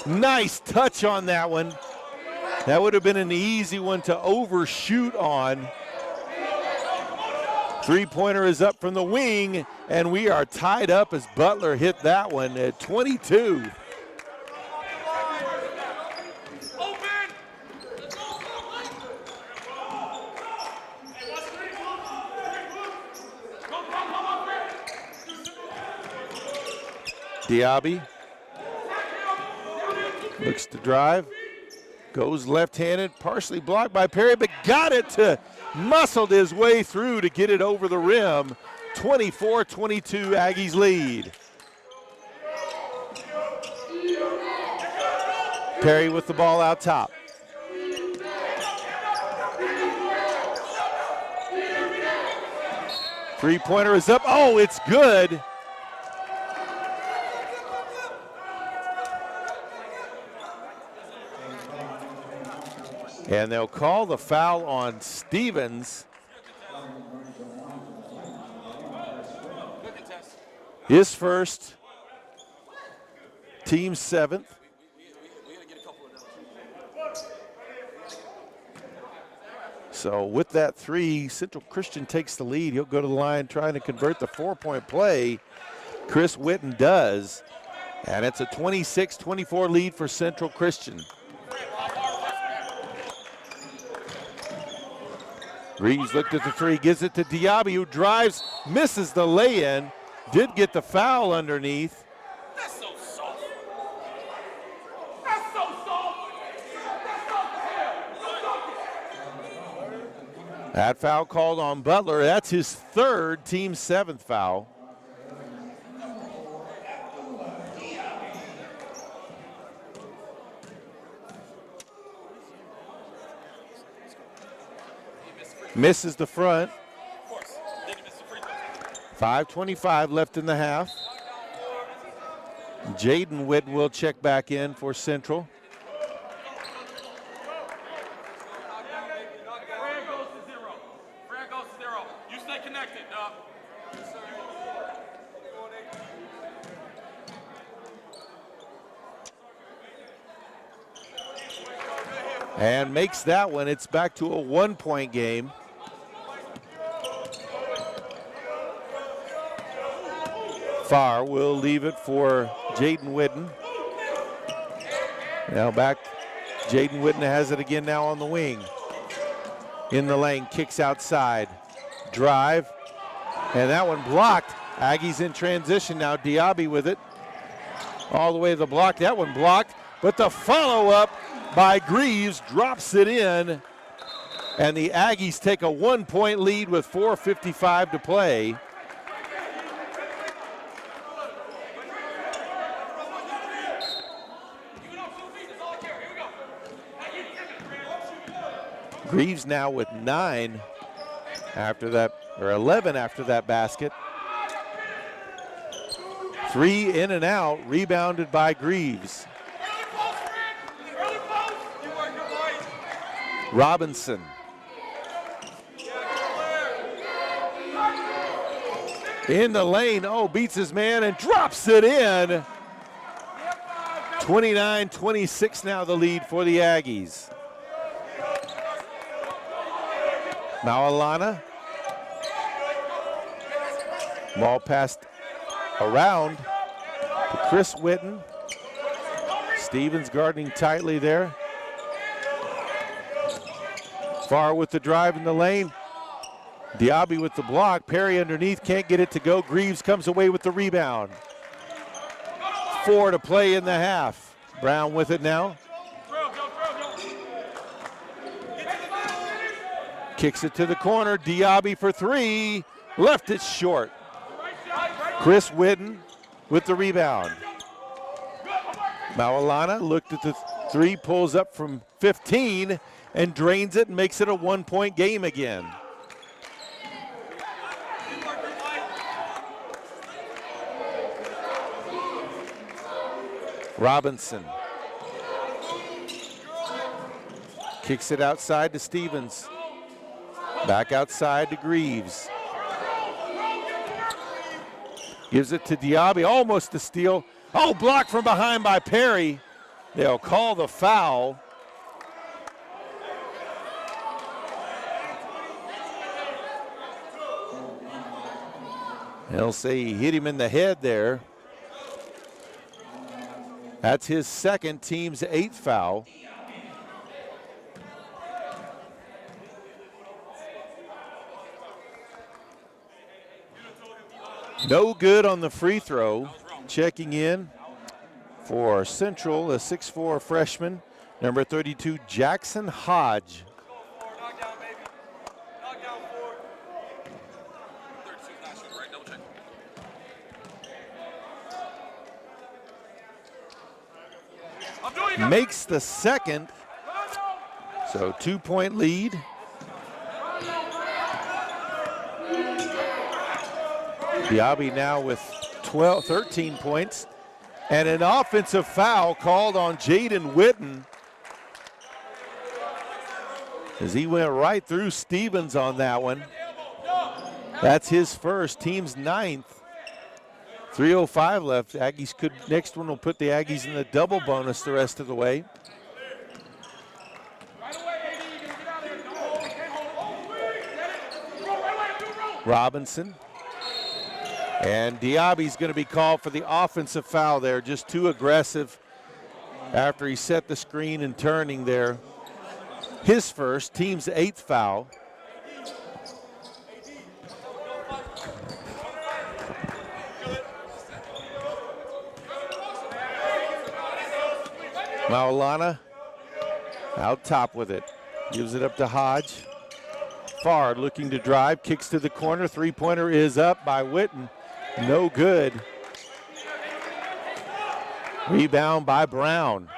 Nice touch on that one. That would have been an easy one to overshoot on. Three-pointer is up from the wing, and we are tied up as Butler hit that one at 22. Diaby looks to drive, goes left-handed, partially blocked by Perry, but got it to muscled his way through to get it over the rim. 24-22 Aggies lead. Perry with the ball out top. Three-pointer is up. Oh, it's good. And they'll call the foul on Stevens. His first. team 7th. So with that 3, Central Christian takes the lead. He'll go to the line trying to convert the 4-point play. Chris Witten does. And it's a 26-24 lead for Central Christian. Reeves looked at the 3, gives it to Diaby, who drives, misses the lay-in, did get the foul underneath. That's so soft. That's so soft. That's soft. That foul called on Butler. That's his 3rd, team 7th foul. Misses the front. 5:25 left in the half. Jaden Witten will check back in for Central. Fran goes to 0. Fran goes to 0. You stay connected, dog. And makes that one. It's back to a 1-point game. Farr will leave it for Jaden Witten. Now back, Jaden Witten has it again now on the wing. In the lane, kicks outside. Drive, and that one blocked. Aggies in transition now, Diaby with it. All the way to the block, that one blocked, but the follow-up by Greaves drops it in, and the Aggies take a 1-point lead with 4:55 to play. Greaves now with 9 after that, or 11 after that basket. 3 in and out, rebounded by Greaves. Robinson. In the lane, beats his man and drops it in. 29-26 now the lead for the Aggies. Maulana. Ball passed around to Chris Witten. Stevens guarding tightly there. Farr with the drive in the lane. Diaby with the block. Perry underneath, can't get it to go. Greaves comes away with the rebound. 4 to play in the half. Brown with it now. Kicks it to the corner. Diaby for 3. Left it short. Chris Witten with the rebound. Maulana looked at the 3, pulls up from 15 and drains it and makes it a 1-point game again. Robinson kicks it outside to Stevens. Back outside to Greaves. Gives it to Diaby, almost a steal. Blocked from behind by Perry. They'll call the foul. They'll say he hit him in the head there. That's his 2nd, team's 8th foul. No good on the free throw. Checking in for Central, a 6'4" freshman, number 32, Jackson Hodge. Makes the 2nd, so 2-point lead. Diaby now with 13 points, and an offensive foul called on Jaden Witten as he went right through Stevens on that one. That's his 1st, team's 9th. 3:05 left. Aggies could, next one will put the Aggies in the double bonus the rest of the way. Robinson. And Diaby's going to be called for the offensive foul there. Just too aggressive after he set the screen and turning there. His first, team's 8th foul. Maulana out top with it. Gives it up to Hodge. Fard looking to drive, kicks to the corner. Three-pointer is up by Witten. No good. Rebound by Brown.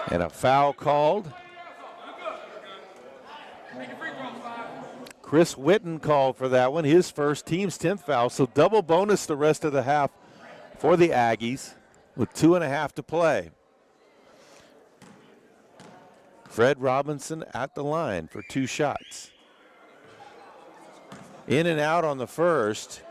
And a foul called. Chris Witten called for that one, his first, team's 10th foul. So double bonus the rest of the half for the Aggies with 2.5 to play. Fred Robinson at the line for 2 shots. In and out on the first.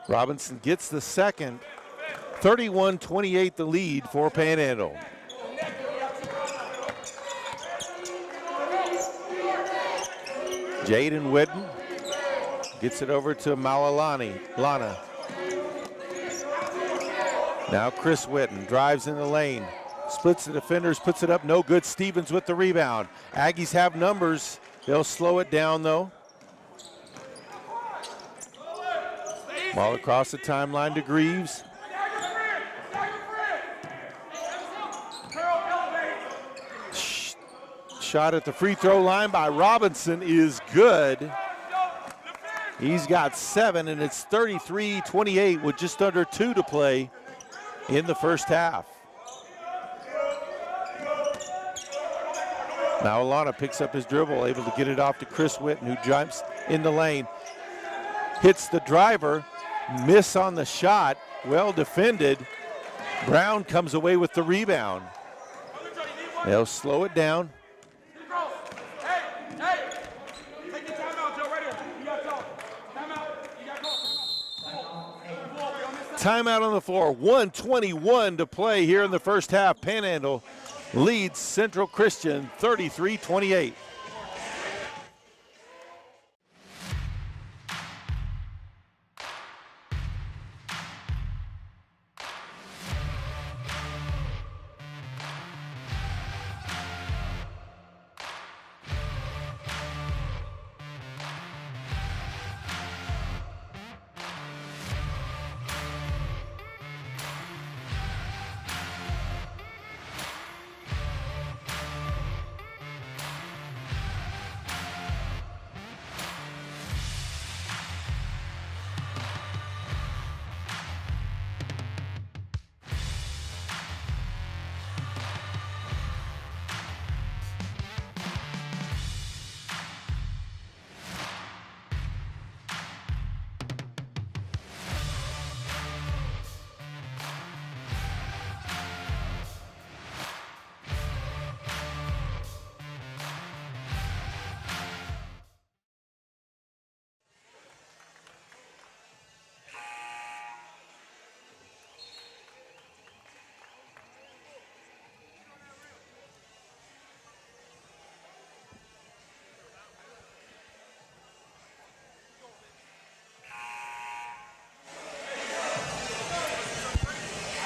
Robinson gets the second. 31-28 the lead for Panhandle. Jaden Witten gets it over to Lana. Now Chris Witten drives in the lane, splits the defenders, puts it up, no good. Stevens with the rebound. Aggies have numbers. They'll slow it down though. Ball across the timeline to Greaves. Shot at the free throw line by Robinson is good. He's got 7, and it's 33-28 with just under 2 to play in the first half. Now Alana picks up his dribble, able to get it off to Chris Witten, who jumps in the lane. Hits the driver, miss on the shot, well defended. Brown comes away with the rebound. They'll slow it down. Timeout on the floor, 1:21 to play here in the first half. Panhandle leads Central Christian 33-28.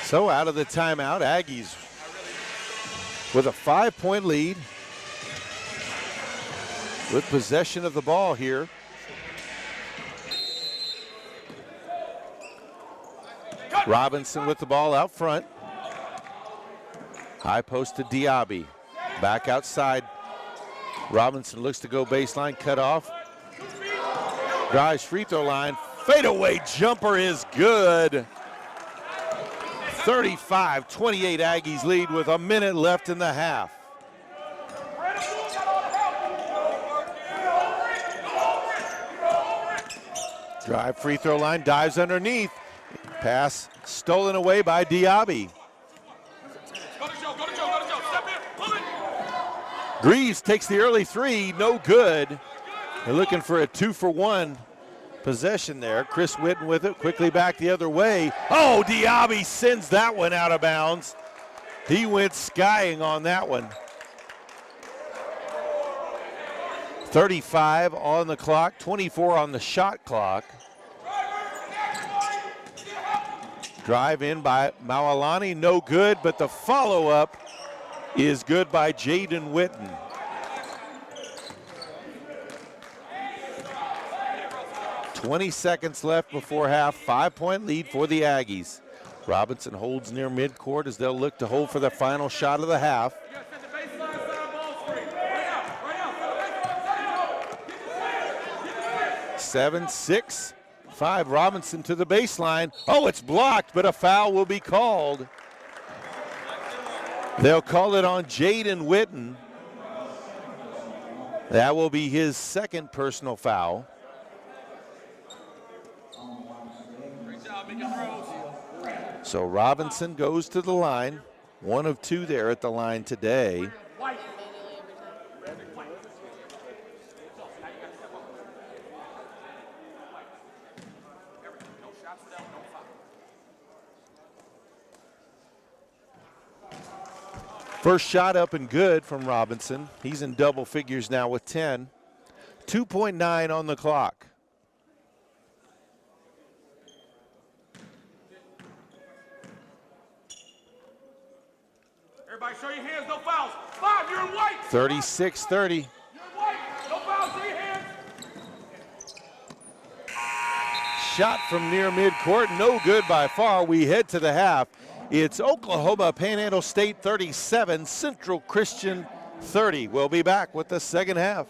So out of the timeout, Aggies with a 5-point lead with possession of the ball here. Robinson with the ball out front. High post to Diaby. Back outside. Robinson looks to go baseline, cut off. Drives free throw line. Fadeaway jumper is good. 35-28 Aggies lead with a minute left in the half. Drive free throw line, dives underneath. Pass stolen away by Diaby. Greaves takes the early three, no good. They're looking for a 2-for-1 possession there. Chris Witten with it, quickly back the other way. Oh, Diaby sends that one out of bounds. He went skying on that one. 35 on the clock, 24 on the shot clock. Drive in by Mawalani, no good, but the follow-up is good by Jaden Witten. "20 seconds left before half, 5-point lead for the Aggies. Robinson holds near midcourt as they'll look to hold for the final shot of the half. 7-6. 5, Robinson to the baseline. Oh, it's blocked, but a foul will be called. They'll call it on Jaden Witten. That will be his second personal foul. So Robinson goes to the line. 1 of 2 there at the line today. First shot up and good from Robinson. He's in double figures now with 10. 2.9 on the clock. Everybody show your hands, no fouls. 5, you're in white. 36-30. You're in white, no fouls, show your hands. Shot from near midcourt, no good by far. We head to the half. It's Oklahoma Panhandle State 37, Central Christian 30. We'll be back with the second half.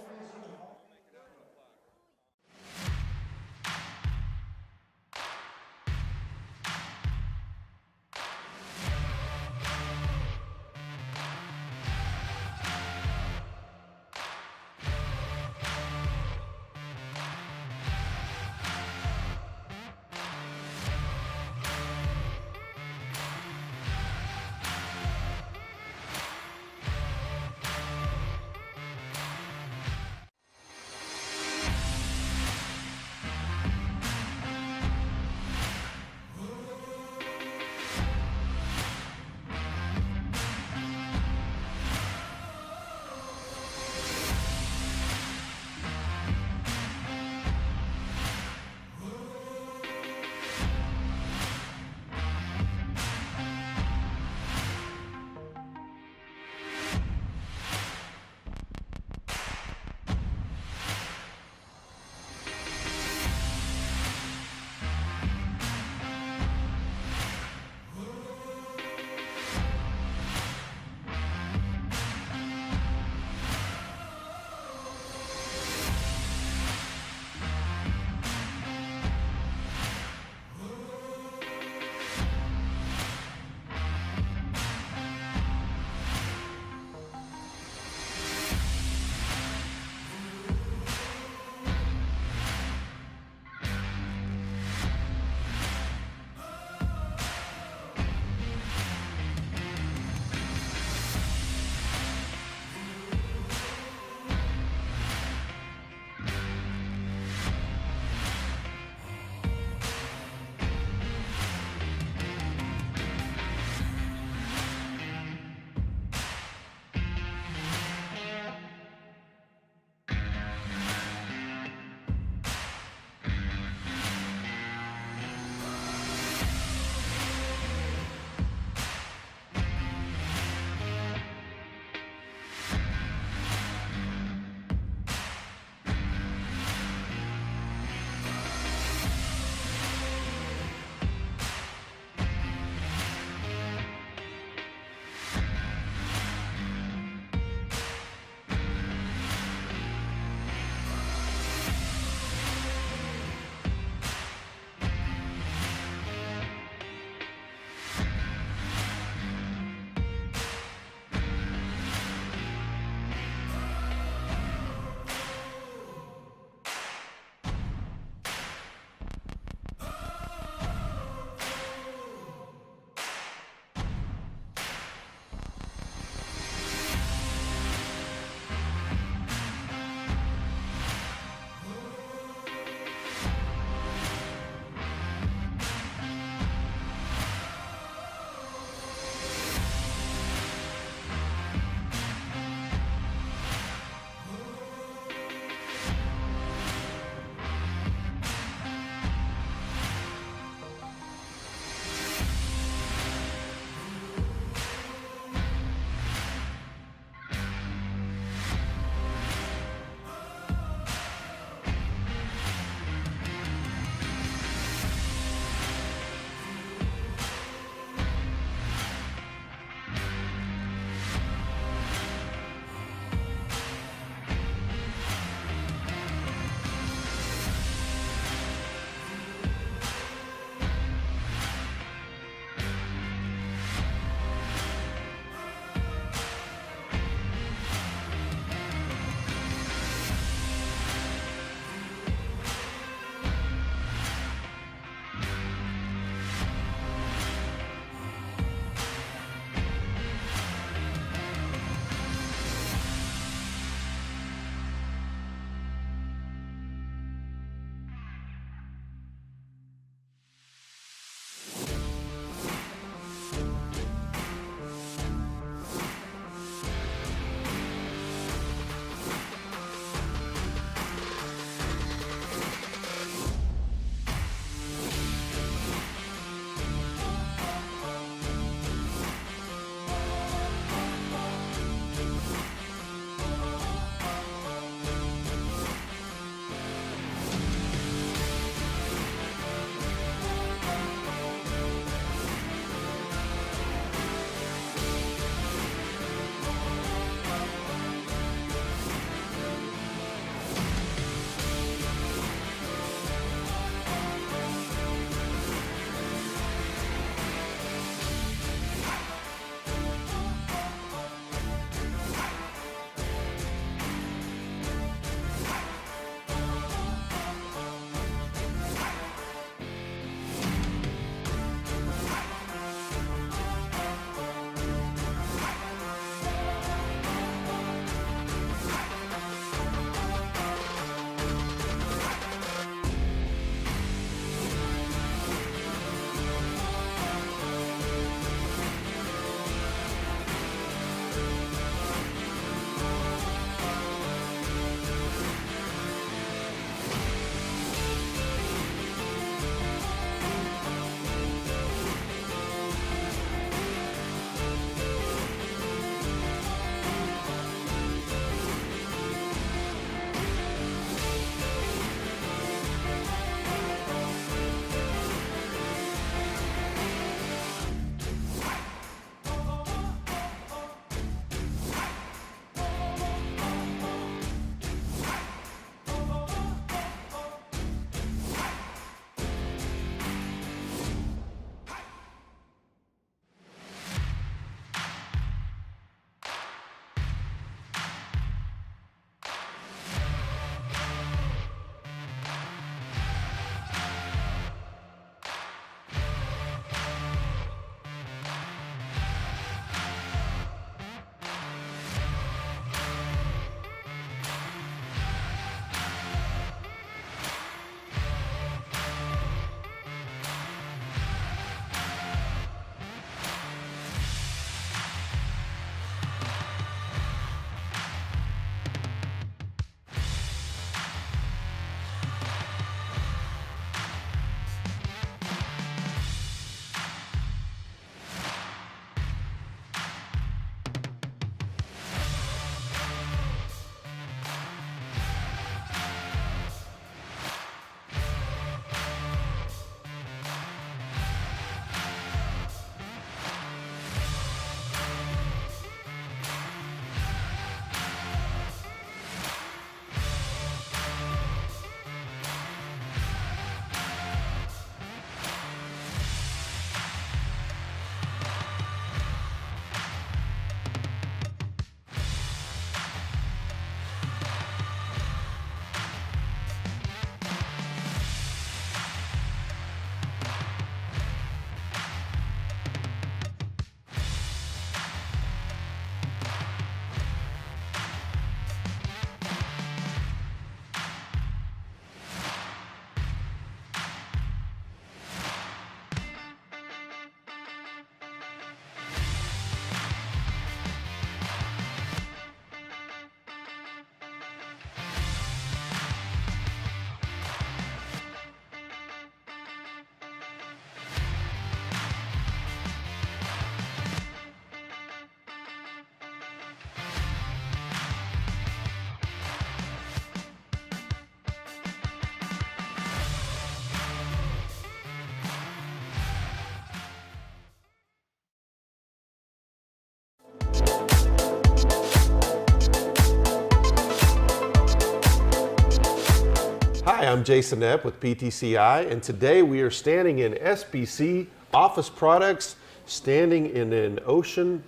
I'm Jason Epp with PTCI, and today we are standing in SBC Office Products, standing in an ocean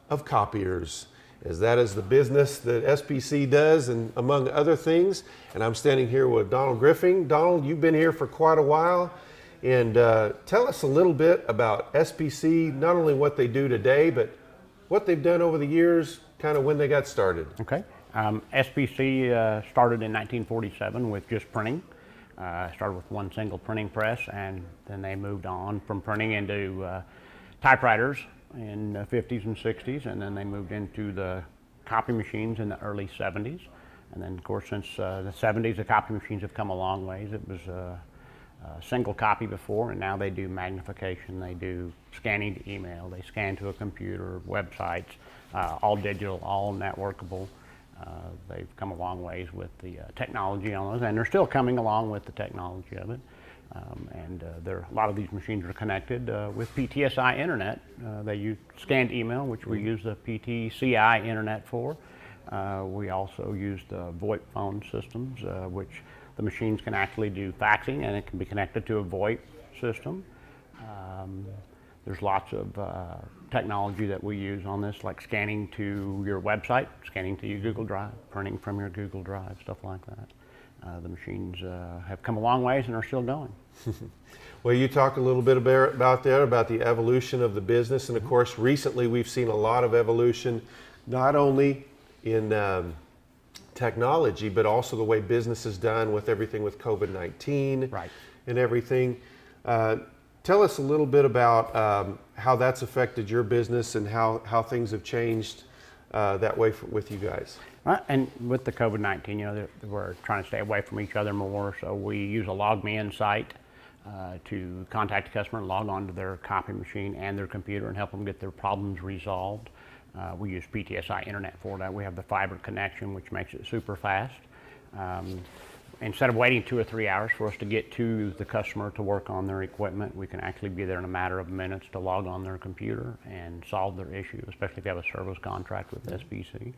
of copiers, as that is the business that SBC does, and among other things. And I'm standing here with Donald Griffin. Donald, you've been here for quite a while, and tell us a little bit about SBC, not only what they do today, but what they've done over the years, kind of when they got started. Okay. SBC started in 1947 with just printing. Started with one single printing press, and then they moved on from printing into typewriters in the 50s and 60s, and then they moved into the copy machines in the early 70s. And then, of course, since the 70s, the copy machines have come a long ways. It was a single copy before, and now they do magnification, they do scanning to email, they scan to a computer, websites, all digital, all networkable. They've come a long ways with the technology on those, and they're still coming along with the technology of it. A lot of these machines are connected with PTCI internet. They use scanned email, which we use the PTCI internet for. We also use the VoIP phone systems, which the machines can actually do faxing, and it can be connected to a VoIP system. There's lots of technology that we use on this, like scanning to your website, scanning to your Google Drive, printing from your Google Drive, stuff like that. The machines have come a long ways and are still going. Well, you talk a little bit about the evolution of the business, and of course recently we've seen a lot of evolution, not only in technology, but also the way business is done with everything with COVID-19 and everything. Tell us a little bit about how that's affected your business and how things have changed that way with you guys. And with the COVID-19, we're trying to stay away from each other more, so we use a log me in site to contact the customer and log on to their copy machine and their computer and help them get their problems resolved. We use PTCI internet for that. We have the fiber connection, which makes it super fast. Instead of waiting 2 or 3 hours for us to get to the customer to work on their equipment, we can actually be there in a matter of minutes to log on their computer and solve their issue, especially if you have a service contract with SBC.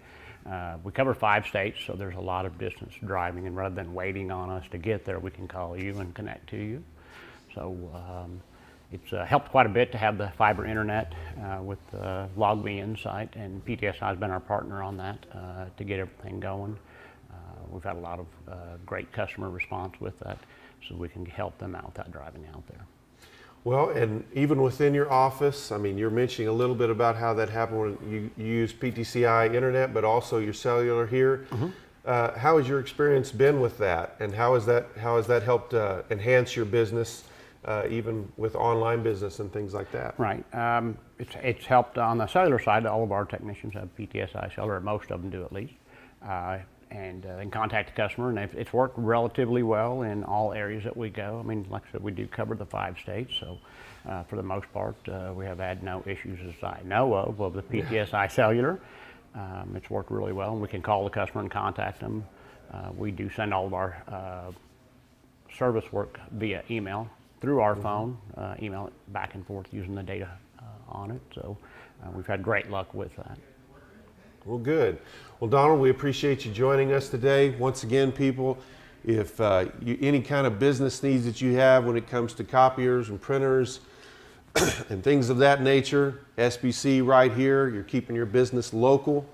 We cover 5 states, so there's a lot of distance driving, and rather than waiting on us to get there, we can call you and connect to you. So it's helped quite a bit to have the fiber internet with the Log Me In site, and PTCI has been our partner on that to get everything going. We've had a lot of great customer response with that, so we can help them out without driving out there. Well, and even within your office, I mean, you're mentioning a little bit about how that happened when you use PTCI internet, but also your cellular here. How has your experience been with that, and how has that helped enhance your business, even with online business and things like that? Right. It's helped on the cellular side. All of our technicians have PTCI cellular, most of them do at least. And then contact the customer, and it's worked relatively well in all areas that we go. I mean, like I said, we do cover the 5 states, so for the most part, we have had no issues as I know of the PTCI cellular. It's worked really well, and we can call the customer and contact them. We do send all of our service work via email through our phone, email it back and forth using the data on it, so we've had great luck with that. Well, good. Well, Donald, we appreciate you joining us today. Once again, people, if any kind of business needs that you have when it comes to copiers and printers and things of that nature, SBC right here, you're keeping your business local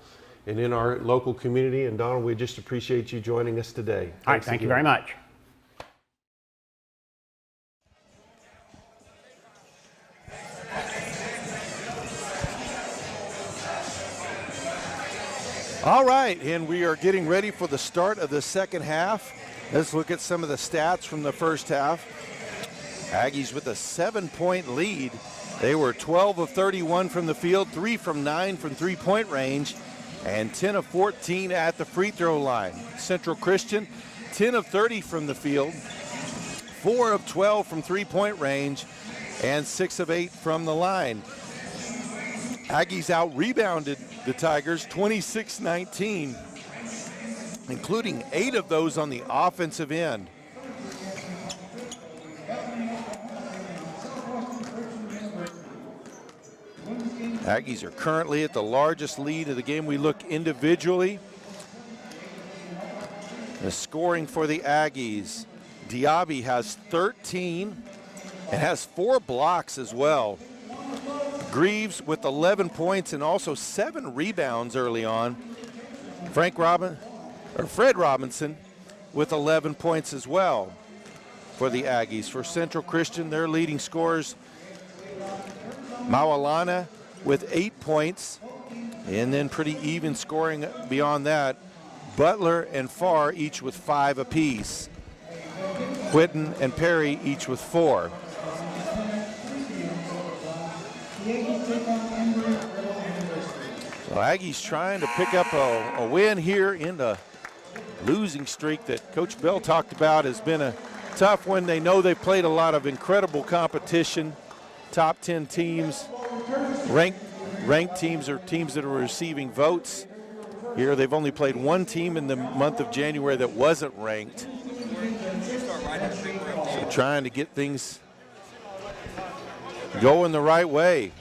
and in our local community. And Donald, we just appreciate you joining us today. All right, thank you very much. All right, and we are getting ready for the start of the second half. Let's look at some of the stats from the first half. Aggies with a 7-point lead. They were 12 of 31 from the field, 3 from 9 from three-point range, and 10 of 14 at the free throw line. Central Christian, 10 of 30 from the field, 4 of 12 from three-point range, and 6 of 8 from the line. Aggies out-rebounded the Tigers 26-19, including 8 of those on the offensive end. Aggies are currently at the largest lead of the game. We look individually. The scoring for the Aggies. Diaby has 13 and has 4 blocks as well. Greaves with 11 points and also 7 rebounds early on. Fred Robinson with 11 points as well for the Aggies. For Central Christian, their leading scorers, Maulana with 8 points, and then pretty even scoring beyond that. Butler and Farr each with 5 apiece. Whitten and Perry each with 4. So Aggies trying to pick up a win here in the losing streak that Coach Bell talked about has been a tough one. They know they've played a lot of incredible competition, top 10 teams, ranked teams or teams that are receiving votes. Here they've only played one team in the month of January that wasn't ranked. So trying to get things going the right way.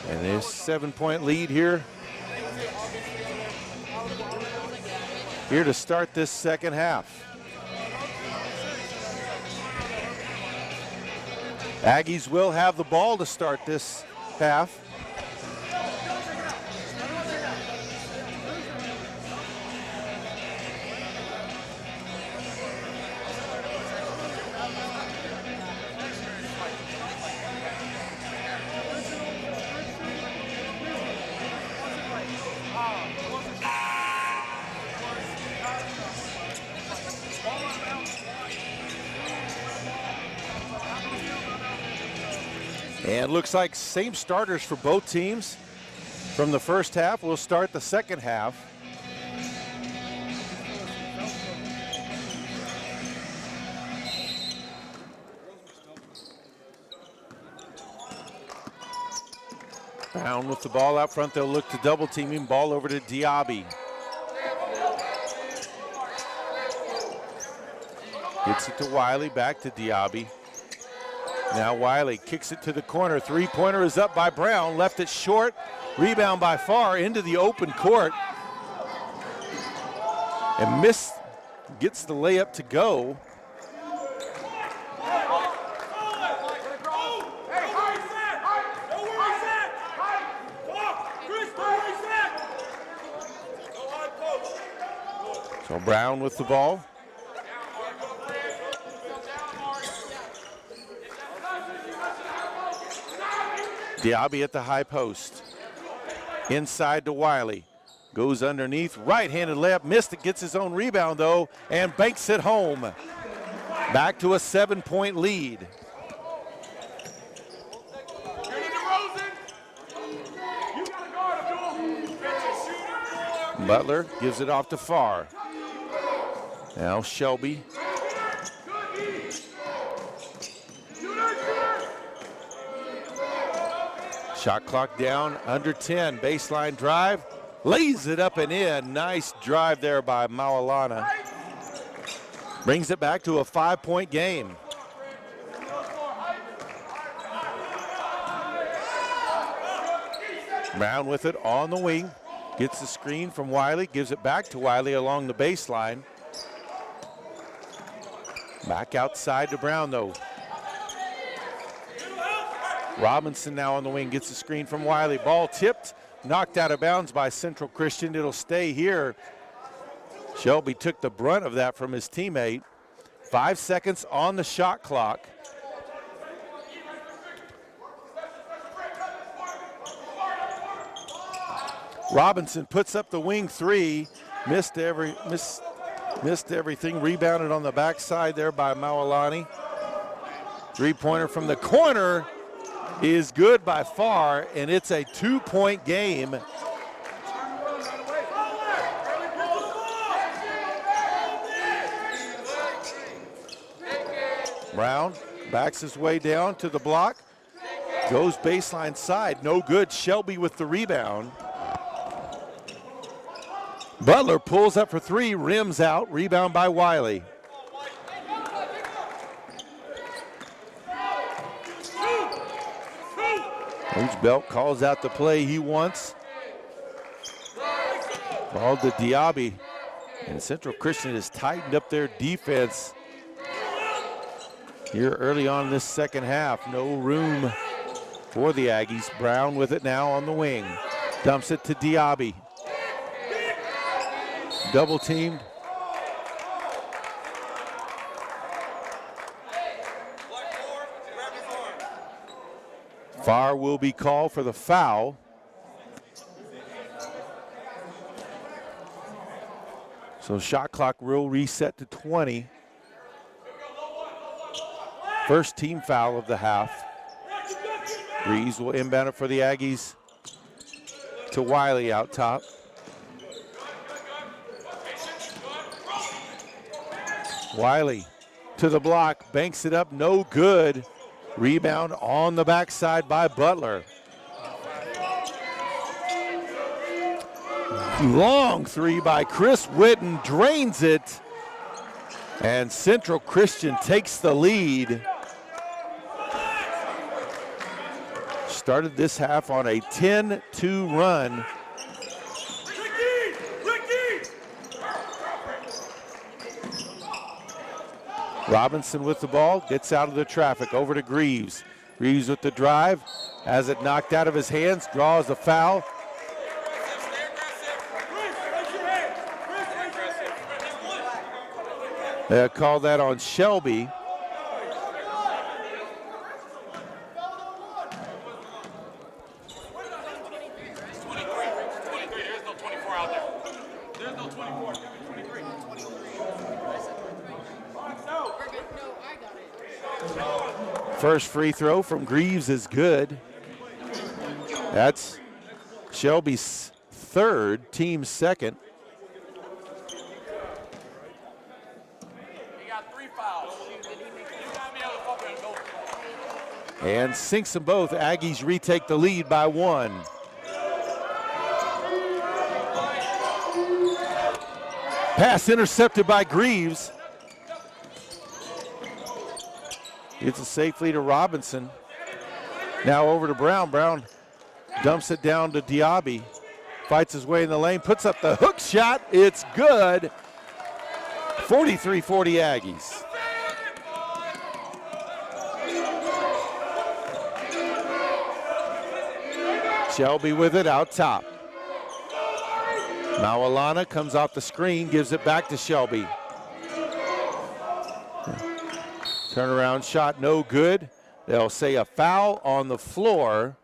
And there's a 7-point lead here. Here to start this second half. Aggies will have the ball to start this half. And looks like same starters for both teams from the first half. We'll start the second half. Brown with the ball out front. They'll look to double team him. Ball over to Diaby. Gets it to Wiley, back to Diaby. Now Wiley kicks it to the corner. Three-pointer is up by Brown. Left it short. Rebound by Farr into the open court. And gets the layup to go. So Brown with the ball. Diaby at the high post. Inside to Wiley. Goes underneath. Right-handed layup. Missed it. Gets his own rebound, though, and banks it home. Back to a 7-point lead. Butler gives it off to Farr. Now Shelby. Shot clock down, under 10. Baseline drive, lays it up and in. Nice drive there by Maulana. Brings it back to a 5-point game. Brown with it on the wing. Gets the screen from Wiley, gives it back to Wiley along the baseline. Back outside to Brown, though. Robinson now on the wing, gets the screen from Wiley. Ball tipped, knocked out of bounds by Central Christian. It'll stay here. Shelby took the brunt of that from his teammate. 5 seconds on the shot clock. Robinson puts up the wing three, missed everything, rebounded on the backside there by Maulani. Three-pointer from the corner is good by Farr, and it's a 2-point game. Brown backs his way down to the block, goes baseline side, no good. Shelby with the rebound. Butler pulls up for three, rims out, rebound by Wiley. Coach Belt calls out the play he wants. Ball to Diaby. And Central Christian has tightened up their defense Here early on in this second half, no room for the Aggies. Brown with it now on the wing. Dumps it to Diaby. Double teamed. VAR will be called for the foul. So shot clock will reset to 20. First team foul of the half. Reeves will inbound it for the Aggies to Wiley out top. Wiley to the block, banks it up, no good. Rebound on the backside by Butler. Long three by Chris Whitten, drains it. And Central Christian takes the lead. Started this half on a 10-2 run. Robinson with the ball, gets out of the traffic, over to Greaves. Greaves with the drive, has it knocked out of his hands, draws the foul. They'll call that on Shelby. First free throw from Greaves is good. That's Shelby's third, team's second. And sinks them both. Aggies retake the lead by 1. Pass intercepted by Greaves. Gets it safely to Robinson. Now over to Brown. Brown dumps it down to Diaby. Fights his way in the lane, puts up the hook shot. It's good. 43-40 Aggies. Shelby with it out top. Mawalana comes off the screen, gives it back to Shelby. Turnaround shot, no good. They'll say a foul on the floor.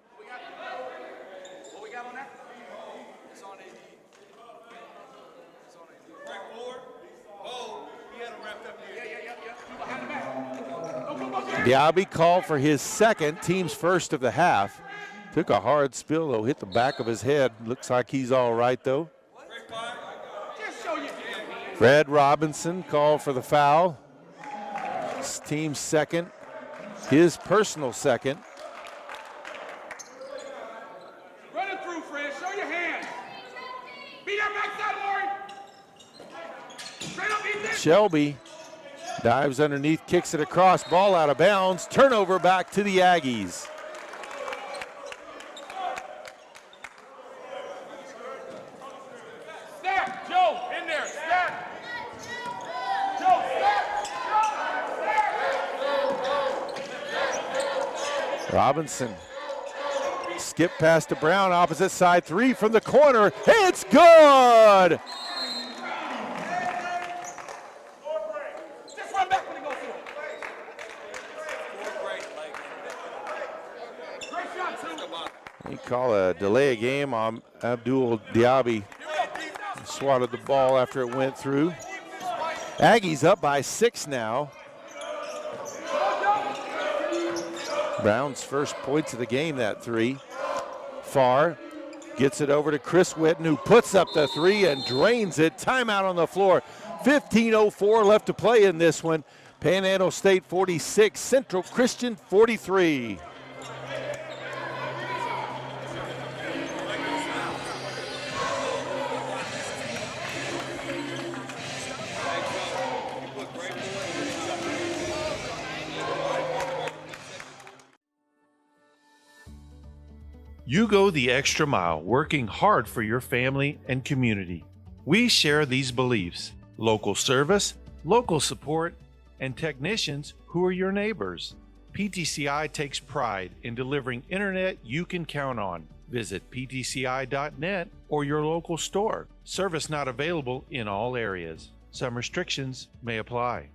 Diaby called for his second, team's first of the half. Took a hard spill, though, hit the back of his head. Looks like he's all right, though. Fred Robinson called for the foul. It's team's second, his personal second. Run it through, Fred. Show your hands. Beat that backside, Lori. Straight up, beat this. Shelby dives underneath, kicks it across, ball out of bounds. Turnover back to the Aggies. Snap, Joe, in there. Snap. Joe, snap. Robinson. Skip past to Brown, opposite side three from the corner. It's good! Just run back when he goes through. Great shot, too. We call a delay of game on Abdul Diaby. Swatted the ball after it went through. Aggies up by 6 now. Brown's first points of the game, that three. Farr gets it over to Chris Whitten, who puts up the three and drains it. Timeout on the floor. 15:04 left to play in this one. Panhandle State 46, Central Christian 43. You go the extra mile, working hard for your family and community. We share these beliefs: local service, local support, and technicians who are your neighbors. PTCI takes pride in delivering internet you can count on. Visit ptci.net or your local store. Service not available in all areas. Some restrictions may apply.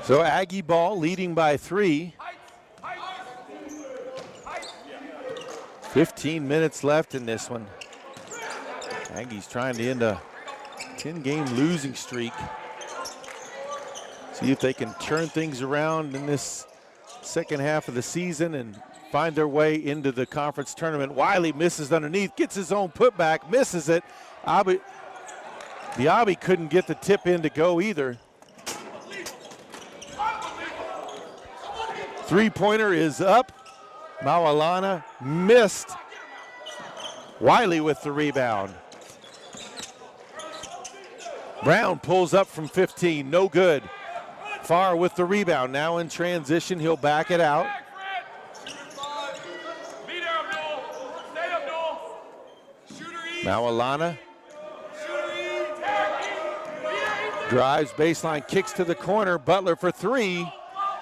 So Aggie ball leading by 3. 15 minutes left in this one. Aggies trying to end a 10-game losing streak. See if they can turn things around in this second half of the season and find their way into the conference tournament. Wiley misses underneath, gets his own putback, misses it. Diaby couldn't get the tip in to go either. Three-pointer is up. Maulana missed. Wiley with the rebound. Brown pulls up from 15, no good. Farr with the rebound, now in transition, he'll back it out. Maulana drives baseline, kicks to the corner, Butler for 3.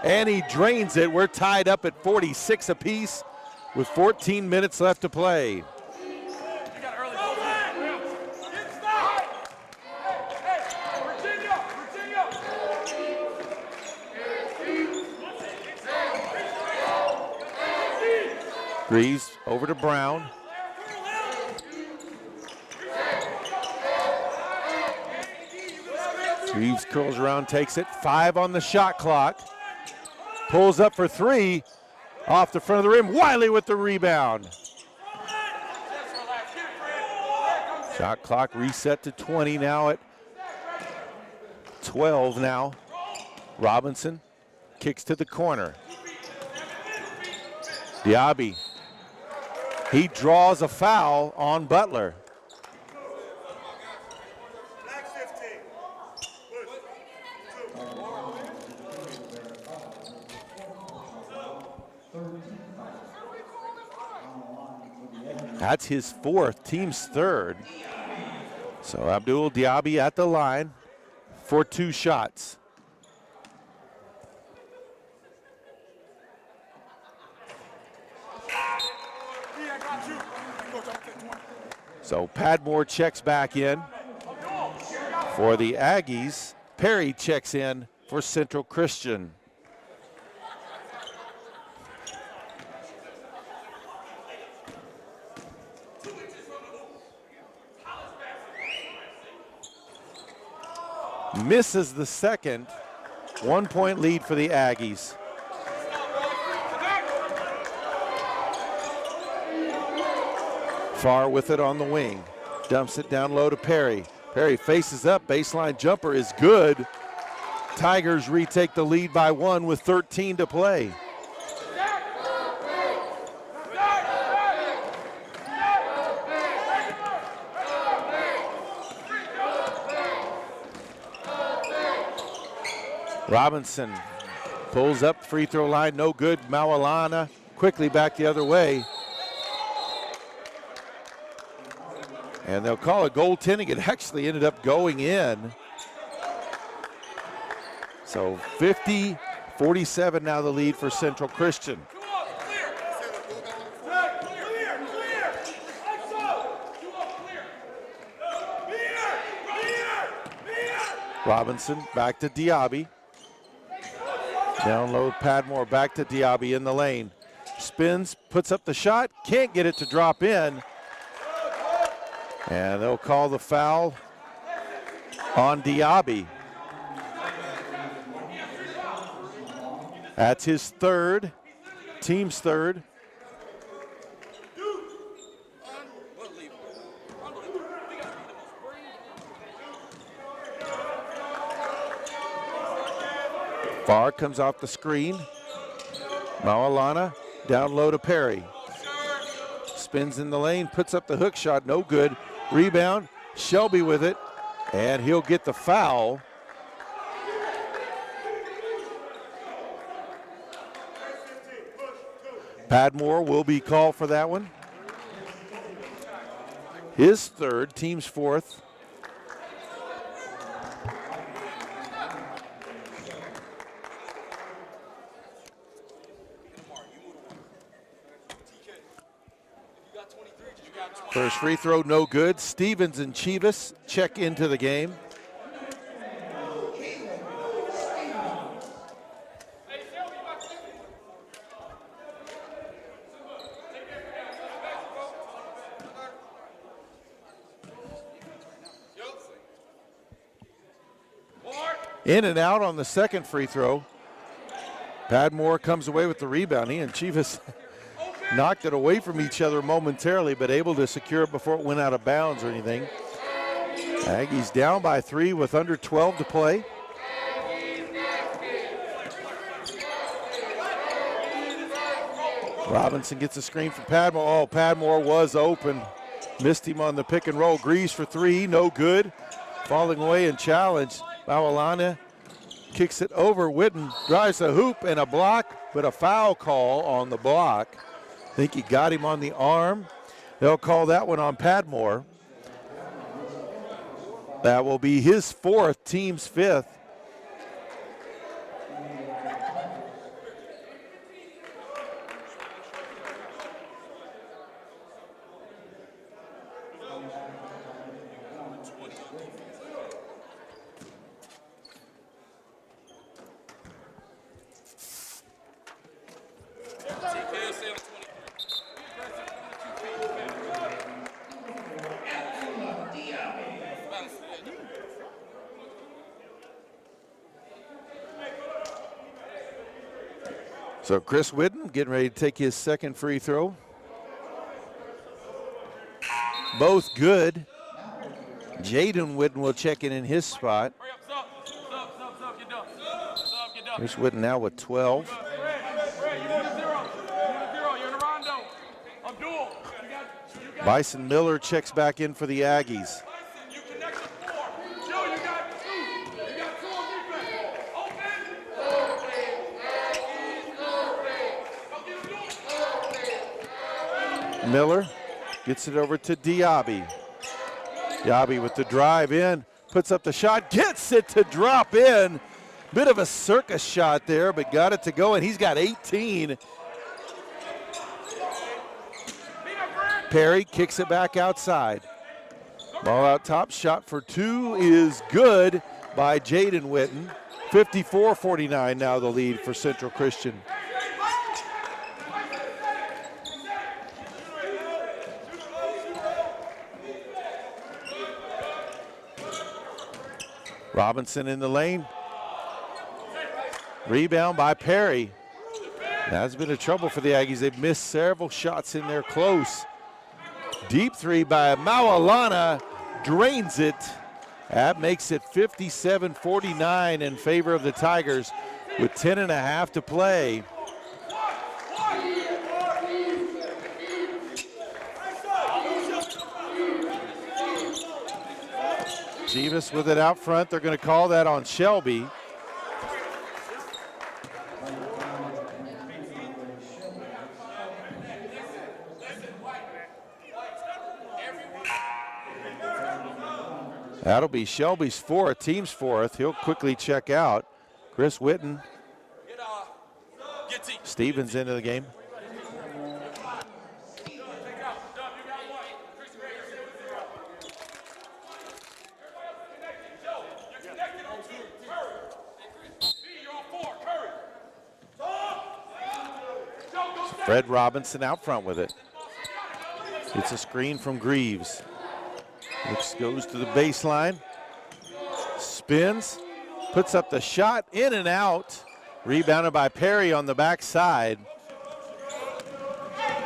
And he drains it. We're tied up at 46 apiece with 14 minutes left to play. Greaves over to Brown. Greaves curls around, takes it. 5 on the shot clock. Pulls up for 3, off the front of the rim. Wiley with the rebound. Shot clock reset to 20 now at 12 now. Robinson kicks to the corner. Diaby, he draws a foul on Butler. That's his 4th, team's 3rd. So Abdul Diaby at the line for 2 shots. So Padmore checks back in for the Aggies. Perry checks in for Central Christian. Misses the second. 1-point lead for the Aggies. Farr with it on the wing. Dumps it down low to Perry. Perry faces up. Baseline jumper is good. Tigers retake the lead by 1 with 13 to play. Robinson pulls up, free throw line, no good. Maulana quickly back the other way. And they'll call it goaltending. It actually ended up going in. So 50-47 now the lead for Central Christian. Robinson back to Diaby. Down low, Padmore back to Diaby in the lane. Spins, puts up the shot, can't get it to drop in. And they'll call the foul on Diaby. That's his third, team's third. Farr comes off the screen. Maulana down low to Perry. Spins in the lane, puts up the hook shot, no good. Rebound, Shelby with it, and he'll get the foul. Padmore will be called for that one. His third, team's fourth. First free throw, no good. Stevens and Chivas check into the game. In and out on the second free throw. Padmore comes away with the rebound. He and Chivas knocked it away from each other momentarily, but able to secure it before it went out of bounds or anything. Aggies down by 3 with under 12 to play. Robinson gets a screen from Padmore. Oh, Padmore was open. Missed him on the pick and roll. Greaves for 3, no good. Falling away and challenged. Maulana kicks it over. Witten drives the hoop and a block, but a foul call on the block. I think he got him on the arm. They'll call that one on Padmore. That will be his fourth, team's fifth. So Chris Whidden getting ready to take his second free throw. Both good. Jaden Whidden will check in his spot. Chris Whidden now with 12. Bison Miller checks back in for the Aggies. Miller gets it over to Diaby. Diaby with the drive in, puts up the shot, gets it to drop in. Bit of a circus shot there, but got it to go, and he's got 18. Perry kicks it back outside. Ball out top, shot for 2 is good by Jaden Whitten. 54-49 now the lead for Central Christian. Robinson in the lane. Rebound by Perry. That's been a trouble for the Aggies. They've missed several shots in there close. Deep three by Maulana, drains it. That makes it 57-49 in favor of the Tigers with 10.5 to play. Chivas with it out front. They're going to call that on Shelby. That'll be Shelby's fourth, team's fourth. He'll quickly check out. Chris Whitten. Stevens into the game. Fred Robinson out front with it. It's a screen from Greaves. Goes to the baseline. Spins. Puts up the shot. In and out. Rebounded by Perry on the backside.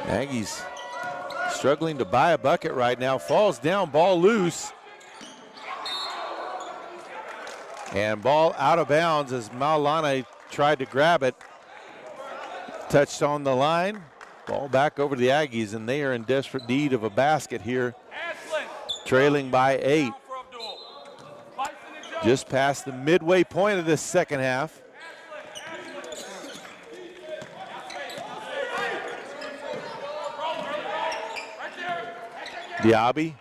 Aggies struggling to buy a bucket right now. Falls down. Ball loose. And ball out of bounds as Maulana tried to grab it. Touched on the line. Ball back over to the Aggies, and they are in desperate need of a basket here. Trailing by 8. Just past the midway point of this second half. Diaby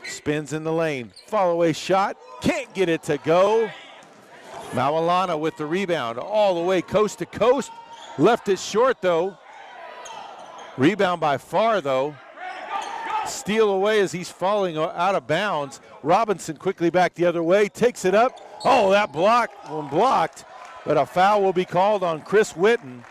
spins in the lane. Follow away shot. Can't get it to go. Maulana with the rebound all the way coast to coast. Left it short though. Rebound by Farr though. Steal away as he's falling out of bounds. Robinson quickly back the other way. Takes it up. Oh, that blocked. But a foul will be called on Chris Witten.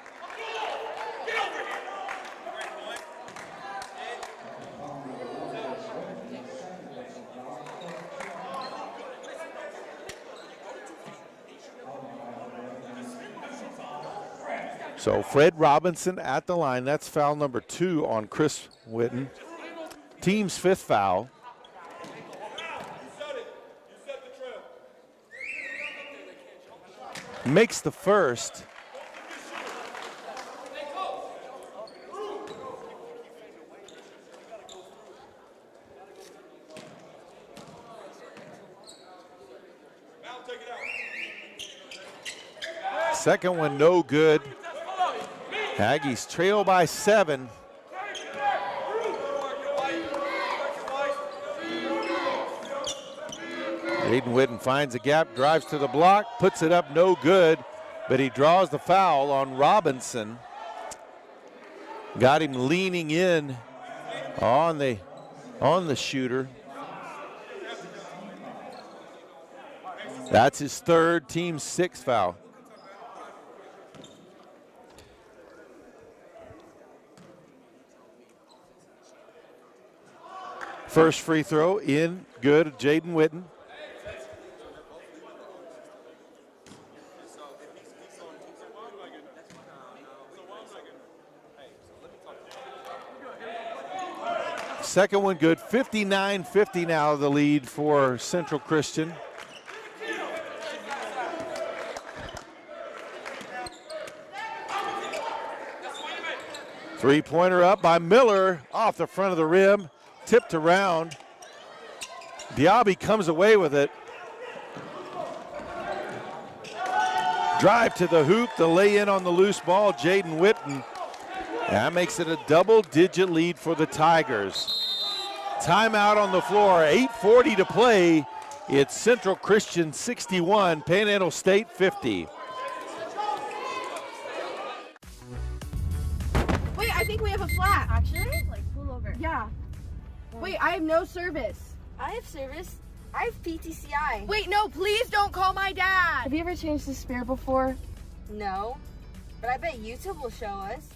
So Fred Robinson at the line. That's foul number 2 on Chris Witten. Team's 5th foul. Makes the first. Second one no good. Aggies trail by 7. Aiden Witten finds a gap, drives to the block, puts it up, no good, but he draws the foul on Robinson. Got him leaning in on the shooter. That's his 3rd, team's 6th foul. First free throw in, good, Jaden Witten. Second one good, 59-50 now the lead for Central Christian. Three-pointer up by Miller off the front of the rim. Tipped around. Diaby comes away with it. Drive to the hoop, the lay in on the loose ball, Jaden Witten. That makes it a double-digit lead for the Tigers. Timeout on the floor, 8:40 to play. It's Central Christian 61, Panhandle State 50. Wait, I think we have a flat. Actually? Like, pull over. Yeah. Wait, I have no service. I have service. I have PTCI. Wait, no, please don't call my dad. Have you ever changed the spare before? No, but I bet YouTube will show us.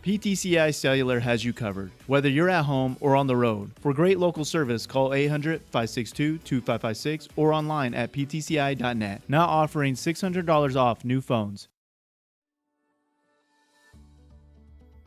PTCI Cellular has you covered, whether you're at home or on the road. For great local service, call 800-562-2556 or online at ptci.net. Now offering $600 off new phones.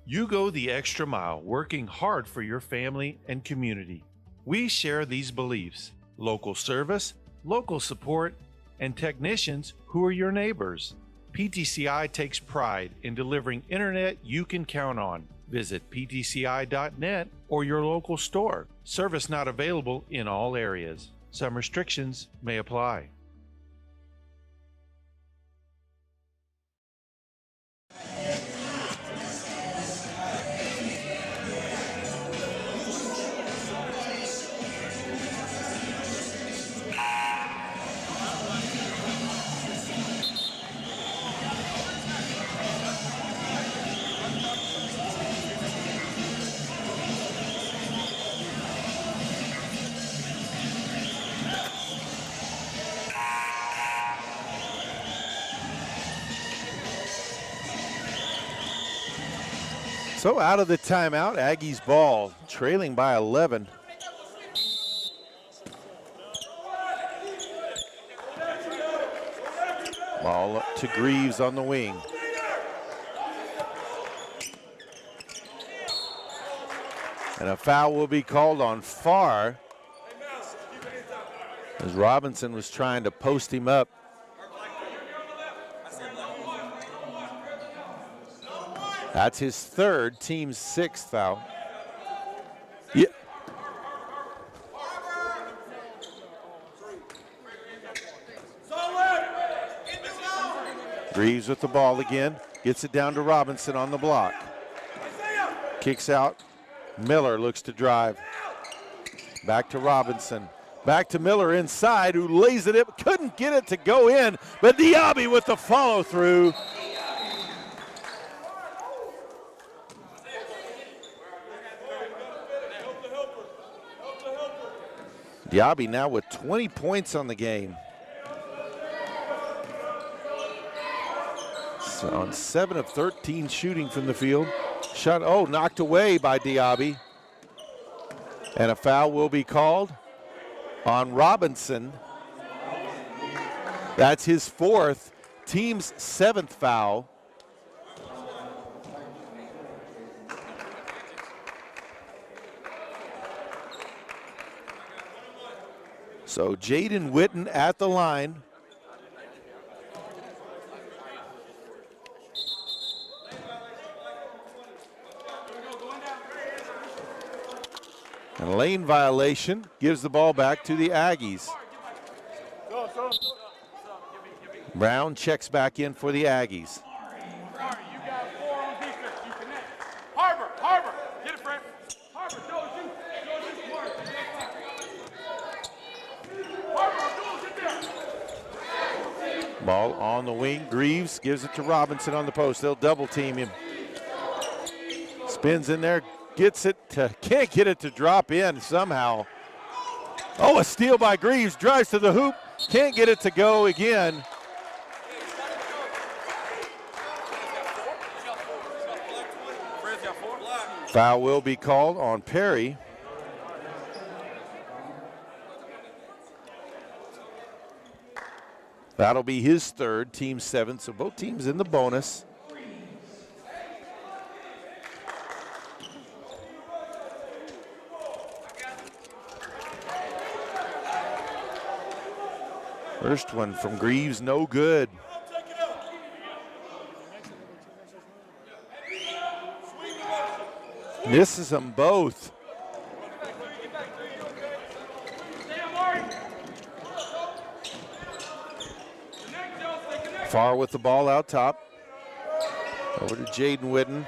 You go the extra mile, working hard for your family and community. We share these beliefs: local service, local support, and technicians who are your neighbors. PTCI takes pride in delivering internet you can count on. Visit ptci.net or your local store. Service not available in all areas. Some restrictions may apply. So out of the timeout, Aggies ball, trailing by 11. Ball up to Greaves on the wing. And a foul will be called on Farr as Robinson was trying to post him up. That's his third, team's sixth foul. Yeah. Greaves with the ball again, gets it down to Robinson on the block. Kicks out, Miller looks to drive. Back to Robinson, back to Miller inside, who lays it up, couldn't get it to go in, but Diaby with the follow through. Diaby now with 20 points on the game. So on 7 of 13 shooting from the field. Shot, knocked away by Diaby. And a foul will be called on Robinson. That's his fourth, team's 7th foul. So Jaden Witten at the line. And a lane violation gives the ball back to the Aggies. Brown checks back in for the Aggies. Harbor, get it, Fred. Harbor, Ball on the wing. Greaves gives it to Robinson on the post. They'll double team him. Spins in there, gets it to, can't get it to drop in somehow. Oh, a steal by Greaves, drives to the hoop, can't get it to go again. Foul will be called on Perry. That'll be his third, team 7, so both teams in the bonus. First one from Greaves, no good. Misses them both. Farr with the ball out top. Over to Jaden Witten.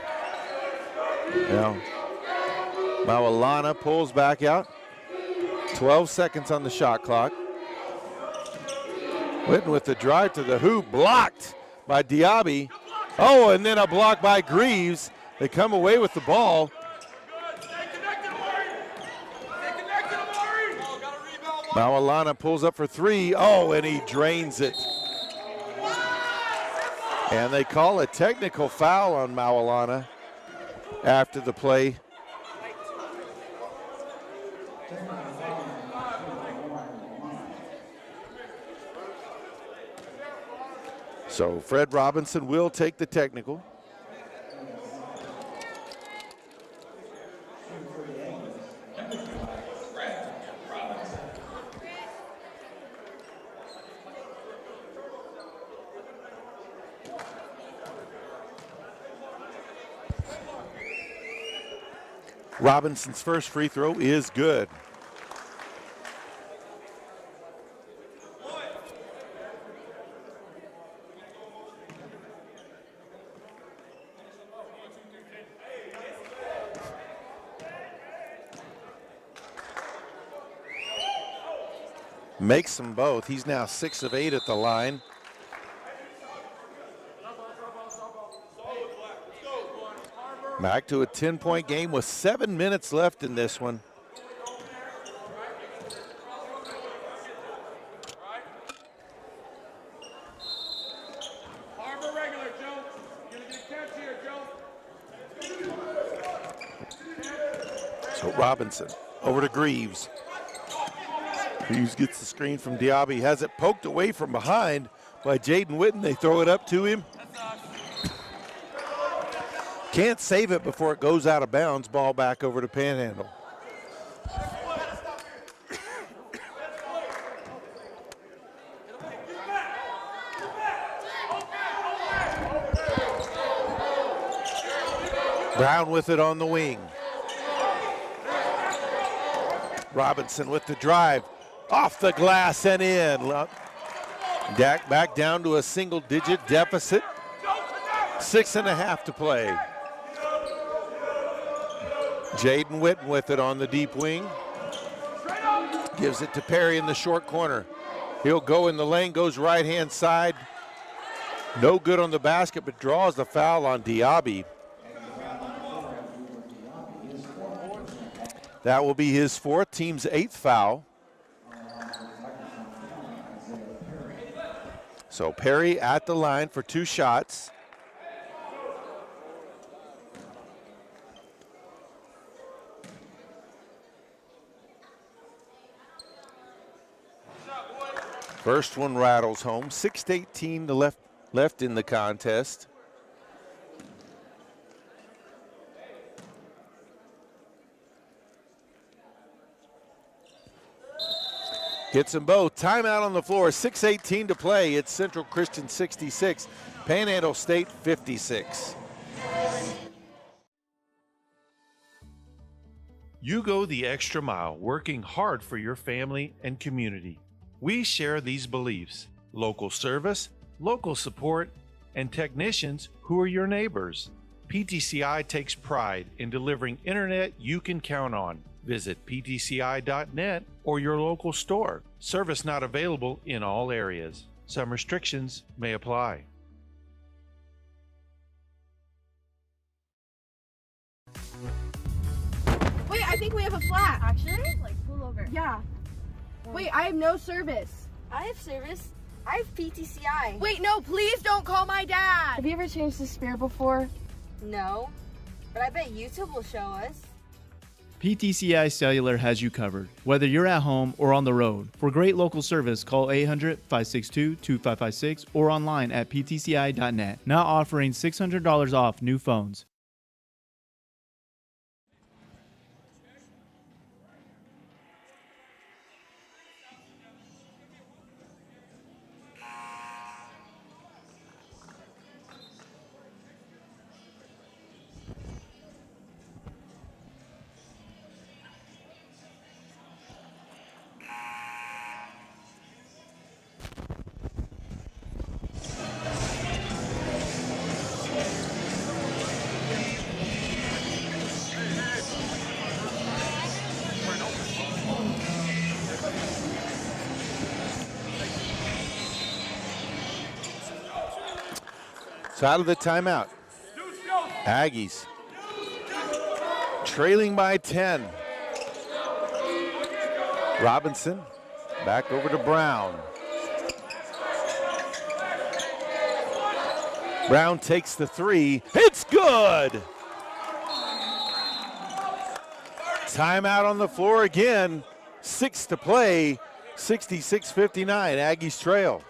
Now, Mawalana pulls back out. 12 seconds on the shot clock. Witten with the drive to the hoop, blocked by Diaby. Oh, and then a block by Greaves. They come away with the ball. Mawalana pulls up for three. Oh, and he drains it. And they call a technical foul on Mawalana after the play. So Fred Robinson will take the technical. Robinson's first free throw is good. Makes them both. He's now 6 of 8 at the line. Back to a 10-point game with 7 minutes left in this one. Harbor regular, Joe. You're gonna get a catch here, Joe. Robinson over to Greaves. Greaves gets the screen from Diaby, has it poked away from behind by Jaden Witten. They throw it up to him. Can't save it before it goes out of bounds. Ball back over to Panhandle. Brown with it on the wing. Robinson with the drive. Off the glass and in. Back down to a single-digit deficit. 6.5 to play. Jaden Witten with it on the deep wing. Gives it to Perry in the short corner. He'll go in the lane, goes right-hand side. No good on the basket, but draws the foul on Diaby. That will be his fourth, team's 8th foul. So Perry at the line for 2 shots. First one rattles home. 6:18 left in the contest. Gets them both. Timeout on the floor. 6:18 to play. It's Central Christian 66, Panhandle State 56. You go the extra mile, working hard for your family and community. We share these beliefs: local service, local support, and technicians who are your neighbors. PTCI takes pride in delivering internet you can count on. Visit ptci.net or your local store. Service not available in all areas. Some restrictions may apply. Wait, I think we have a flat. Actually? Like, pull over. Yeah. Wait, I have no service. I have service. I have PTCI. Wait, no, please don't call my dad. Have you ever changed the spare before? No, but I bet YouTube will show us. PTCI Cellular has you covered, whether you're at home or on the road. For great local service, call 800-562-2556 or online at ptci.net. Now offering $600 off new phones. So out of the timeout, Aggies trailing by 10. Robinson back over to Brown. Brown takes the 3. It's good. Timeout on the floor again. 6 to play. 66-59. Aggies trail.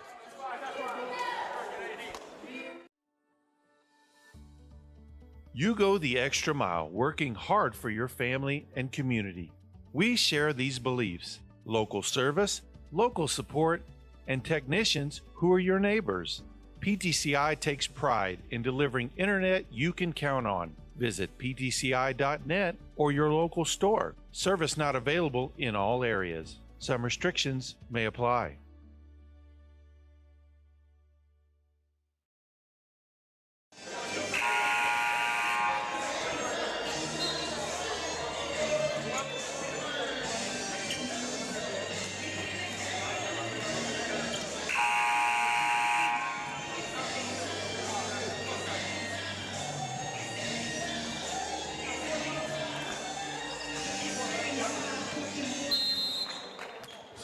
You go the extra mile, working hard for your family and community. We share these beliefs: local service, local support, and technicians who are your neighbors. PTCI takes pride in delivering internet you can count on. Visit ptci.net or your local store. Service not available in all areas. Some restrictions may apply.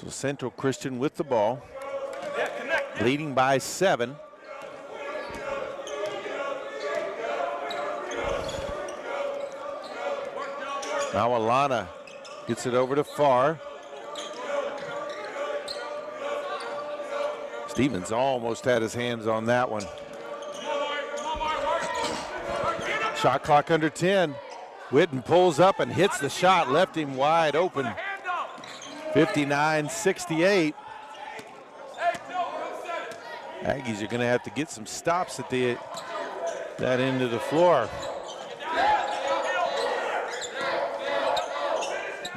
So Central Christian with the ball, leading by 7. Now Alana Gets it over to Farr. Stevens almost had his hands on that one. Shot clock under 10. Witten pulls up and hits the shot, left him wide open. 59-68. Aggies are going to have to get some stops at that end of the floor.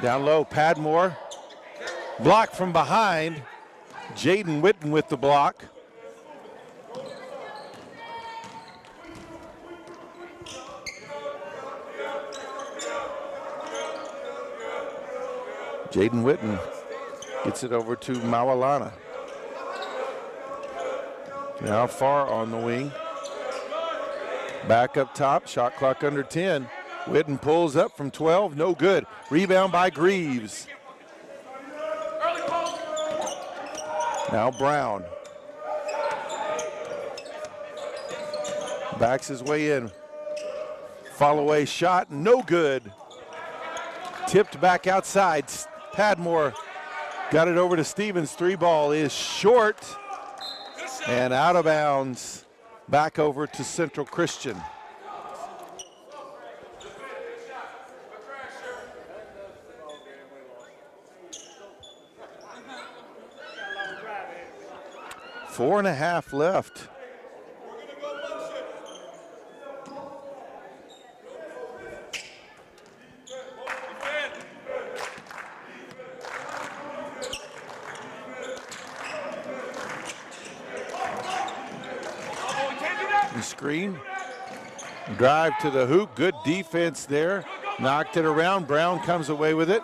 Down low, Padmore. Block from behind. Jaden Witten with the block. Jaden Witten gets it over to Mawalana. Now Farr on the wing. Back up top, shot clock under 10. Witten pulls up from 12, no good. Rebound by Greaves. Now Brown. Backs his way in. Fall away shot, no good. Tipped back outside. Padmore got it over to Stevens. 3 ball is short and out of bounds. Back over to Central Christian. Four and a half left. Screen, drive to the hoop, good defense there, knocked it around, Brown comes away with it,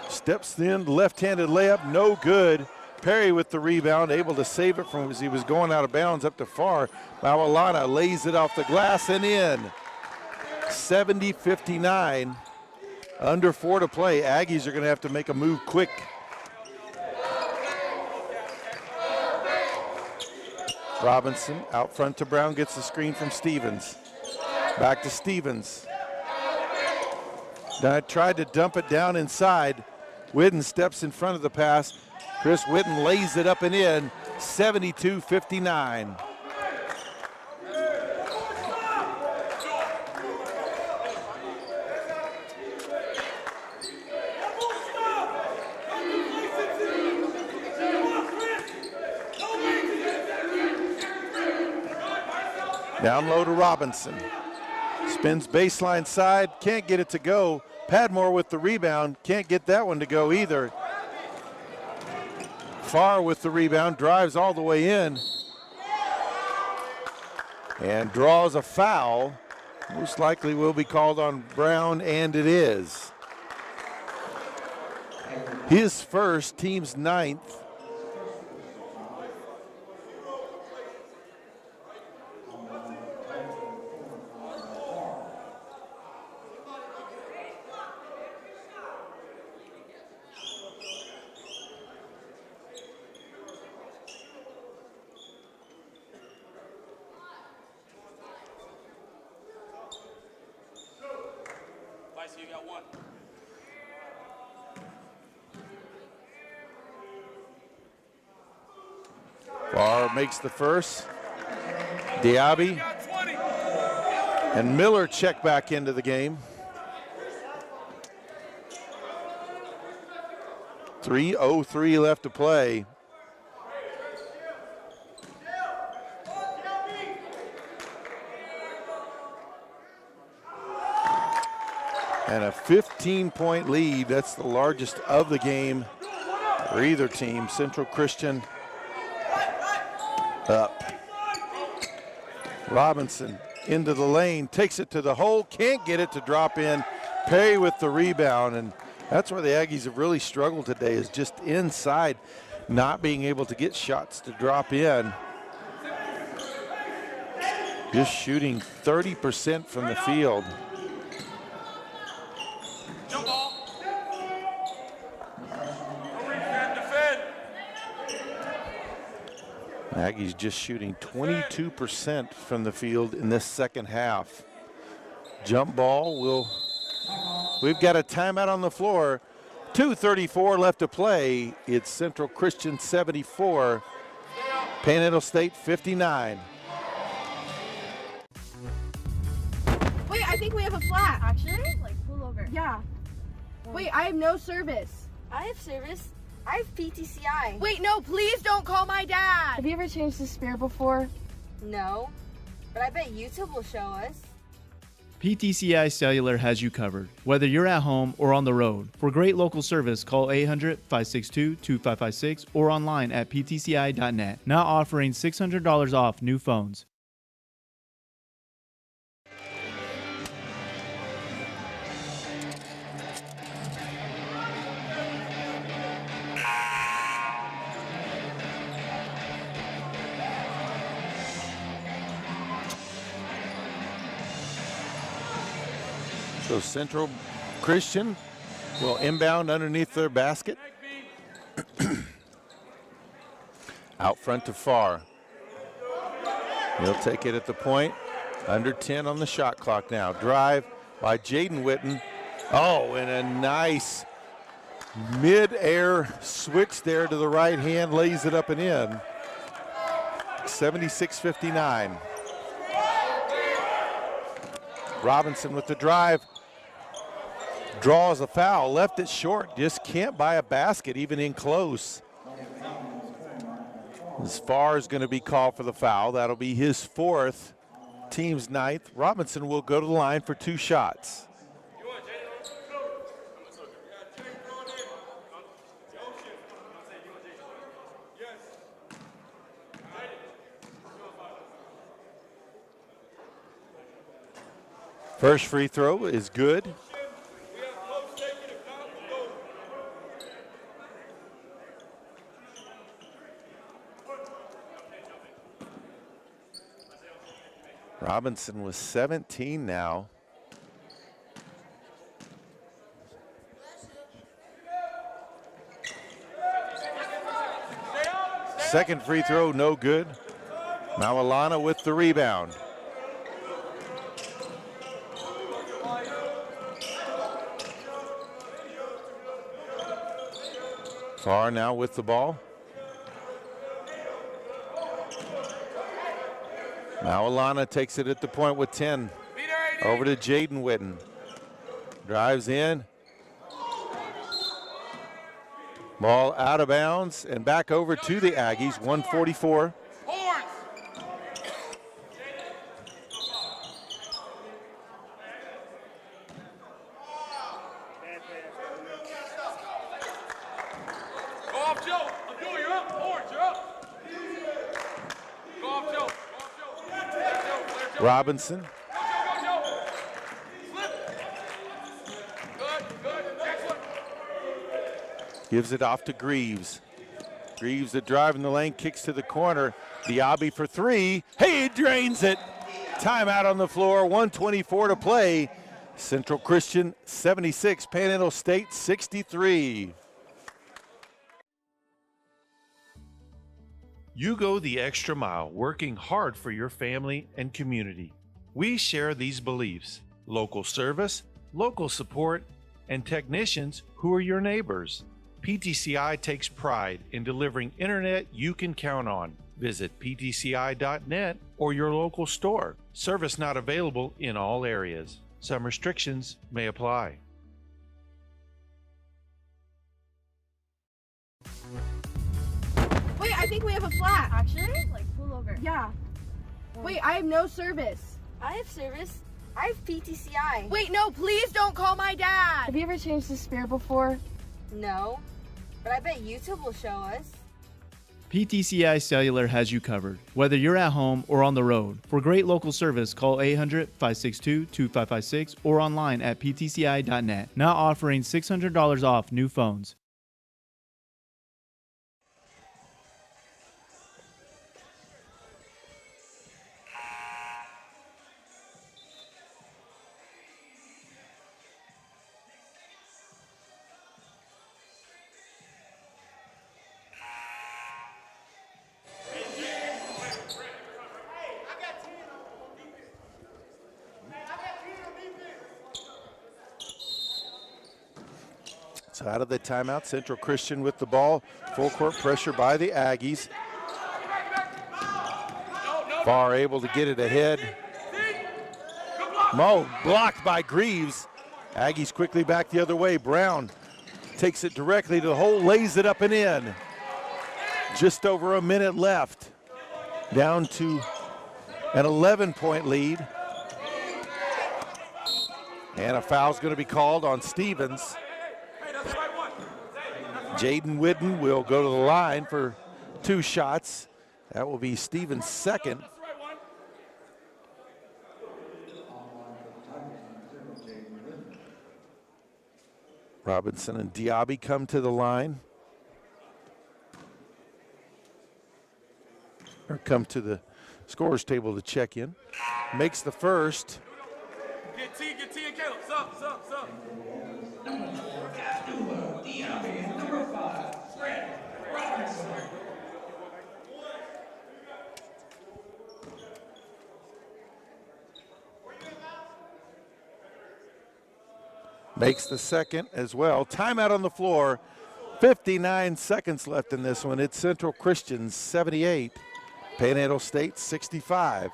steps in, left-handed layup, no good. Perry with the rebound, able to save it from as he was going out of bounds up to Farr. Mawalana lays it off the glass and in. 70-59, under 4 to play. Aggies are going to have to make a move quick. Robinson out front to Brown, gets the screen from Stevens. Back to Stevens. Now tried to dump it down inside. Witten steps in front of the pass. Chris Witten lays it up and in, 72-59. Down low to Robinson. Spins baseline side, can't get it to go. Padmore with the rebound, can't get that one to go either. Farr with the rebound, drives all the way in. And draws a foul. Most likely will be called on Brown, and it is. His first, team's 9th. Farr makes the first. Diaby and Miller check back into the game. 3:03 left to play. And a 15-point lead. That's the largest of the game for either team. Central Christian up. Robinson into the lane, takes it to the hole, can't get it to drop in. Perry with the rebound, and that's where the Aggies have really struggled today, is just inside, not being able to get shots to drop in. Just shooting 30% from the field. Aggies just shooting 22% from the field in this second half. Jump ball will We've got a timeout on the floor. 2:34 left to play. It's Central Christian 74, Panhandle State 59. Wait, I think we have a flat. Actually? Like, pull over. Yeah. Wait, I have no service. I have service. I have PTCI. Wait, no, please don't call my dad. Have you ever changed the spare before? No, but I bet YouTube will show us. PTCI Cellular has you covered, whether you're at home or on the road. For great local service, call 800-562-2556 or online at ptci.net. Now offering $600 off new phones. So Central Christian will inbound underneath their basket. Out front to Farr. He'll take it at the point. Under 10 on the shot clock now. Drive by Jaden Witten. Oh, and a nice mid-air switch there to the right hand. Lays it up and in. 76-59. Robinson with the drive. Draws a foul, left it short, just can't buy a basket even in close. As far as going to be called for the foul, that'll be his fourth, team's ninth. Robinson will go to the line for 2 shots. First free throw is good. Robinson was 17 now. Second free throw, no good. Malalana with the rebound. Farr now with the ball. Malalana takes it at the point with 10. Over to Jaden Witten. Drives in. Ball out of bounds and back over to the Aggies, 144. Robinson. Gives it off to Greaves. Greaves the drive in the lane, kicks to the corner. Diaby for 3. Hey, he drains it. Timeout on the floor, 1:24 to play. Central Christian 76, Panhandle State 63. You go the extra mile, working hard for your family and community. We share these beliefs: local service, local support, and technicians who are your neighbors. PTCI takes pride in delivering internet you can count on. Visit ptci.net or your local store. Service not available in all areas. Some restrictions may apply. Wait, I think we have a flat. Actually? Like, pull over. Yeah. Wait, I have no service. I have service. I have PTCI. Wait, no, please don't call my dad. Have you ever changed the spare before? No, but I bet YouTube will show us. PTCI Cellular has you covered, whether you're at home or on the road. For great local service, call 800-562-2556 or online at ptci.net. Now offering $600 off new phones. So out of the timeout, Central Christian with the ball. Full court pressure by the Aggies. Farr able to get it ahead. Mo blocked by Greaves. Aggies quickly back the other way. Brown takes it directly to the hole, lays it up and in. Just over a minute left. Down to an 11-point lead. And a foul's going to be called on Stevens. Jaden Whidden will go to the line for 2 shots. That will be Stevens' second. Robinson and Diaby come to the line. Or come to the scorer's table to check in. Makes the first. Get T and Caleb. Sup. Number 5, Fred Robinson. Makes the second as well. Timeout on the floor. 59 seconds left in this one. It's Central Christian 78, Panhandle State 65.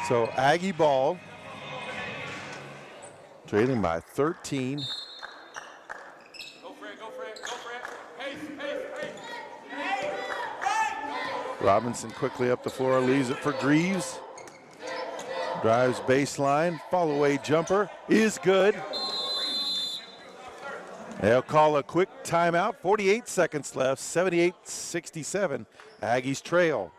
So Aggie ball, trailing by 13. Go Fred. Pace. Robinson quickly up the floor, leaves it for Greaves. Drives baseline, fall away jumper is good. They'll call a quick timeout, 48 seconds left, 78-67, Aggies trail.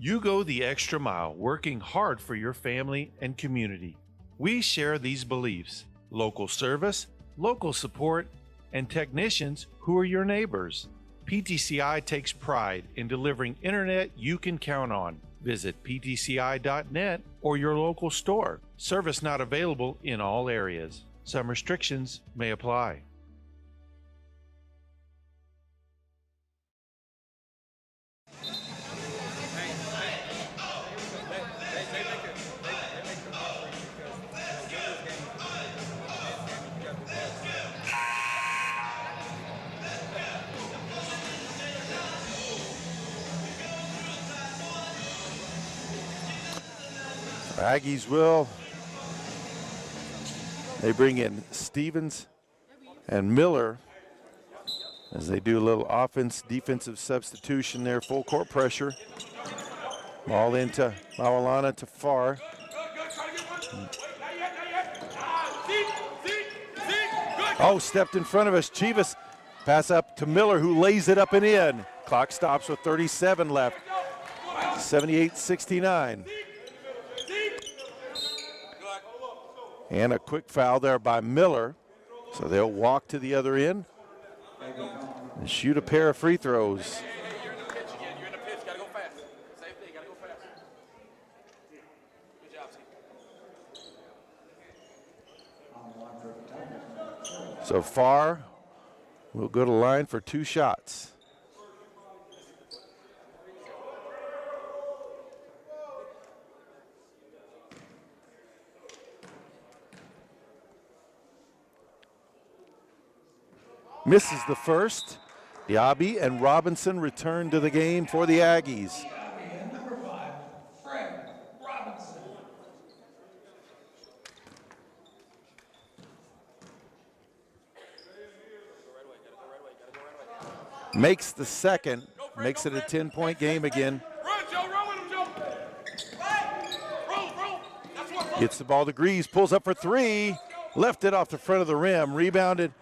You go the extra mile, working hard for your family and community. We share these beliefs: local service, local support, and technicians who are your neighbors. PTCI takes pride in delivering internet you can count on. Visit ptci.net or your local store. Service not available in all areas. Some restrictions may apply. Aggies will. They bring in Stevens and Miller as they do a little defensive substitution there. Full court pressure. Ball into Maulana to Farr. Oh, stepped in front of us. Chivas pass up to Miller, who lays it up and in. Clock stops with 37 left. 78-69. And a quick foul there by Miller. So they'll walk to the other end and shoot a pair of free throws. You're in the pitch again. You're in the pitch. Gotta go fast. Same thing. Gotta go fast. Good job, Steve. So Farr will go to line for 2 shots. Misses the first. Diaby and Robinson return to the game for the Aggies. Number 5, Fred Robinson. Makes the second, makes it a 10-point game again. Run, Joe, run with him, Joe. Roll. That's what. Gets the ball to Greaves, pulls up for three, left it off the front of the rim, rebounded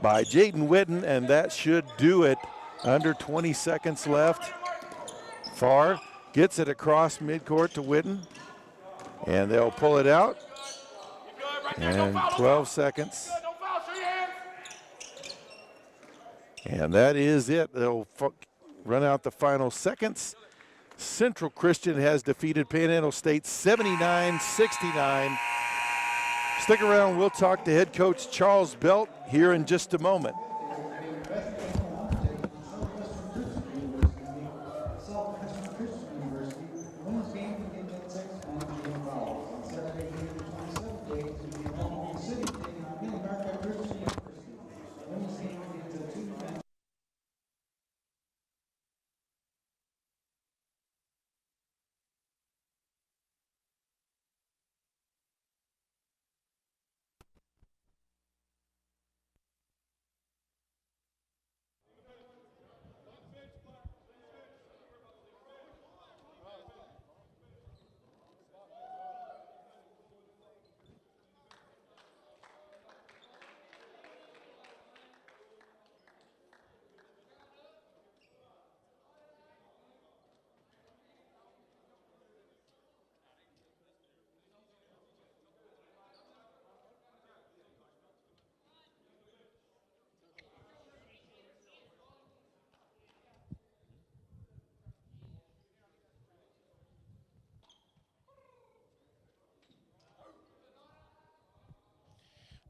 by Jaden Witten, and that should do it. Under 20 seconds left. Farr gets it across midcourt to Witten, and they'll pull it out. And 12 seconds. And that is it. They'll run out the final seconds. Central Christian has defeated Panhandle State 79-69. Stick around. We'll talk to head coach Charles Belt here in just a moment.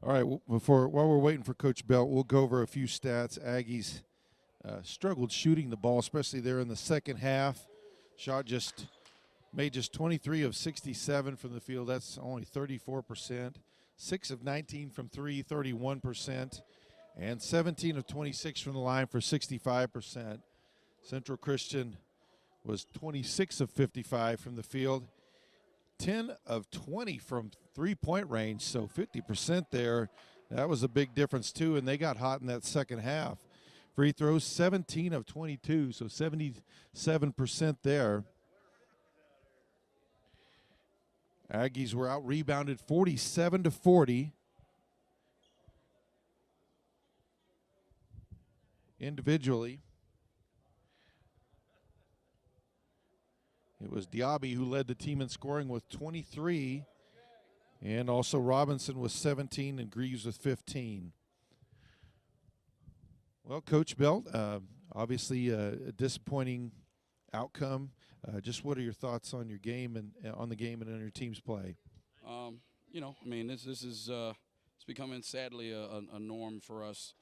All right, while we're waiting for Coach Belt, we'll go over a few stats. Aggies struggled shooting the ball, especially there in the second half. Made just 23 of 67 from the field. That's only 34%. 6 of 19 from three, 31%. And 17 of 26 from the line for 65%. Central Christian was 26 of 55 from the field. 10 of 20 from three-point range, so 50% there. That was a big difference, too, and they got hot in that second half. Free throws, 17 of 22, so 77% there. Aggies were out-rebounded 47-40. Individually, it was Diaby who led the team in scoring with 23, and also Robinson with 17 and Greaves with 15. Well, Coach Belt, obviously a disappointing outcome. Just what are your thoughts on your game and on the game and on your team's play? This is it's becoming sadly a norm for us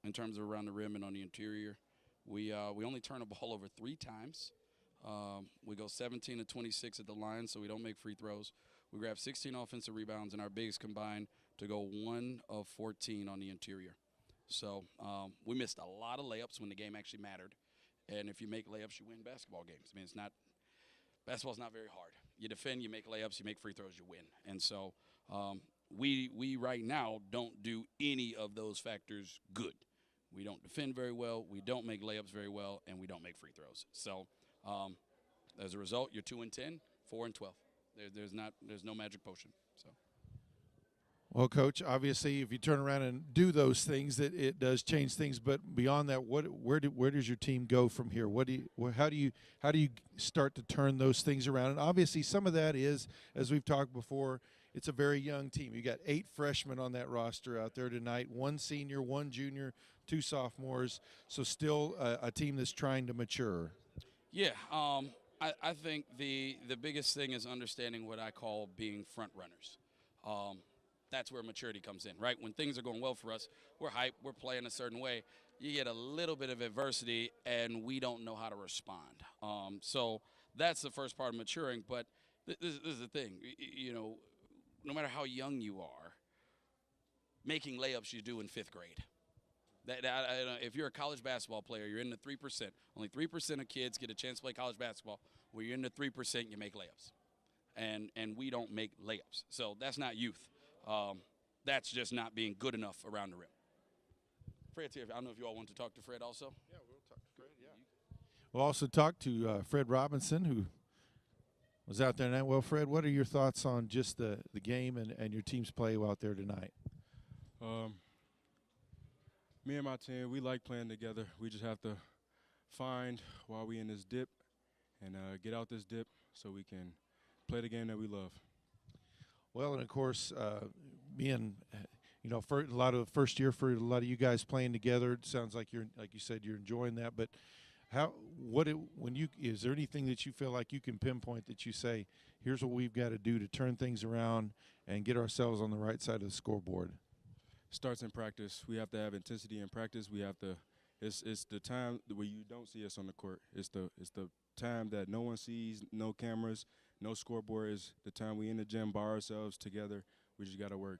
in terms of around the rim and on the interior. We only turn the ball over 3 times. We go 17 of 26 at the line, so we don't make free throws. We grab 16 offensive rebounds, and our bigs combine to go 1 of 14 on the interior. So we missed a lot of layups when the game actually mattered. And if you make layups, you win basketball games. I mean, basketball's not very hard. You defend, you make layups, you make free throws, you win. And so we right now don't do any of those factors good. We don't defend very well, we don't make layups very well, and we don't make free throws. So as a result, you're 2-10, 4-12. There's no magic potion. So. Well, Coach, obviously, if you turn around and do those things, it does change things. But beyond that, where does your team go from here? How do you start to turn those things around? And obviously, some of that is, as we've talked before, it's a very young team. You got 8 freshmen on that roster out there tonight, 1 senior, 1 junior, 2 sophomores. So still a team that's trying to mature. Yeah, I think the biggest thing is understanding what I call being front runners. That's where maturity comes in, right? When things are going well for us, we're hyped, we're playing a certain way. You get a little bit of adversity, and we don't know how to respond. So that's the first part of maturing. But this is the thing, no matter how young you are, making layups you do in 5th grade. If you're a college basketball player, you're in the 3%. Only 3% of kids get a chance to play college basketball. Where you're in the 3%, you make layups. And we don't make layups. So that's not youth. That's just not being good enough around the rim. Fred's here. I don't know if you all want to talk to Fred also. Yeah, we'll talk to Fred, yeah. We'll also talk to Fred Robinson, who was out there tonight. Well, Fred, what are your thoughts on just the game and your team's play out there tonight? Me and my team, we like playing together. We just have to find while we in this dip and get out this dip so we can play the game that we love. Well, and of course, being, for a lot of first year for a lot of you guys playing together, it sounds like like you said, you're enjoying that. But is there anything that you feel like you can pinpoint that you say, here's what we've got to do to turn things around and get ourselves on the right side of the scoreboard? Starts in practice. We have to have intensity in practice. We have to. It's the time where you don't see us on the court. It's the time that no one sees, no cameras, no scoreboard. Is the time we in the gym by ourselves together. We just got to work.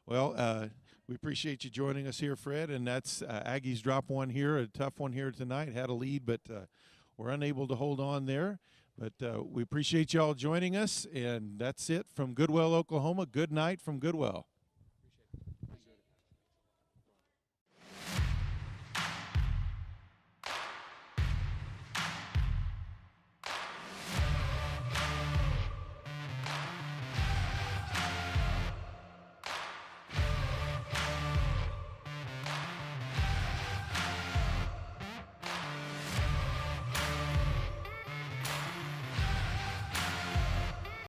Well, we appreciate you joining us here, Fred, and that's Aggies drop one here, a tough one here tonight. Had a lead, but we're unable to hold on there. But we appreciate you all joining us, and that's it from Goodwell, Oklahoma. Good night from Goodwell.